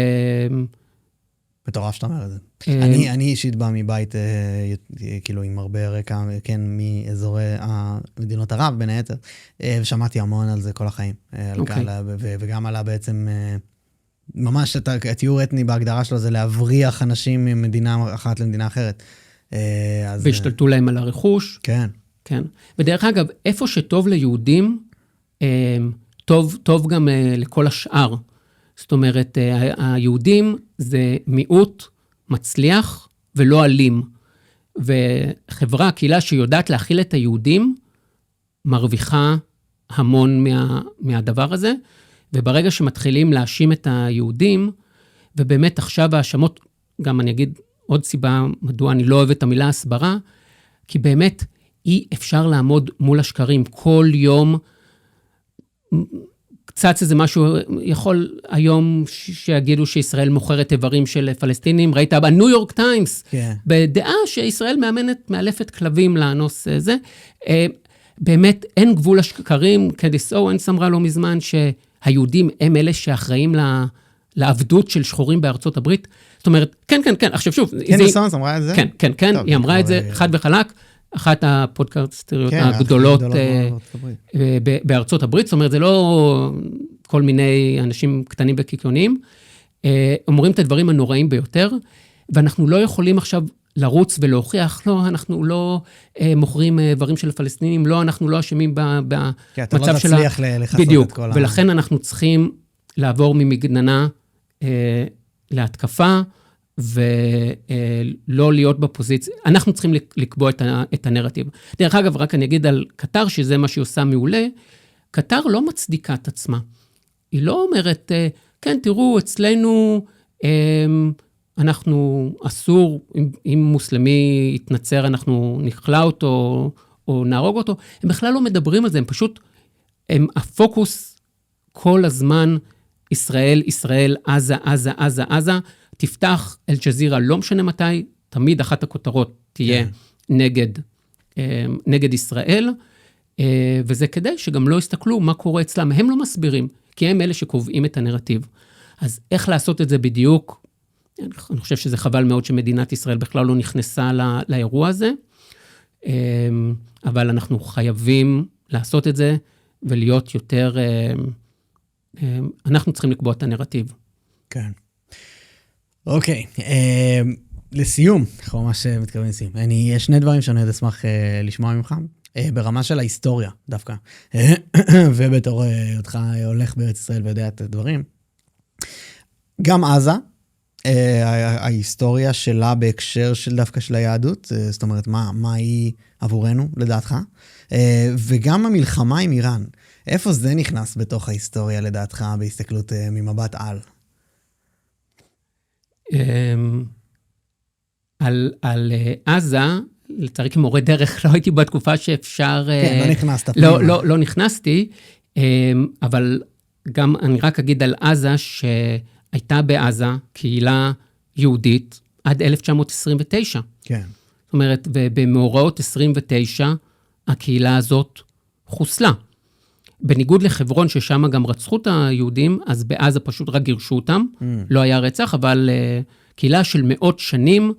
מטורף שאתה אומר את זה. אני אישית בא מבית, כאילו עם הרבה רקע, כן, מאזורי מדינות ערב בין היתר, ושמעתי המון על זה כל החיים. וגם עלה בעצם, ממש הטיהור אתני בהגדרה שלו, זה להבריח אנשים ממדינה אחת למדינה אחרת. והשתלטו להם על הרכוש. כן. כן. ודרך אגב, איפה שטוב ליהודים, טוב גם לכל השאר. זאת אומרת, היהודים זה מיעוט מצליח ולא אלים. וחברה, קהילה שיודעת להכיל את היהודים, מרוויחה המון מהדבר הזה. וברגע שמתחילים להאשים את היהודים, ובאמת עכשיו האשמות, גם אני אגיד עוד סיבה מדוע אני לא אוהב את המילה הסברה, כי באמת אי אפשר לעמוד מול השקרים כל יום, קצת איזה משהו, יכול היום שיגידו שישראל מוכרת איברים של פלסטינים, ראית בניו יורק טיימס, בדעה שישראל מאלפת כלבים לאנוס זה, באמת אין גבול השקרים, קדיס אוונס אמרה לא מזמן, שהיהודים הם אלה שאחראים לעבדות של שחורים בארצות הברית, זאת אומרת, כן, עכשיו שוב, קדיס אוונס אמרה את זה? כן, היא אמרה את זה חד וחלק, אחת הפודקאסטריות הגדולות בארצות הברית, זאת אומרת, זה לא כל מיני אנשים קטנים וקיקיוניים, אומרים את הדברים הנוראים ביותר, ואנחנו לא יכולים עכשיו לרוץ ולהוכיח, לא, אנחנו לא מוכרים דברים של הפלסטינים, לא, אנחנו לא אשמים במצב שלה. כי אתה לא תצליח לחסות בדיוק, את כל ולכן אנחנו צריכים לעבור ממגננה להתקפה, ולא להיות בפוזיציה. אנחנו צריכים לקבוע את הנרטיב. דרך אגב, רק אני אגיד על קטר, שזה מה שהיא עושה מעולה, קטר לא מצדיקה את עצמה. היא לא אומרת, כן, תראו, אצלנו אנחנו אסור, אם מוסלמי יתנצר, אנחנו נכלה אותו, או נהרוג אותו. הם בכלל לא מדברים על זה, הם פשוט, הפוקוס כל הזמן, ישראל, עזה, תפתח אל-ג'זירה, לא משנה מתי, תמיד אחת הכותרות תהיה נגד ישראל, וזה כדי שגם לא יסתכלו מה קורה אצלם, הם לא מסבירים, כי הם אלה שקובעים את הנרטיב. אז איך לעשות את זה בדיוק? אני חושב שזה חבל מאוד שמדינת ישראל בכלל לא נכנסה לאירוע הזה, אבל אנחנו חייבים לעשות את זה, ולהיות יותר, אנחנו צריכים לקבוע את הנרטיב. כן. אוקיי, לסיום, אנחנו ממש מתקרבים לסיום. יש שני דברים שאני עוד אשמח לשמוע ממך, ברמה של ההיסטוריה דווקא, ובתור אותך הולך בארץ ישראל ויודע את הדברים. גם עזה, ההיסטוריה שלה בהקשר של דווקא של היהדות, זאת אומרת, מה היא עבורנו לדעתך, וגם המלחמה עם איראן, איפה זה נכנס בתוך ההיסטוריה לדעתך בהסתכלות ממבט על? על עזה, לצערי כמורה דרך, לא הייתי בתקופה שאפשר... כן, לא נכנסת. לא נכנסתי, אבל גם אני רק אגיד על עזה, שהייתה בעזה קהילה יהודית עד 1929. כן. זאת אומרת, ובמאורעות 29, הקהילה הזאת חוסלה. בניגוד לחברון, ששם גם רצחו את היהודים, אז בעזה פשוט רק גירשו אותם, לא היה רצח, אבל קהילה של מאות שנים,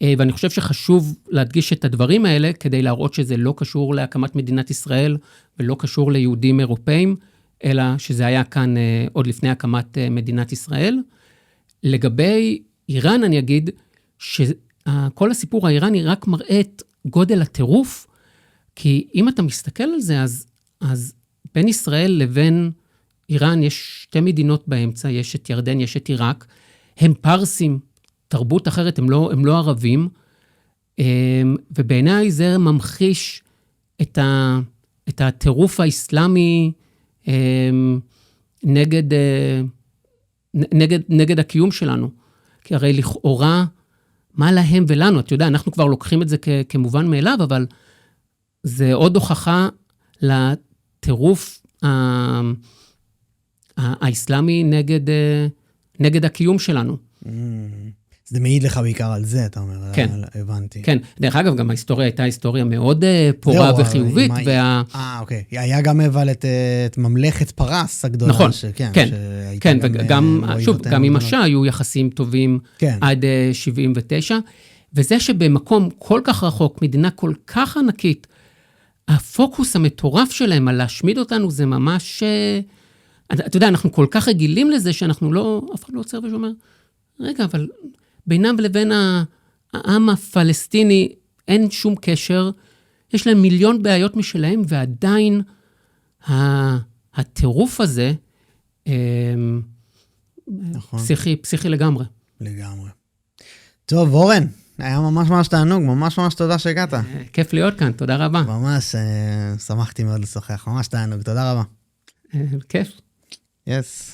ואני חושב שחשוב להדגיש את הדברים האלה, כדי להראות שזה לא קשור להקמת מדינת ישראל, ולא קשור ליהודים אירופאים, אלא שזה היה כאן עוד לפני הקמת מדינת ישראל. לגבי איראן, אני אגיד, שכל הסיפור האיראני רק מראה את גודל הטירוף, כי אם אתה מסתכל על זה, אז בין ישראל לבין איראן יש שתי מדינות באמצע, יש את ירדן, יש את עיראק, הם פרסים, תרבות אחרת, הם לא ערבים, ובעיניי זה ממחיש את הטירוף האסלאמי נגד הקיום שלנו. כי הרי לכאורה, מה להם ולנו? אתה יודע, אנחנו כבר לוקחים את זה כמובן מאליו, אבל זה עוד הוכחה לטירוף האסלאמי נגד הקיום שלנו. זה מעיד לך בעיקר על זה, אתה אומר, כן. הבנתי. כן, דרך אגב, גם ההיסטוריה הייתה היסטוריה מאוד פורה וחיובית. אוקיי. היה גם אבל את ממלכת פרס הגדולה. נכון, כן, וגם, שוב, גם עם השעה היו יחסים טובים עד 79, וזה שבמקום כל כך רחוק, מדינה כל כך ענקית, הפוקוס המטורף שלהם על להשמיד אותנו זה ממש, אתה יודע, אנחנו כל כך רגילים לזה שאנחנו לא, אף אחד לא עוצר ושאומר, רגע, אבל בינם ולבין העם הפלסטיני אין שום קשר, יש להם מיליון בעיות משלהם, ועדיין הטירוף הזה, נכון. פסיכי לגמרי. לגמרי. טוב, אורן, היה ממש תענוג, ממש תודה שהגעת. כיף להיות כאן, תודה רבה. ממש שמחתי מאוד לשוחח, ממש תענוג, תודה רבה. כיף. יס.